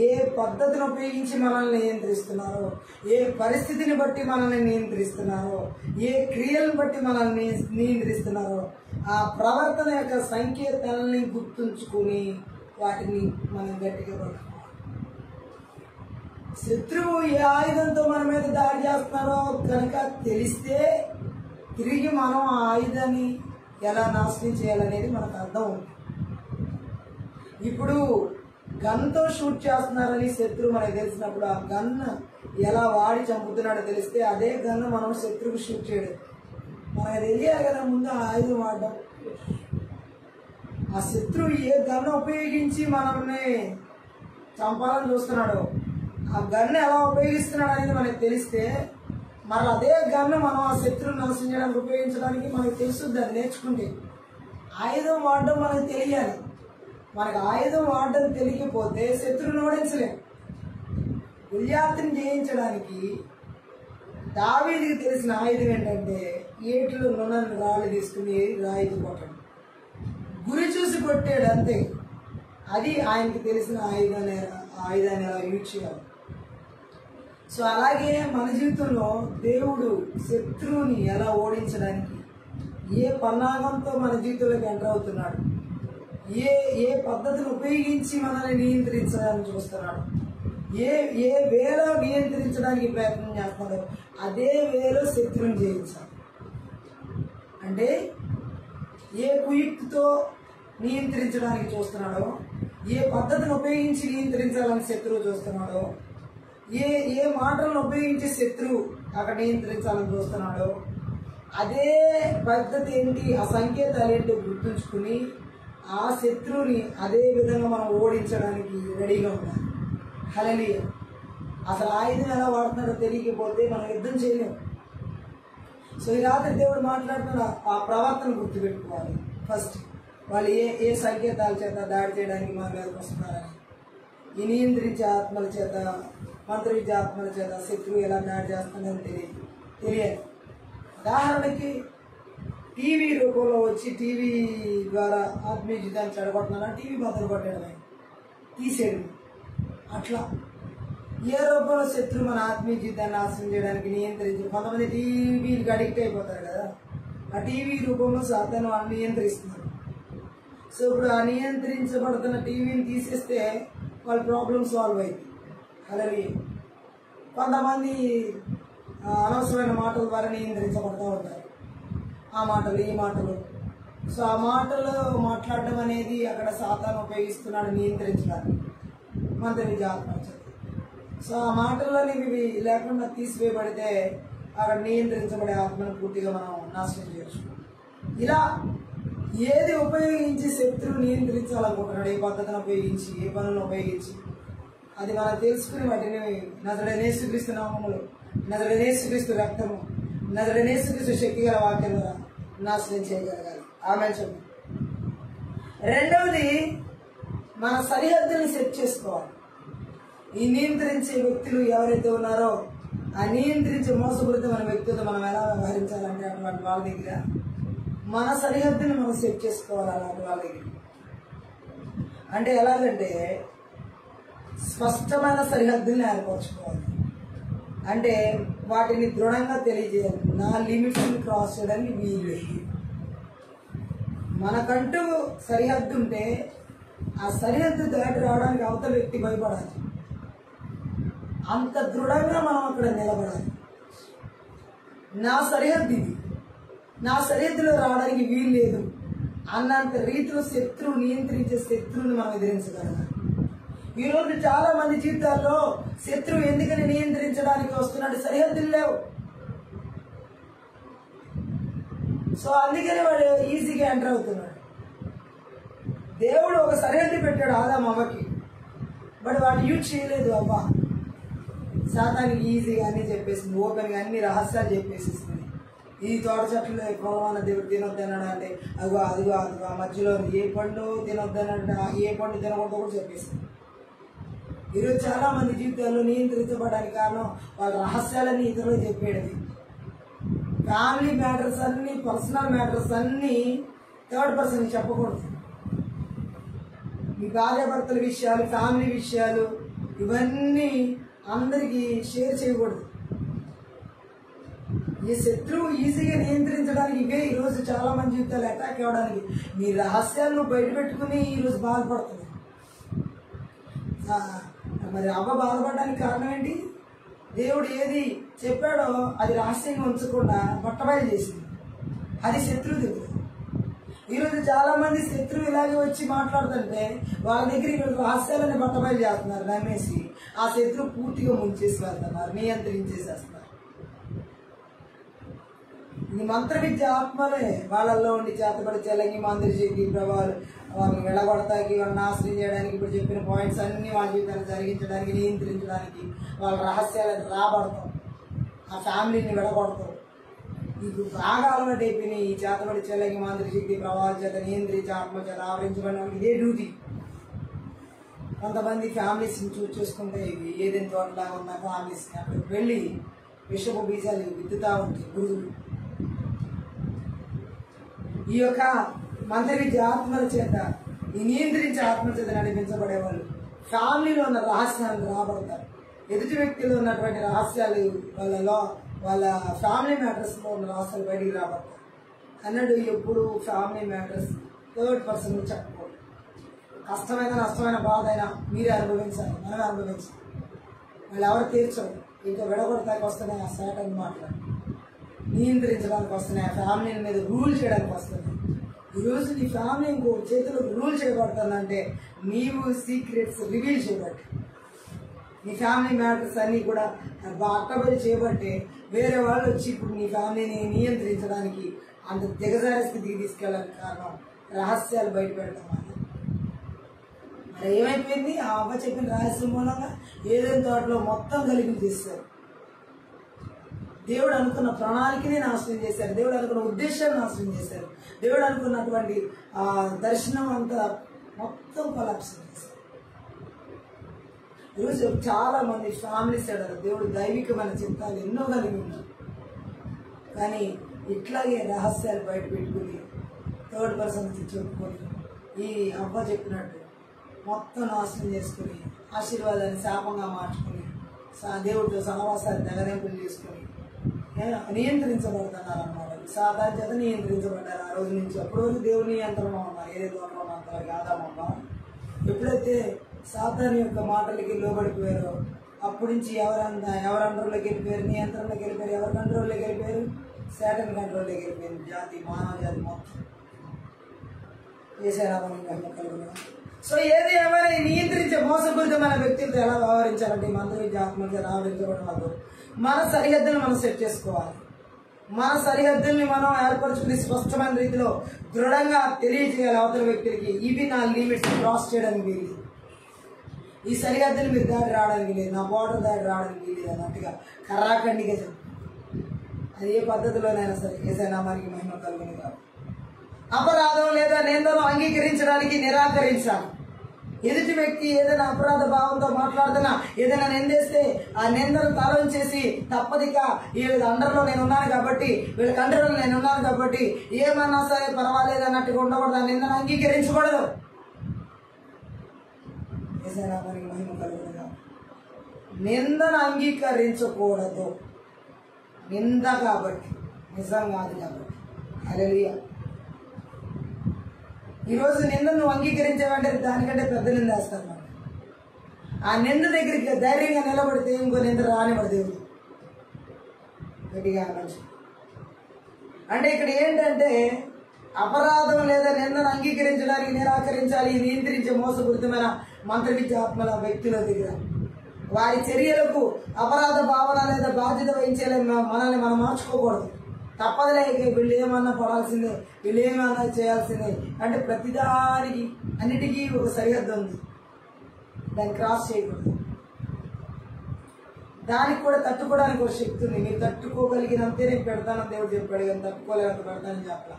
ఏ పద్ధతిని ఉపయోగించి మనల్ని నియంత్రిస్తున్నారో, ఏ పరిస్థితిని బట్టి మనల్ని నియంత్రిస్తున్నారో, ఏ క్రియలను బట్టి మనల్ని నియంత్రిస్తున్నారో, ఆ ప్రవర్తన యొక్క సంకేతాలని గుర్తుంచుకుని వాటిని మనం గట్టిగా పట్టుకోవాలి. శత్రువు ఏ ఆయుధంతో మన మీద దాడి చేస్తున్నారో కనుక తెలిస్తే తిరిగి మనం ఆ ఆయుధాన్ని ఎలా నాశనం చేయాలనేది మనకు అర్థం ఉంది. ఇప్పుడు గన్తో షూట్ చేస్తున్నారని శత్రువు మనకు తెలిసినప్పుడు ఆ గన్ ఎలా వాడి చంపుతున్నాడో తెలిస్తే అదే గన్ను మనం శత్రువుకు షూట్ చేయడం. మనకు తెలియాలి కదా ముందు ఆ ఆయుధం వాడడం. ఆ శత్రువు ఏ గన్ను ఉపయోగించి మనల్ని చంపాలని చూస్తున్నాడో, ఆ గన్ను ఎలా ఉపయోగిస్తున్నాడు అనేది మనకు తెలిస్తే మరి అదే గన్ను మనం ఆ శత్రువుని నాశనం చేయడానికి ఉపయోగించడానికి మనకు తెలుస్తుంది. అది నేర్చుకుంటే ఆయుధం వాడడం మనకు తెలియాలి. మనకు ఆయుధం వాడడం తెలియకపోతే శత్రువుని ఓడించలేం. గొల్యాతుని జయించడానికి దావీదుకి తెలిసిన ఆయుధం ఏంటంటే ఏటిలో నున్నని రాళ్ళు తీసుకుని రాయికి కొట్టడం, గురి చూసి కొట్టాడు అంతే. అది ఆయనకి తెలిసిన ఆయుధాన్ని ఎలా యూజ్ చేయాలి. సో అలాగే మన జీవితంలో దేవుడు శత్రువుని ఎలా ఓడించడానికి ఏ పన్నాగంతో మన జీవితంలోకి ఎంటర్ అవుతున్నాడు, ఏ పద్ధతిని ఉపయోగించి మనల్ని నియంత్రించడానికి చూస్తున్నాడు, ఏ వేలో నియంత్రించడానికి ప్రయత్నం చేస్తున్నాడో అదే వేలో శత్రువుని జయించాలి. అంటే ఏ కుయుక్తితో నియంత్రించడానికి చూస్తున్నాడో, ఏ పద్ధతిని ఉపయోగించి నియంత్రించాలని శత్రువు చూస్తున్నాడో, ఏ మాటలను ఉపయోగించి శత్రువు అక్కడ నియంత్రించాలని చూస్తున్నాడో అదే పద్ధతి ఏంటి, ఆ సంకేతాలు ఏంటో గుర్తుంచుకుని ఆ శత్రువుని అదే విధంగా మనం ఓడించడానికి రెడీగా ఉండాలి. హల్లెలూయా. అసలు ఆయుధం ఎలా వాడుతున్నాడో తెలియకపోతే మనం యుద్ధం చేయలేము. సో ఈ రాత్రి దేవుడు మాట్లాడుతున్న ఆ ప్రవర్తన గుర్తుపెట్టుకోవాలి. ఫస్ట్ వాళ్ళు ఏ సంకేతాల చేత దాడి చేయడానికి మన మీదకి వస్తున్నారని, ఈ నియంత్రించే ఆత్మల చేత, మంత్రవిద్య ఆత్మల చేత శత్రువు ఎలా దాడి చేస్తుందని తెలియాలి. ఉదాహరణకి టీవీ రూపంలో వచ్చి టీవీ ద్వారా ఆత్మీయ జీవితాన్ని చెడగొట్టినా టీవీ బదులు కొట్టడమే, తీసేయడం. అట్లా ఏ రూపంలో శత్రువు మన ఆత్మీయ జీవితాన్ని నాశనం చేయడానికి నియంత్రించి, కొంతమంది టీవీకి అడిక్ట్ అయిపోతారు కదా, ఆ టీవీ రూపంలో సాతాను వాళ్ళని నియంత్రిస్తున్నారు. సో ఇప్పుడు ఆ నియంత్రించబడుతున్న టీవీని తీసేస్తే వాళ్ళ ప్రాబ్లమ్ సాల్వ్ అయింది. అలాగే కొంతమంది అనవసరమైన మాటల ద్వారా నియంత్రించబడుతూ ఉంటారు. ఆ మాటలు ఈ మాటలు. సో ఆ మాటలు మాట్లాడడం అనేది అక్కడ సాతాను ఉపయోగిస్తున్నాడు నియంత్రించడానికి, మంత్ర విద్య ఆత్మ. సో ఆ మాటల్లోని లేకుండా తీసివేయబడితే అక్కడ నియంత్రించబడే ఆత్మను పూర్తిగా మనం నాశనం చేయొచ్చు. ఇలా ఏది ఉపయోగించి శత్రువు నియంత్రించాలనుకుంటున్నాడు, ఏ పద్ధతిని ఉపయోగించి, ఏ పనులను ఉపయోగించి, అది మనం తెలుసుకుని వాటిని నజరేయుడైన యేసుక్రీస్తు నామములో, నజరేయుడైన యేసుక్రీస్తు రక్తము, నజరేయుడైన యేసుక్రీస్తు శక్తి గల వాక్యం ద్వారా నాశనం చేయగలగాలి. ఆమేన్ చెప్పండి. రెండవది మన సరిహద్దుని సెట్ చేసుకోవాలి. ఈ నియంత్రించే వ్యక్తులు ఎవరైతే ఉన్నారో ఆ నియంత్రించే మోసపూరితమైన వ్యక్తులతో మనం ఎలా వ్యవహరించాలంటే అటువంటి వాళ్ళ దగ్గర మన సరిహద్దుని మనం సెట్ చేసుకోవాలి. అలాంటి వాళ్ళ దగ్గర అంటే ఎలాగంటే స్పష్టమైన సరిహద్దుల్ని ఏర్పరచుకోవాలి. అంటే వాటిని దృఢంగా తెలియజేయాలి. నా లిమిట్స్ని క్రాస్ చేయడానికి వీలు. మనకంటూ సరిహద్దు ఉంటే ఆ సరిహద్దు దాటి రావడానికి అవతల వ్యక్తి భయపడాలి. అంత దృఢంగా మనం అక్కడ నిలబడాలి. నా సరిహద్దు ఇది, నా సరిహద్దులో రావడానికి వీలు లేదు అన్నంత రీతిలో శత్రువు నియంత్రించే శత్రువుని మనం ఎదిరించగలగాలి. ఈరోజు చాలా మంది జీవితాల్లో శత్రువు ఎందుకని నియంత్రించడానికి వస్తున్నాడు, సరిహద్దులు లేవు. సో అందుకని వాడు ఈజీగా ఎంటర్ అవుతున్నాడు. దేవుడు ఒక సరిహద్దు పెట్టాడు ఆదాము అవ్వకి, బట్ వాడు యూజ్ చేయలేదు. అవ్వ సాతానికి ఈజీగా అన్ని చెప్పేసింది, ఓపెన్గా అన్ని రహస్యాలు చెప్పేసిస్తుంది. ఈ తోట చెట్లు పొలవాన దేవుడు తినొద్దన్నాడు అంటే అదిగో ఆ మధ్యలో ఏ పండు తినొద్దనంటే ఏ పండు తినకూడదు కూడా చెప్పేసింది. ఈరోజు చాలా మంది జీవితాల్లో నియంత్రించబడడానికి కారణం వాళ్ళ రహస్యాలని ఇతరులకు చెప్పేది. ఫ్యామిలీ మ్యాటర్స్ అన్ని, పర్సనల్ మ్యాటర్స్ అన్ని థర్డ్ పర్సన్ చెప్పకూడదు. మీ భార్యాభర్తల విషయాలు, ఫ్యామిలీ విషయాలు ఇవన్నీ అందరికీ షేర్ చేయకూడదు. ఈ శత్రువు ఈజీగా నియంత్రించడానికి ఇవే ఈరోజు చాలా మంది జీవితాలు అటాక్ అవ్వడానికి. మీ రహస్యాలను బయట పెట్టుకుని ఈరోజు బాధపడుతుంది. మరి అవ్వ బాధపడడానికి కారణం ఏంటి? దేవుడు ఏది చెప్పాడో అది రహస్యంగా ఉంచకుండా బట్టబయలు చేసింది. అది శత్రువు దగ్గర. ఈరోజు చాలా మంది శత్రువు ఇలాగే వచ్చి మాట్లాడుతుంటే వాళ్ళ దగ్గర ఇక్కడ రహస్యాలని బట్టబయలు చేస్తున్నారు, నమ్మేసి ఆ శత్రువు పూర్తిగా ముంచేసి వెళ్తున్నారు, నియంత్రించేసేస్తున్నారు. ఈ మంత్ర విద్య ఆత్మలే వాళ్ళల్లో ఉండి చేతబడి చెలంగి మందిరి చేతి ప్రభావాలు వాళ్ళని వెళ్ళగొడతానికి, వాళ్ళని నాశనం చేయడానికి, ఇప్పుడు చెప్పిన పాయింట్స్ అన్ని వాళ్ళ జీవితాన్ని జరిగించడానికి, నియంత్రించడానికి, వాళ్ళ రహస్యాలను రాబడతాం, ఆ ఫ్యామిలీని విడగొడతాం. ఇది బాగా అలవాటు అయిపోయినాయి. ఈ చేతబడి చెలంగి మందిరి శక్తి ప్రభావాల చేత నియంత్రించి ఆత్మ చేత ఆవరించబడిన ఇదే డ్యూటీ. కొంతమంది ఫ్యామిలీస్ని చూసుకుంటే ఇవి ఏదైనా తోటలాగా ఉన్న ఫ్యామిలీస్ని అక్కడికి వెళ్ళి విషపు బీజాలు విత్తుతా ఉంటాయి గురువులు. ఈ యొక్క మంత్ర విద్య ఆత్మల చేత, ఈ నియంత్రించే ఆత్మల చేత నడిపించబడేవాళ్ళు ఫ్యామిలీలో ఉన్న రహస్యాలను రాబడతారు. ఎదుటి వ్యక్తిలో ఉన్నటువంటి రహస్యాలు వాళ్ళ ఫ్యామిలీ మ్యాటర్స్లో ఉన్న రహస్యాలు బయటికి రాబడతారు అన్నట్టు. ఎప్పుడు ఫ్యామిలీ మ్యాటర్స్ థర్డ్ పర్సన్ చెప్పకూడదు. కష్టమైన నష్టమైన బాధ అయినా మీరే అనుభవించాలి, మనమే అనుభవించాలి. వాళ్ళు ఎవరు తీర్చరు. ఇంకా విడగొడతానికి వస్తున్నాయి ఆ సాటన్ మాట్లాడి, నియంత్రించడానికి వస్తున్నాయి, ఆ ఫ్యామిలీ మీద రూల్ చేయడానికి వస్తున్నాయి. ఈరోజు నీ ఫ్యామిలీ ఇంకో చేతిలో రూల్ చేయబడుతుందంటే నీవు సీక్రెట్స్ రివీల్ చేయబట్టి, నీ ఫ్యామిలీ మ్యాటర్స్ అన్నీ కూడా అట్టబడి చేయబట్టే వేరే వాళ్ళు వచ్చి ఇప్పుడు నీ ఫ్యామిలీని నియంత్రించడానికి అంత దిగజారి స్థితికి తీసుకెళ్ళడానికి కారణం రహస్యాలు బయట పెడతాం. మరి ఏమైపోయింది? ఆ అవ్వ చెప్పిన రహస్యం మూలంగా ఏదైనా తోటలో మొత్తం కలిపి తీస్తారు. దేవుడు అనుకున్న ప్రణాళికని నాశనం చేశారు, దేవుడు అనుకున్న ఉద్దేశాన్ని నాశనం చేశారు, దేవుడు అనుకున్నటువంటి ఆ దర్శనం అంతా మొత్తం కొలాప్స్ చేశారు. ఈరోజు చాలా మంది ఫ్యామిలీస్ ఎడరు దేవుడు దైవికమైన చిత్తాలు ఎన్నో కలిగి ఉన్నారు, కానీ ఇట్లాగే రహస్యాలు బయట పెట్టుకుని థర్డ్ పర్సన్ చెప్పుకొని ఈ అవ్వ చెప్పినట్టు మొత్తం నాశనం చేసుకుని ఆశీర్వాదాన్ని శాపంగా మార్చుకుని దేవుడితో సహవాసాన్ని తెగదెంపులు చేసుకుని నియంత్రించబడుతున్నారు అన్నమాట. సాధారణ చేత నియంత్రించబడ్డారు. ఆ రోజు నుంచి అప్పటి వరకు దేవుని నియంత్రణలో ఉన్నారు, ఏదైతే ఉన్నంతలో కాదమ్మా. ఎప్పుడైతే సాతాను యొక్క మాటలకి లోబడిపోయారో అప్పటి నుంచి ఎవరండర్లోకి వెళ్ళిపోయారు, నియంత్రణలోకి వెళ్ళిపోయారు. ఎవరి కంట్రోల్లోకి వెళ్ళిపోయారు? సాతాను కంట్రోల్లోకి వెళ్ళిపోయింది జాతి, మానవ జాతి మొత్తం. సో ఏది ఏమైనా నియంత్రించే మోసపూరితమైన వ్యక్తులతో ఎలా వ్యవహరించాలంటే మంత్ర విద్య ఆత్మగా ఆవరించబడిన వాళ్ళు మన సరిహద్దులను మనం సెట్ చేసుకోవాలి. మన సరిహద్దుల్ని మనం ఏర్పరచుకుని స్పష్టమైన రీతిలో దృఢంగా తెలియజేయాలి అవతల వ్యక్తులకి. ఇవి నా లిమిట్స్ క్రాస్ చేయడానికి వీలు, ఈ సరిహద్దులు మీరు దాటి రావడానికి లేదు, నా బోర్డర్ దాటి రావడానికి వీలు అన్నట్టుగా కర్రాఖండిగా చెప్పు. అది ఏ పద్ధతిలోనైనా సరే ఏదైనా మనకి మహిమ కలుగుని కాదు. అపరాధం లేదా నిందను అంగీకరించడానికి నిరాకరించాలి. ఎదుటి వ్యక్తి ఏదైనా అపరాధ భావంతో మాట్లాడుతున్నా, ఏదైనా నిందేస్తే ఆ నిందను తలంచేసి తప్పదిగా వీళ్ళ అండర్లో నేను ఉన్నాను కాబట్టి, వీళ్ళ కంట్రోల్లో నేను ఉన్నాను కాబట్టి ఏమన్నా సరే పర్వాలేదు అన్నట్టుగా ఉండకూడదు. ఆ నిందను అంగీకరించకూడదు. ఏదైనా మనకి మహిమ కలుగుతుందా? నిందను అంగీకరించకూడదు. నింద కాబట్టి, నిజం కాదు కాబట్టి. హల్లెలూయా. ఈరోజు నింద నువ్వు అంగీకరించావంటే దానికంటే పెద్ద నింద వేస్తాను. ఆ నింద దగ్గరికి ధైర్యంగా నిలబడితే ఇంకో నింద రానివ్వడు దేవుడు. గట్టిగా మనిషి అంటే ఇక్కడ ఏంటంటే అపరాధం లేదా నిందను అంగీకరించడానికి నిరాకరించాలి. నియంత్రించే మోసపూరితమైన మంత్ర విద్య ఆత్మల వ్యక్తుల దగ్గర వారి చర్యలకు అపరాధ భావన లేదా బాధ్యత వహించేలా మనల్ని మనం మార్చుకోకూడదు. తప్పదులే, వీళ్ళు ఏమన్నా పడాల్సిందే, వీళ్ళు ఏమన్నా చేయాల్సిందే అంటే ప్రతిదానికి అన్నిటికీ ఒక సరిహద్దు ఉంది, దాన్ని క్రాస్ చేయకూడదు. దానికి కూడా తట్టుకోవడానికి ఒక శక్తి ఉంది. మీరు తట్టుకోగలిగినంతే నేను పెడతానని దేవుడు చెప్పాడు, కానీ తట్టుకోలేక పెడతానని చెప్పాల.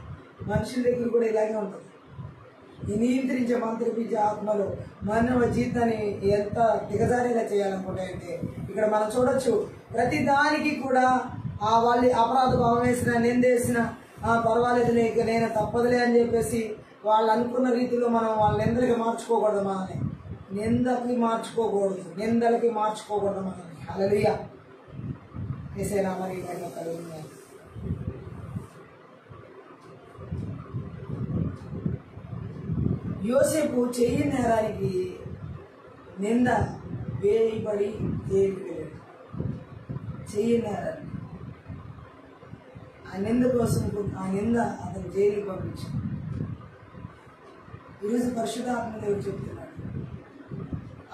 మనుషుల దగ్గర కూడా ఇలాగే ఉంటుంది. ఈ నియంత్రించే మంత్ర విద్య ఆత్మలు మానవ జీవితాన్ని ఎంత దిగజారేలా చేయాలనుకుంటాయంటే ఇక్కడ మనం చూడొచ్చు. ప్రతి దానికి కూడా వాళ్ళు అపరాధ భావం వేసిన, నిందేసిన పర్వాలేదు లేక నేను తప్పదులే అని చెప్పేసి వాళ్ళు అనుకున్న రీతిలో మనం వాళ్ళ నిందలకి మార్చుకోకూడదు. మనల్ని నిందకి మార్చుకోకూడదు, నిందలకి మార్చుకోకూడదు మనల్ని. హల్లెలూయా. యేసయ్య నామమున మహిమ కలుగును గాక. యోసేపు చెయ్యి నేరానికి నింద వేయబడి జైలుకి వెళ్ళాడు. చెయ్యి నేరానికి ఆ నింద కోసం ఆ నింద అతను జైలుకి పంపించాడు. ఈరోజు పరిశుద్ధాత్మ దేవుడు చెప్తున్నాడు,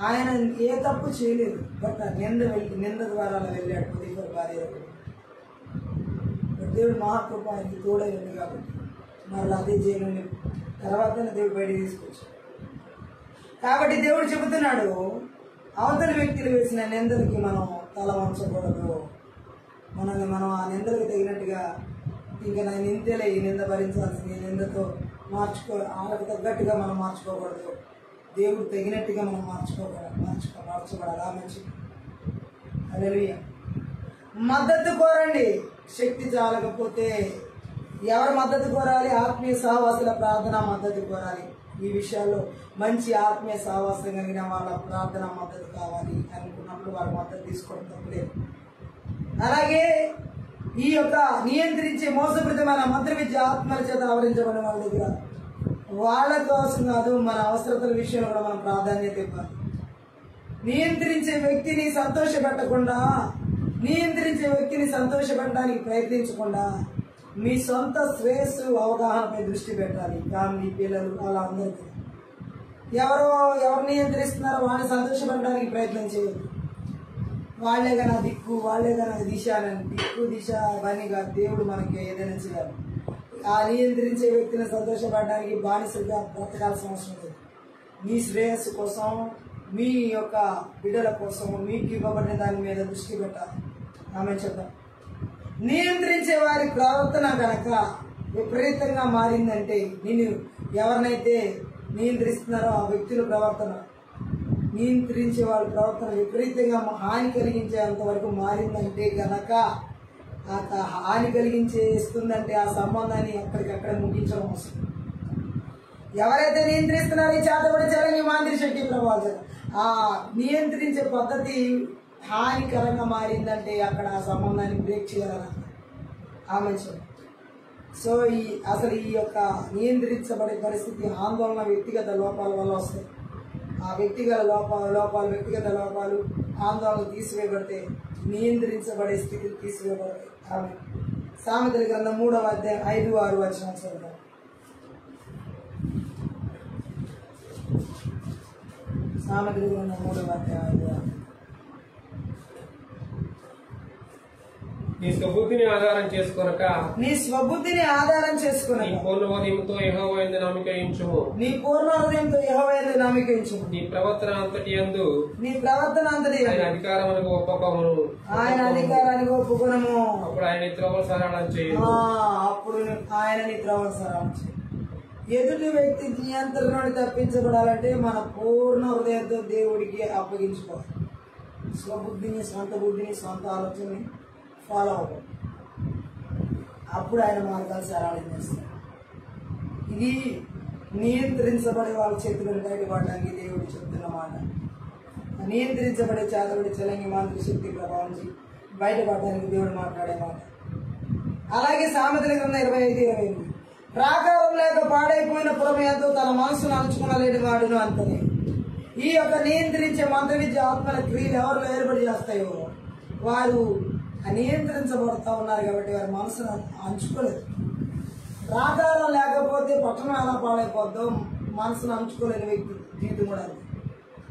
ఆయన ఏ తప్పు చేయలేదు, బట్ ఆ నింద ద్వారా అలా వెళ్ళాడు పొతిఫర్ భార్య. దేవుడు మహాకృప ఆయనకి తోడై ఉంది కాబట్టి మరలా అదే జైలు తర్వాతనే దేవుడు బయటికి తీసుకొచ్చాడు. కాబట్టి దేవుడు చెబుతున్నాడు, అవతలి వ్యక్తులు వేసిన నిందలకి మనం తల వంచకూడదు. మనం ఆ నిందలకు తగినట్టుగా ఇంకా నేను ఇంతేలే, ఈ నింద భరించాల్సింది, ఈ నిందతో వాళ్ళకి తగ్గట్టుగా మనం మార్చుకోకూడదు. దేవుడు తగినట్టుగా మనం మార్చబడాలి. ఆ మంచి హల్లెలూయా. మద్దతు కోరండి. శక్తి చాలకపోతే ఎవరు మద్దతు కోరాలి? ఆత్మీయ సహవాసుల ప్రార్థన మద్దతు కోరాలి. ఈ విషయాల్లో మంచి ఆత్మీయ సహవాసం కలిగిన వాళ్ళ ప్రార్థన మద్దతు కావాలి అనుకున్నప్పుడు వాళ్ళ మద్దతు తీసుకోవడం తప్పలేదు. అలాగే ఈ యొక్క నియంత్రించే మోసపూరితమైన మంత్ర విద్య ఆత్మల చేత ఆవరించబడిన వాళ్ళ దగ్గర వాళ్ళ కోసం కాదు, మన అవసరతల విషయంలో కూడా మనం ప్రాధాన్యత ఇవ్వాలి. నియంత్రించే వ్యక్తిని సంతోషపెట్టడానికి ప్రయత్నించకుండా మీ సొంత శ్రేయస్సు అవగాహనపై దృష్టి పెట్టాలి. ఫ్యామిలీ, పిల్లలు, అలా అందరికీ ఎవరు నియంత్రిస్తున్నారో వాళ్ళని సంతోషపెట్టడానికి ప్రయత్నం చేయదు. వాళ్ళేగా నా దిక్కు, వాళ్ళేగా నాకు దిశ అని దిక్కు దిశ అవన్నీ కాదు. దేవుడు మనకి ఏదైనా చేయాలి. ఆ నియంత్రించే వ్యక్తిని సంతోషపడడానికి బానిసగా బ్రతకాల్సిన అవసరం లేదు. మీ శ్రేయస్సు కోసం, మీ యొక్క బిడ్డల కోసం, మీకు ఇవ్వబడిన దాని మీద దృష్టి పెట్టాలి. ఆమె చెప్తాం, నియంత్రించే వారి ప్రవర్తన కనుక విపరీతంగా మారిందంటే, నిన్ను ఎవరినైతే నియంత్రిస్తున్నారో ఆ వ్యక్తుల ప్రవర్తన, నియంత్రించే వాళ్ళ ప్రవర్తన విపరీతంగా హాని కలిగించేంత వరకు మారిందంటే కనుక, ఆ హాని కలిగించేస్తుందంటే ఆ సంబంధాన్ని ఎక్కడికక్కడ ముగించడం అవసరం. ఎవరైతే నియంత్రిస్తున్నారో ఈ చేతబడి చలంగి మాంత్రి శక్తి ప్రభావం, ఆ నియంత్రించే పద్ధతి హానికరంగా మారిందంటే అక్కడ ఆ సంబంధాన్ని బ్రేక్ చేయాలన్న ఆమె. సో అసలు ఈ యొక్క నియంత్రించబడే పరిస్థితి ఆందోళన వ్యక్తిగత లోపాల వల్ల వస్తాయి. ఆ వ్యక్తిగత లోపాలు ఆందోళన తీసివేయబడితే నియంత్రించబడే స్థితిని తీసివేయబడతాయి. ఆమె సామెతల గ్రంథం 3వ అధ్యాయం 5-6 వచనాలు చదువుతాం. సామెతల గ్రంథం 3వ అధ్యాయం 5-6. నీ స్వబుద్ధిని ఆధారం చేసుకొనక నీ పూర్ణ హృదయంతో యెహోవా యందు నమ్మకయించుము. నీ ప్రవర్తన అంతటి యందు ఆయన అధికారమునకు ఒప్పుకొనుము. అప్పుడు ఆయన త్రోవలు సరళం చేయు. ఎదుటి వ్యక్తి నియంత్రణ నుండి తప్పించబడాలంటే మన పూర్ణ హృదయంతో దేవుడికి అప్పగించుకోవాలి. స్వబుద్ధిని, సొంత బుద్ధిని, సొంత ఆలోచనని ఫాలో అవ్వాలి. అప్పుడు ఆయన మార్గాలు సరళం చేస్తారు. ఇది నియంత్రించబడే వాళ్ళ చేతులను బయటపడడానికి దేవుడు చెప్తున్న మాట. నియంత్రించబడే చేతబడి చలంగి మాంత్రిక శక్తి ప్రభావం బయటపడడానికి దేవుడు మాట్లాడే మాట. అలాగే సామెతల గ్రంథం 25:28, ప్రాకారం లేక పాడైపోయిన పురమేంతో తన మనసును అణుచుకునలేని వాడును అంతనే. ఈ యొక్క నియంత్రించే మంత్ర విద్య ఆత్మల క్రియలు ఎవరు ఏర్పడి చేస్తాయో వారు నియంత్రించబడుతూ ఉన్నారు కాబట్టి వారి మనసును అంచుకోలేదు. ప్రాకారం లేకపోతే పట్టణం ఎలా పాడైపోద్దో మనసును అంచుకోలేని వ్యక్తి జీవితం కూడా.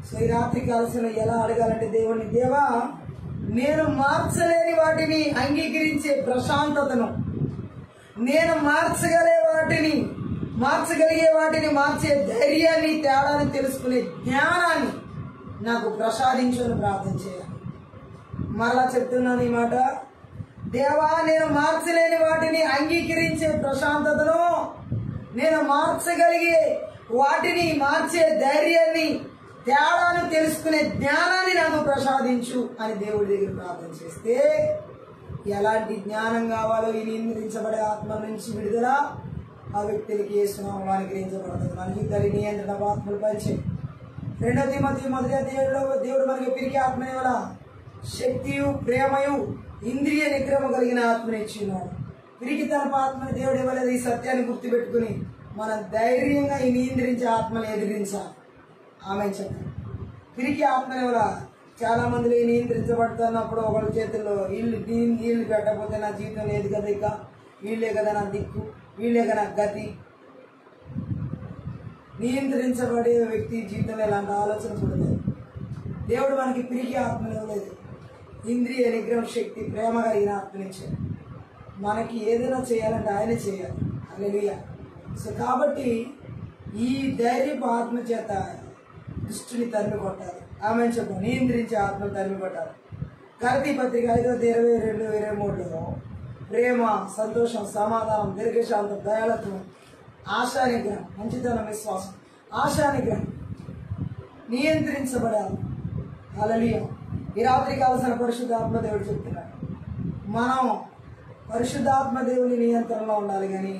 సో ఈ రాత్రి కాల్సిన ఎలా అడగాలంటే దేవుని, దేవా నేను మార్చలేని వాటిని అంగీకరించే ప్రశాంతతను, నేను మార్చగలిగే వాటిని మార్చే ధైర్యాన్ని, తేడాన్ని తెలుసుకునే జ్ఞానాన్ని నాకు ప్రసాదించు అని ప్రార్థన చేయాలి. మరలా చెప్తున్నాను ఈ మాట, దేవా నేను మార్చలేని వాటిని అంగీకరించే ప్రశాంతతను, నేను మార్చగలిగే వాటిని మార్చే ధైర్యాన్ని, తేడాను తెలుసుకునే జ్ఞానాన్ని నాకు ప్రసాదించు అని దేవుడి దగ్గర ప్రార్థన చేస్తే, ఎలాంటి జ్ఞానం కావాలో ఈ నియంత్రించబడే ఆత్మ నుంచి విడుదల ఆ వ్యక్తులకి యేసునామములో అనుగ్రహించబడుతుంది. మన జీవితాన్ని నియంత్రణ ఆత్మల పరిచయం. 2 తిమోతి 1:7 దేవుడు మనకి పిరికి ఆత్మ వల్ల శక్తియు, ప్రేమయు, ఇంద్రియ నిగ్రహం కలిగిన ఆత్మని ఇచ్చిన్నాడు. పిరికి తన ఆత్మని దేవుడు ఇవ్వలేదు. ఈ సత్యాన్ని గుర్తుపెట్టుకుని మనం ధైర్యంగా ఈ నియంత్రించే ఆత్మని ఎదిరించాలి. ఆమె చెప్పండి. పిరికి ఆత్మని వల్ల చాలా మంది నియంత్రించబడుతున్నప్పుడు ఒకళ్ళ చేతుల్లో వీళ్ళు పెట్టకపోతే నా జీవితం లేదు కదా, ఇక వీళ్ళే కదా నా దిక్కు, వీళ్ళే కదా నా గతి, నియంత్రించబడే వ్యక్తి జీవితంలో ఎలాంటి ఆలోచన చూడలేదు. దేవుడు మనకి పిరికి ఆత్మలు ఇవ్వలేదు, ఇంద్రియ నిగ్రహం శక్తి, ప్రేమ కలిగిన ఆత్మనిచ్చాడు. మనకి ఏదైనా చేయాలంటే ఆయనే చేయాలి. హల్లెలూయా. సో కాబట్టి ఈ ధైర్యపు ఆత్మ చేత దుష్టుని తరిమి కొట్టాలి. ఆమె చెప్పు, నియంత్రించే ఆత్మను తరిమి కొట్టాలి. గలతీ పత్రిక 5:22-23 ప్రేమ, సంతోషం, సమాధానం, దీర్ఘశాంతం, దయాళత్వం, ఆశా నిగ్రహం, మంచితనం, విశ్వాసం, ఆశా నిగ్రహం నియంత్రించబడాలి. హల్లెలూయా. ఈ రాత్రి కావలసిన పరిశుద్ధాత్మ దేవుడు చెప్తున్నాడు, మనం పరిశుద్ధాత్మ దేవుని నియంత్రణలో ఉండాలి, కానీ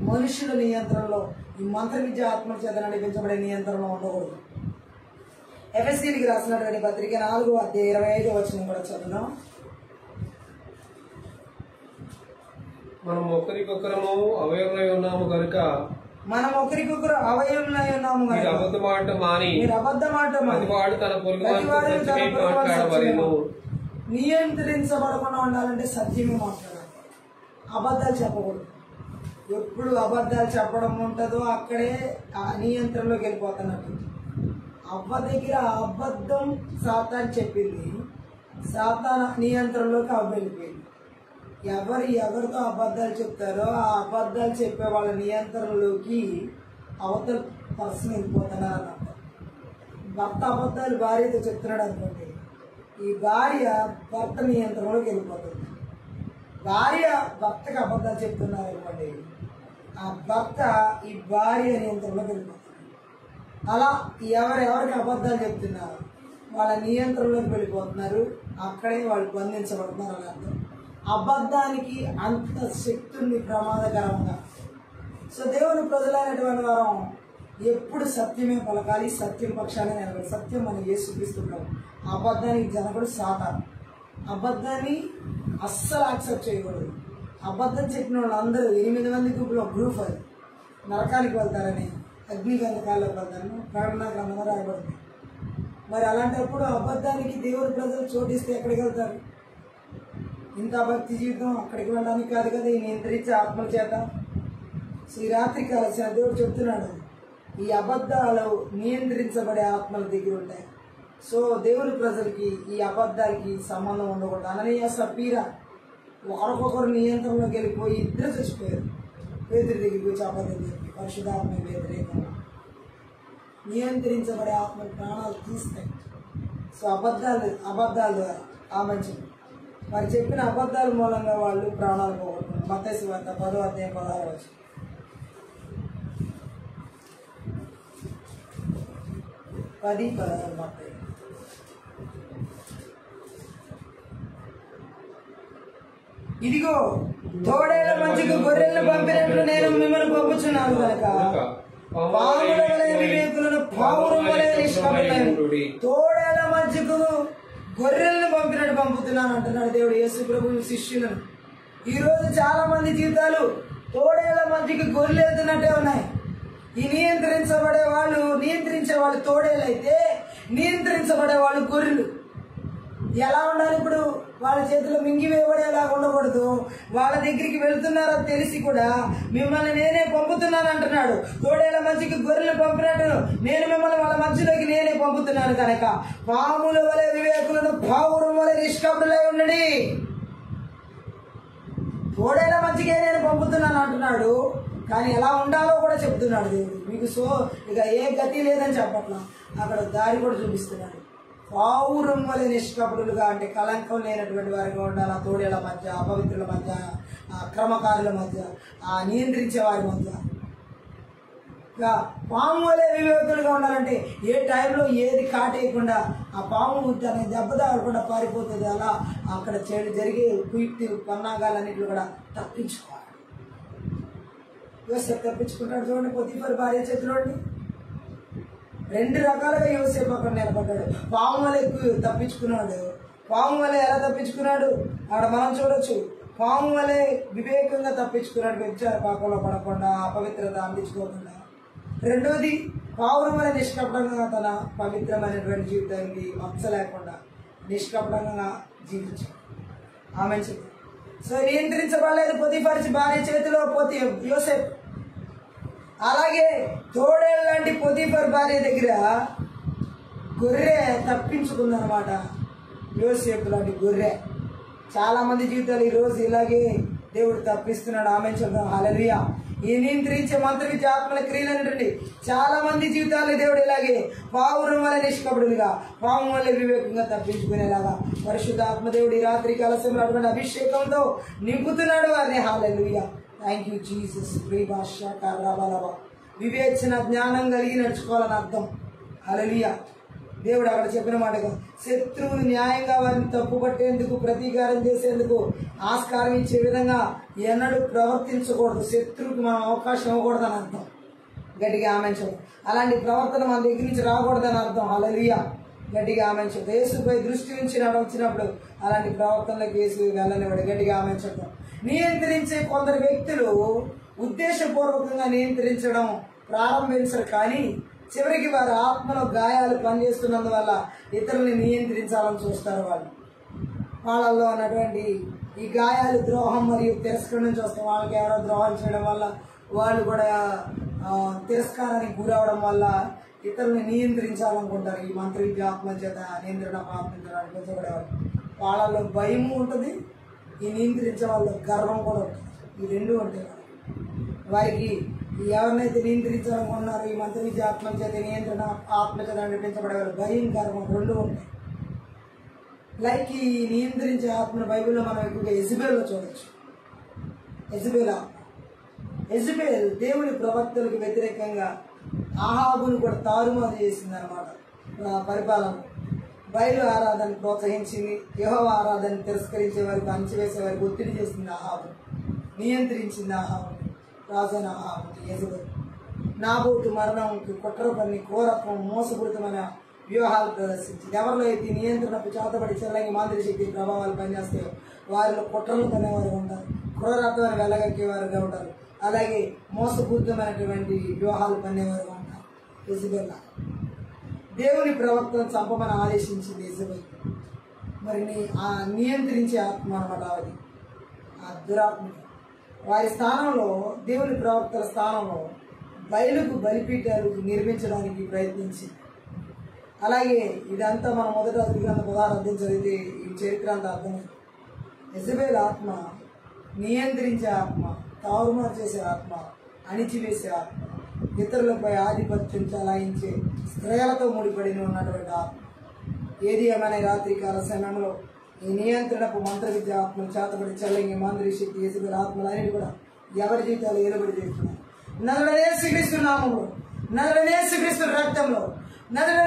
మనుషుల నియంత్రణలో, ఈ మంత్ర విద్య ఆత్మ చేత నడిపించబడే నియంత్రణలో ఉండకూడదు. ఎఫెసీయులకు రాసినటువంటి పత్రిక 4:25 కూడా చదువుదాం. మనం ఒకరికొకరము అవయవులై ఉన్నాము కనుక మీరు అబద్ధమాట మాని ప్రతివాడు తన పొరుగువానితో మాట్లాడవలెను. నియంత్రించబడకుండా ఉండాలంటే సత్యమే మాట్లాడాలి, అబద్ధాలు చెప్పకూడదు. ఎప్పుడు అబద్ధాలు చెప్పడం ఉంటుందో అక్కడే ఆ నియంత్రణలోకి వెళ్ళిపోతున్నట్టు. అవ్వ దగ్గర అబద్ధం సాతాను చెప్పింది, సాతాను నియంత్రణలోకి అవ్వ వెళ్ళిపోయింది. ఎవరితో అబద్ధాలు చెప్తారో ఆ అబద్ధాలు చెప్పే వాళ్ళ నియంత్రణలోకి అవతల పర్సన్ వెళ్ళిపోతున్నారు అన్నమాట. భర్త అబద్ధాలు భార్యతో చెప్తున్నాడు అనుకోండి, ఈ భార్య భర్త నియంత్రణలోకి వెళ్ళిపోతుంది. భార్య భర్తకు అబద్ధాలు చెప్తున్నారు అనుకోండి, ఆ భర్త ఈ భార్య నియంత్రణలోకి వెళ్ళిపోతుంది. అలా ఎవరెవరికి అబద్ధాలు చెప్తున్నారు వాళ్ళ నియంత్రణలోకి వెళ్ళిపోతున్నారు, అక్కడే వాళ్ళు బంధించబడుతున్నారు అని అర్థం. అబద్ధానికి అంత శక్తి ఉంది ప్రమాదకరంగా. సో దేవుని ప్రజలైనటువంటి వారం ఎప్పుడు సత్యమే పలకాలి, సత్యం పక్షాన్ని నిలబడి. సత్యం మనం యేసుక్రీస్తున్నాం. అబద్ధానికి జనకుడు సాతాను. అబద్ధాన్ని అస్సలు యాక్సెప్ట్ చేయకూడదు. అబద్ధం చెప్పిన వాళ్ళందరూ 8 మంది గ్రూపులో గ్రూప్ అది నరకానికి వెళ్తారని, అగ్నిగంధకాల్లోకి వెళ్తారని ప్రకటన గ్రంథంలో రాయబడింది. మరి అలాంటప్పుడు అబద్ధానికి దేవుని ప్రజలు చోటిస్తే ఎక్కడికి వెళ్తారు? ఇంత భక్తి జీవితం అక్కడికి వెళ్ళడానికి కాదు కదా ఈ నియంత్రించే ఆత్మల చేత. ఈ రాత్రి కాల్సిన దేవుడు చెప్తున్నాడు, ఈ అబద్ధాలు నియంత్రించబడే ఆత్మల దగ్గర ఉంటాయి. సో దేవుని ప్రజలకి ఈ అబద్ధాలకి సంబంధం ఉండకూడదు. అననీయ సపీరా ఒకరికొకరు నియంత్రణలోకి వెళ్ళిపోయి ఇద్దరు చచ్చిపోయారు. పేతురు దగ్గరికి వచ్చి అబద్ధం చెప్పి పరిశుద్ధాత్మ వ్యతిరేకంగా నియంత్రించబడే ఆత్మ ప్రాణాలు తీస్తాయి. సో అబద్ధాల ద్వారా ఆమె చెప్పి మరి చెప్పిన అబద్ధాల మూలంగా వాళ్ళు ప్రాణాలు పోగొట్టుకున్నారు. మత్తయి సువార్త 10:16 10:16 మత్తయి. ఇదిగో తోడేళ్ల మంచికి గొర్రెలను పంపినట్లు నేను మిమ్మల్ని పంపుచున్నాను కనుక పాముల వలె వివేకులను పావురం వలె నిష్కపటులైన తోడేళ్ల మంచికు గొర్రెలను పంపినట్టు పంపుతున్నాను అంటున్నాడు దేవుడు యేసు ప్రభు శిష్యులను. ఈ రోజు చాలా మంది జీవితాలు తోడేళ్ల మంచికి గొర్రెలు వెళ్తున్నట్టే ఉన్నాయి. ఈ నియంత్రించే వాళ్ళు తోడేళ్ళు అయితే నియంత్రించబడే వాళ్ళు గొర్రెలు. ఎలా ఉండాలి? ఇప్పుడు వాళ్ళ చేతిలో మింగివేయబడేలా ఉండకూడదు. వాళ్ళ దగ్గరికి వెళ్తున్నారో తెలిసి కూడా మిమ్మల్ని నేనే పంపుతున్నాను అంటున్నాడు. తోడేళ్ల మధ్యకి గొర్రెలు పంపినట్టు నేను మిమ్మల్ని వాళ్ళ మధ్యలోకి నేనే పంపుతున్నాను కనుక పాముల వలె వివేకులను పావురం వలె నిష్కపటులై ఉండండి. తోడేళ్ల మధ్యకే నేను పంపుతున్నాను అంటున్నాడు, కానీ ఎలా ఉండాలో కూడా చెప్తున్నాడు దేవుడు. మీకు ఇక ఏ గతి లేదని చెప్పట్లా, అక్కడ దారి కూడా చూపిస్తున్నాడు. పావురం వలె నిష్కపటులుగా అంటే కలంకం లేనటువంటి వారిగా ఉండాలి. తోడేళ్ల మధ్య, అపవిత్రుల మధ్య, అక్రమకారుల మధ్య, నియంత్రించే వారి మధ్య. పాము వలె వివేకులుగా ఉండాలంటే ఏ టైంలో ఏది కాటేయకుండా ఆ పాము తన దెబ్బ తగలకుండా పారిపోతుంది. అలా అక్కడ జరిగే కుయుక్తి పన్నాగాలన్నింటిలో కూడా తప్పించుకోవాలి. యోసేపు తప్పించుకుంటాడు చూడండి, పొతిఫర్ భార్య చేతిలో 2 రకాలుగా యోసేపు అక్కడ నిలబడ్డాడు. పాము వలె తప్పించుకున్నాడు. పాము వలె ఎలా తప్పించుకున్నాడు అక్కడ మనం చూడొచ్చు. పాము వలె వివేకంగా తప్పించుకున్నాడు, వ్యభిచార పాపంలో పడకుండా, అపవిత్రత అందించుకోకుండా. రెండోది పావురం వలె నిష్కపటంగా తన పవిత్రమైనటువంటి జీవితానికి మచ్చ లేకుండా నిష్కపటంగా జీవించాడు. ఆమె చెప్పి సో నియంత్రించబడలేదు పొతిఫర్ భార్య చేతిలో యోసేపు. అలాగే తోడేళ్ళ లాంటి పొతీఫర్ భార్య దగ్గర గొర్రె తప్పించుకుందనమాట. యోసేపు లాంటి గొర్రె. చాలా మంది జీవితాలు ఈరోజు ఇలాగే దేవుడు తప్పిస్తున్నాడు. ఆమె చెప్తాం హల్లెలూయా. ఈ నియంత్రించే మంత్ర విద్య ఆత్మల క్రియలు అనేటువంటి చాలా మంది జీవితాలు దేవుడు ఇలాగే పావురం వల్ల నిష్కపడులుగా, పాము వల్ల వివేకంగా తప్పించుకునేలాగా పరిశుద్ధ ఆత్మదేవుడు ఈ రాత్రి కాల సమయంలో అటువంటి అభిషేకంతో నింపుతున్నాడు వారిని. హల్లెలూయా. Thank you Jesus. భాష వివేచన జ్ఞానం కలిగి నడుచుకోవాలని అర్థం. హల్లెలూయా. దేవుడు అక్కడ చెప్పిన మాటగా శత్రువులు న్యాయంగా వారిని తప్పు పట్టేందుకు, ప్రతీకారం చేసేందుకు ఆస్కారం ఇచ్చే విధంగా ఎన్నడూ ప్రవర్తించకూడదు. శత్రువుకి మనం అవకాశం ఇవ్వకూడదని అర్థం. గట్టిగా ఆమెన్చదు. అలాంటి ప్రవర్తన మన దగ్గర నుంచి రాకూడదని అర్థం. హల్లెలూయా. గట్టిగా ఆమెన్చదు. యేసుపై దృష్టి నుంచి వచ్చినప్పుడు అలాంటి ప్రవర్తనలకు యేసు వెళ్ళనివాడు. గట్టిగా ఆమెన్చదు. నియంత్రించే కొందరు వ్యక్తులు ఉద్దేశపూర్వకంగా నియంత్రించడం ప్రారంభించరు, కానీ చివరికి వారి ఆత్మలో గాయాలు పనిచేస్తున్నందువల్ల ఇతరుల్ని నియంత్రించాలని చూస్తారు. వాళ్ళల్లో ఉన్నటువంటి ఈ గాయాలు ద్రోహం మరియు తిరస్కారం నుంచి వస్తాం. వాళ్ళకి ఎవరో ద్రోహం చేయడం వల్ల, వాళ్ళు కూడా తిరస్కారానికి గురవడం వల్ల ఇతరుల్ని నియంత్రించాలనుకుంటారు. ఈ మంత్ర విద్య ఆత్మ చేత నియంత్రణ పాపించబడేవాళ్ళు. వాళ్ళలో భయం ఉంటుంది, ఈ నియంత్రించే వాళ్ళలో గర్వం కూడా ఉంటుంది. ఈ రెండు ఉంటాయి. వారికి ఎవరినైతే నియంత్రించాలనుకున్నారో ఈ మంత్ర విద్య ఆత్మ చేత నియంత్రణ ఆత్మ చేత నడిపించబడేవారు భయం, గర్వం రెండు ఉంటాయి. లైక్ ఈ నియంత్రించే ఆత్మను బైబిల్లో మనం ఎక్కువగా యెజబెల్లో చూడవచ్చు. యెజబెల్ దేవుని ప్రవక్తలకు వ్యతిరేకంగా ఆహాబును కూడా తారుమారు చేసింది అన్నమాట. పరిపాలన బయలు ఆరాధన ప్రోత్సహించింది. యెహోవా ఆరాధన తిరస్కరించే వారికి, అణచివేసే వారికి ఒత్తిడి చేసింది. ఆహాబు నియంత్రించింది. ఆహాబు రాజైన ఆహాబు యెజబెల్ నాబోతు మరణంకి కుట్ర పన్ని ఘోరత్వం, మోసపూరితమైన వ్యూహాలు ప్రదర్శించింది. ఎవరిలో అయితే నియంత్రణకు చేతబడి చెల్లంగి మాంత్రిక శక్తి ప్రభావాలు పనిచేస్తాయో వారిలో కుట్రలు పనేవారు ఉంటారు, క్రూరత్వాన్ని వెళ్ళగక్కేవారుగా ఉంటారు, అలాగే మోసపూరితమైనటువంటి వ్యూహాలు పనేవారుగా ఉంటారు. యెజబెల్ దేవుని ప్రవక్తను చంపమని ఆదేశించింది యెజబెల్. మరి నియంత్రించే ఆత్మ అన్నమాట. అది ఆ దురాత్మ. వారి స్థానంలో, దేవుని ప్రవక్తల స్థానంలో బయలుకు బలిపీఠాలు నిర్మించడానికి ప్రయత్నించింది. అలాగే ఇదంతా మనం మొదట గ్రంథం 16 అధ్యాయం చదివితే ఈ చరిత్ర అంతా అర్థమైంది. యెజబెల్ ఆత్మ నియంత్రించే ఆత్మ, తారుమారు చేసే ఆత్మ, అణిచివేసే ఆత్మ, ఇతరులపై ఆధిపత్యం చలాయించే స్త్రీలతో ముడిపడి ఉన్నటువంటి ఆత్మ. ఏది ఏమైనా రాత్రి కాల సమయంలో ఈ నియంత్రణపు మంత్ర విద్య ఆత్మను చేతబడి చల్లంగి మాంత్రిక శక్తి యెజబెల్ ఆత్మలన్నీ కూడా ఎవరి జీవితాలు ఏలుబడి చేస్తున్నారు. యేసుక్రీస్తు నామములో, యేసుక్రీస్తు రక్తంలో,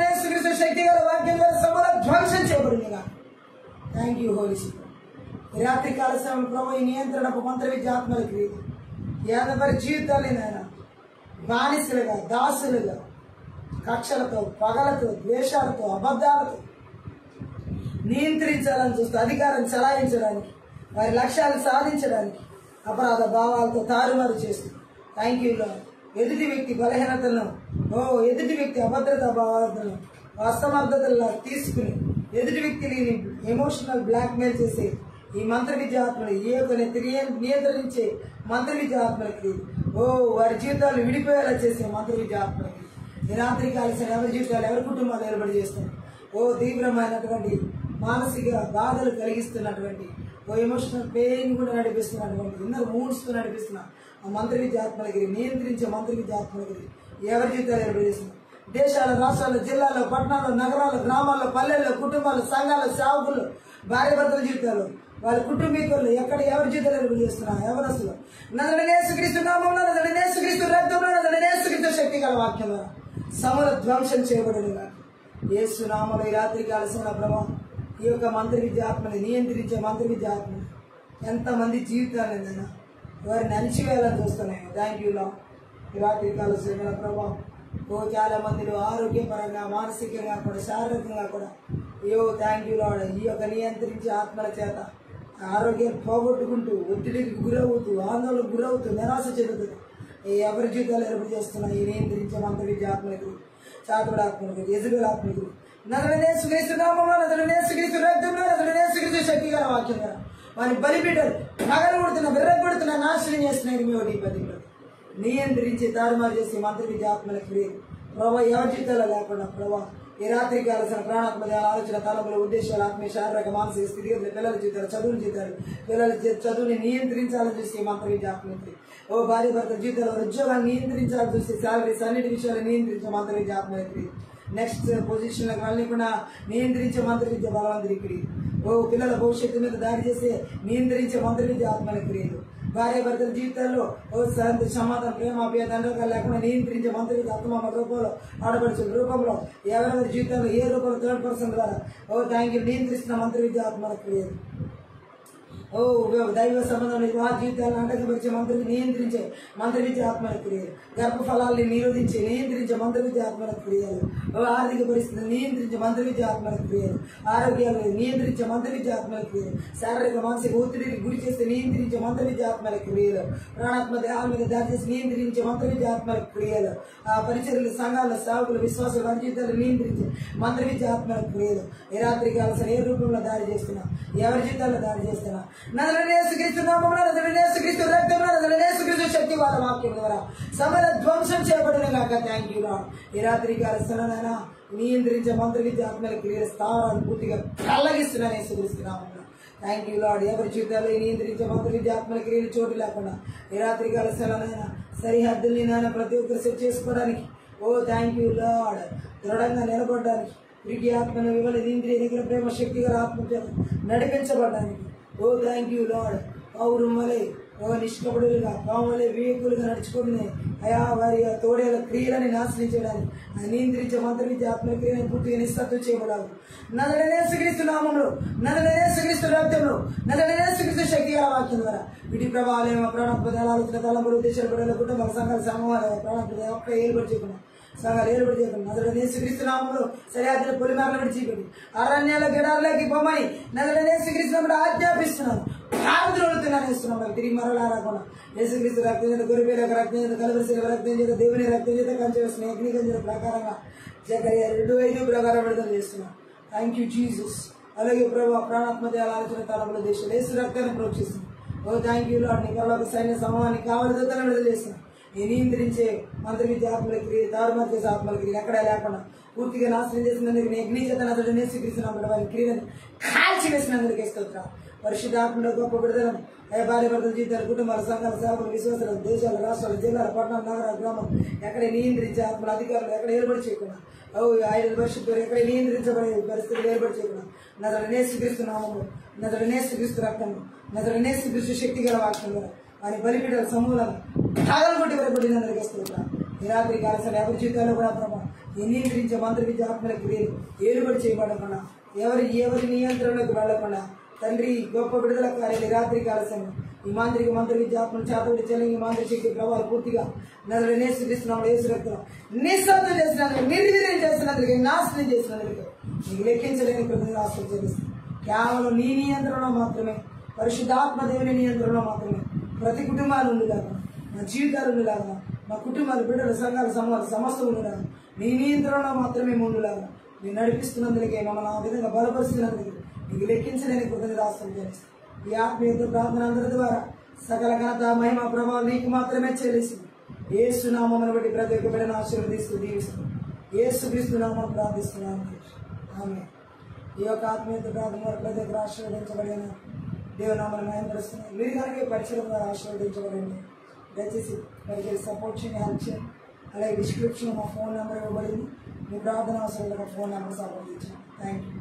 యేసుక్రీస్తు శక్తి గల వాక్యం ద్వారా సమూల ధ్వంసం చేయబడిందిగా. Thank you holy spirit. ఈ రాత్రి కాల సమయంలో ప్రభు ఈ నియంత్రణపు మంత్ర విద్య ఆత్మలకి ఎవరి జీవితాలు నాయన బానిసలుగా, దాసులుగా, కక్షలతో, పగలతో, ద్వేషాలతో, అబద్ధాలతో నియంత్రించాలని చూస్తూ అధికారం చలాయించడానికి, వారి లక్ష్యాలు సాధించడానికి అపరాధ భావాలతో తారుమారు చేస్తూ, థ్యాంక్ యూ లార్డ్. ఎదుటి వ్యక్తి బలహీనతలను, ఎదుటి వ్యక్తి అభద్రతా భావాలను, అసమర్థతలను తీసుకుని ఎదుటి వ్యక్తిని ఎమోషనల్ బ్లాక్మెయిల్ చేసే ఈ మంత్ర విద్యాత్మలు, ఏ యొక్క నియంత్రించే మంత్ర విద్యాత్మలకి, వారి జీవితాలు విడిపోయేలా చేసే మంత్ర విద్యాత్మలకి ఈ రాత్రి కాల్సిన ఎవరి జీవితాలు, ఎవరి కుటుంబాలు నిలబడి చేస్తారు. తీవ్రమైనటువంటి మానసిక బాధలు కలిగిస్తున్నటువంటి, ఎమోషనల్ పెయిన్ కూడా నడిపిస్తున్నటువంటి, ఇన్నర్ మూడ్స్తో నడిపిస్తున్న ఆ మంత్ర విద్యాత్మలకి, నియంత్రించే మంత్ర విద్యాత్మలకి ఎవరి జీవితాలు నిలబడి చేస్తున్నారు. దేశాల, రాష్ట్రాల్లో, జిల్లాల్లో, పట్టణాల్లో, నగరాల్లో, గ్రామాల్లో, పల్లెల్లో, కుటుంబాలు, సంఘాలు, సేవకులు, భార్య భర్తల జీవితాలు, వాళ్ళ కుటుంబీకులు ఎక్కడ ఎవరి జీవితాలు నిలబడి చేస్తున్నారు. ఎవరు అసలు యేసుక్రీస్తు నామములో, యేసుక్రీస్తు రక్తంలో, యేసుక్రీస్తు శక్తి గల వాక్యం ద్వారా సమూల ధ్వంసం చేయబడినగా యేసు నామములో ఈ రాత్రి కాలసిన ప్రభావం ఈ యొక్క మంత్ర విద్యాత్మని, నియంత్రించే మంత్ర విద్యాత్మని ఎంతమంది జీవితాలైనా వారిని అణిచివేయాలని చూస్తున్నాయి. Thank you lord. ఈ రాత్రి కాలసిన ప్రభావం చాలా మందిలో ఆరోగ్యపరంగా, మానసికంగా కూడా, శారీరకంగా కూడా థ్యాంక్ యూ లార్డ్. ఈ యొక్క నియంత్రించే ఆత్మల చేత ఆరోగ్యాన్ని పోగొట్టుకుంటూ, ఒత్తిడికి గురవుతూ, ఆందోళనకు గురవుతూ, నిరాశ చెందుతూ ఎవరి జీవితాలు ఏర్పాటు చేస్తున్నాయి. ఈ నియంత్రించే మంత్ర విద్య ఆత్మలకు, చాతుడు ఆత్మలకు, యెజబెల్ ఆత్మలకు యేసుక్రీస్తు నామములో, యేసుక్రీస్తు రక్తంలో, యేసుక్రీస్తు శక్తి గల వాక్యం ద్వారా వారిని బలిపీఠాలు పగలగొడుతున్న, విర్రగొడుతున్న, నాశనం చేస్తున్నాయి. మీ ఒకటి నియంత్రించి తారుమారు చేసి మంత్ర విద్య ఆత్మల క్రియ ప్రభావ ఎవరి జీవితాల్లో లేకుండా ప్రభావ ఈ రాత్రి కాలసిన ప్రాణాత్మక ఆలోచన తలములు ఉద్దేశాలు ఆత్మీయ శారీరక మానసిక స్థితిగతులు పిల్లల జీవితాలు చదువులు జీవితాలు పిల్లల చదువుని నియంత్రించాలని చూసి మంత్ర విద్య ఆత్మలు ఓ భార్య భర్త జీవితాలు ఉద్యోగాన్ని నియంత్రించాలని చూసి శాలరీస్ అన్నిటి విషయాలు నియంత్రించే మంత్ర విద్య ఆత్మలకి నెక్స్ట్ పొజిషన్లకు వెళ్ళకుండా నియంత్రించే మంత్ర విద్య బలవంతుడి ఓ పిల్లల భవిష్యత్తు మీద దాడి చేసే నియంత్రించే మంత్ర విద్య ఆత్మల క్రియలు భార్య భర్తల జీవితాల్లో ఓ శాంతి సమాధానం ప్రేమ దండకాలు లేకుండా నియంత్రించే మంత్ర విద్య ఆత్మ రూపంలో ఆడపడుచుల రూపంలో ఎవరెవరి జీవితంలో ఏ రూపంలో థర్డ్ పర్సన్ ద్వారా ఓ థ్యాంక్ యూ నియంత్రిస్తున్న మంత్ర విద్య ఆత్మల క్రియలు ఓ దైవ సంబంధం వివాహ జీవితాలను అంటకపరిచే మంత్రి నియంత్రించే మంత్ర విద్య ఆత్మల క్రియలు గర్భఫలాల్ని నిరోధించి నియంత్రించే మంత్ర విద్య ఆత్మల క్రియలు ఓ ఆర్థిక పరిస్థితులు నియంత్రించే మంత్ర విద్య ఆత్మల క్రియలు ఆరోగ్యాలు నియంత్రించే మంత్ర విద్య ఆత్మల క్రియలు శారీరక మానసిక ఒత్తిడికి గురి చేస్తే నియంత్రించే మంత్ర విద్య ఆత్మల క్రియలు ప్రాణాత్మ దేహాల మీద దాడి చేసి నియంత్రించే మంత్ర విద్య ఆత్మల క్రియలు ఆ పరిచర్లు సంఘాల సేవకులు విశ్వాసాలు వారి జీవితాలు నియంత్రించే మంత్ర విద్య ఆత్మల క్రియలు ఏ రాత్రి కాలసిన ఏ రూపంలో దాడి చేస్తున్నా ఎవరి జీవితాల్లో దాడి చేస్తున్నా శక్తి వాళ్ళ వాక్యం ద్వారా సమర ధ్వంసం చేయబడిన కాక థ్యాంక్ యూ లార్డ్ ఈ రాత్రి కాలస్తున్నా నియంత్రించే మంత్ర విద్య ఆత్మల క్రియల స్థానాలు పూర్తిగా కల్లగిస్తున్నాను యేసుక్రీస్తున్నాము థ్యాంక్ యూ లార్డ్ ఎవరి జీవితాల్లో నియంత్రించే మంత్ర విద్య ఆత్మల క్రియలు చోటు లేకుండా ఈ రాత్రి కాలస్తున్నా సరిహద్దుల్ని నాయన ప్రతి ఒక్కరు సెట్ చేసుకోవడానికి ఓ థ్యాంక్ యూ లార్డ్ దృఢంగా నిలబడడానికి తిరిగి ఆత్మను వివరణ ఇంద్రియ నిగ్రహ ప్రేమ శక్తి గల ఆత్మ నడిపించబడడానికి ఓ థ్యాంక్ యూ లార్డ్ పౌరుమలే ఓ నిష్కపడులుగా పాములే వివేకులుగా నడుచుకుని అయా వారి తోడేల క్రియలని నాశనం చేయడానికి నియంత్రించే మంత్ర విద్య ఆత్మ క్రియలను పూర్తిగా నిస్సత్వం చేయబడాలి నదనేసుక్రీస్తు నామంలో నదనేసుక్రీస్తు రక్తంలో నదనేసుక్రీస్తు శక్తి గల వాక్యం ద్వారా వీటి ప్రభావాలేమ ప్రాణాత్మక ఆలోచన తలంపులు ఉద్దేశాలు పడేల కుటుంబాల సంఘాల సమూహాలు ప్రాణాత్మక ఒక్క ఏలుబడి చేయకుండా సంఘాలు ఏలుబడి చేయకుండా నదనేసుక్రీస్తు నామంలో సరిహద్దుల పొలిమేరలు విడిచిపెట్టి అరణ్యాల గడాల్లోకి పొమ్మని నదనేసుక్రీస్తు ఆజ్ఞాపిస్తున్నాను ప్రార్థనలుతున్నాను ఇస్తున్నాం తిరిగి మరలా రాకుండా యేసుక్రీస్తు రక్తం చేత గొరిపేలకు రక్తం చేత కలవరిశిల రక్తం చేత దేవుని రక్తం చేత కంచేస్తున్న అగ్ని కంచెల ప్రకారంగా జకర్యా 2:5 ప్రకారం విడుదల చేస్తున్నాం థ్యాంక్ యూ జీసస్ అలాగే ప్రభావ ప్రాణాత్మక ఆలోచన తరపుల దేశం యేసు రక్తాన్ని ప్రోక్షిస్తుంది ఓ థ్యాంక్ యూ లార్డ్ నీ పరలోక సైన్య సమూహాన్ని కావాలి దూతలను విడుదల చేస్తున్నాం నేను నియంత్రించే మంత్ర విద్య ఆత్మల క్రియ తారుమారు చేసే ఆత్మల క్రియ ఎక్కడా లేకుండా పూర్తిగా నాశనం చేసినందుకు నీ అగ్ని చేత నదుడు నేర్చుకరిస్తున్నాం వారి క్రియలను కాల్చి వేసినందుకు స్తోత్రం పరిశుద్ధాత్మలో గొప్ప విడుదలను భార్య భర్తల జీవితాలు కుటుంబాల సంఘాల సేవకులు విశ్వాసాలు దేశాలు రాష్ట్రాలు జిల్లాల పట్టణం నగర గ్రామం ఎక్కడ నియంత్రించే ఆత్మల అధికారులు ఎక్కడ ఏర్పడి చేయకుండా ఆయన పరిశుద్ధులు ఎక్కడ నియంత్రించబడే పరిస్థితులు ఏర్పడి చేయకుండా నదుడు నేర్చుకరిస్తున్నాము నదుడు నేర్చుకరిస్తూ రక్తము నదుడు నేర్చుకరిస్తూ శక్తి గల వాక్యం వారి బలిపీఠల సమూహాలను ఠాగలు కొట్టి వరపడినందుకు స్తోత్రం ఈ రాత్రి కాల్సిన ఎవరి జీవితాల్లో కూడా ప్రభావ నియంత్రించే మంత్ర విద్య ఆత్మల క్రియలు ఏలుబడి చేయబడకుండా ఎవరి నియంత్రణకు వెళ్లకుండా తండ్రి గొప్ప విడుదల కార్యాలు రాత్రి కాలసం ఈ మాంత్రిక మంత్ర విద్య ఆత్మలు చేతబడి చెల్లింగి మాంత్రిక శక్తి ప్రభావాలు పూర్తిగా నదులు నేర్చుకున్నాము యేసు రక్తం నిస్సార్థం చేసినందుకు నిర్వీర్యం చేసినందుకు నాశనం చేసినందుకు నీకు లెక్కించలేని కృతజ్ఞతలు ఆశీర్వదిస్తాను కేవలం నీ నియంత్రణ మాత్రమే పరిశుద్ధాత్మ దేవుని నియంత్రణ మాత్రమే ప్రతి కుటుంబాలు ఉండేలాగా మా జీవితాలు ఉండేలాగా మా కుటుంబాలు బిడ్డల సంఘాల సమూహాలు సమస్త ఉండేలాగా నీ నియంత్రణ మాత్రమే ఉండేలాగా నేను నడిపిస్తున్నందుకే మమ్మల్ని ఆ విధంగా బలపరుస్తున్నందుకు నీకు లెక్కించలేని కృతజ్ఞతలు ఆశీర్వదిస్తాను ఈ ఆత్మీయత ప్రార్థన అందరి ద్వారా సకల ఘనత మహిమ ప్రభావం నీకు మాత్రమే చెల్లిస్తుంది యేసు నామమును బట్టి ప్రతి ఒక్క బిడ్డను ఆశీర్వదిస్తూ దీవిస్తుంది యేసుక్రీస్తు నామమును ప్రార్థిస్తున్నాను ఆమె ఈ యొక్క ఆత్మీయత ప్రార్థన ద్వారా ప్రతి ఒక్కరు ఆశీర్వదించబడిన దేవునామను మహిమపరుస్తున్నాను మీరు కనుక పరిచయం ద్వారా ఆశీర్వదించబడండి దయచేసి పరిచయం సపోర్ట్ చేయండి హెల్ప్ చేయండి అలాగే డిస్క్రిప్షన్ మా ఫోన్ నెంబర్ ఇవ్వబడింది మీ ప్రార్థన అవసరం ఫోన్ నెంబర్ సంప్రదించండి థ్యాంక్ యూ.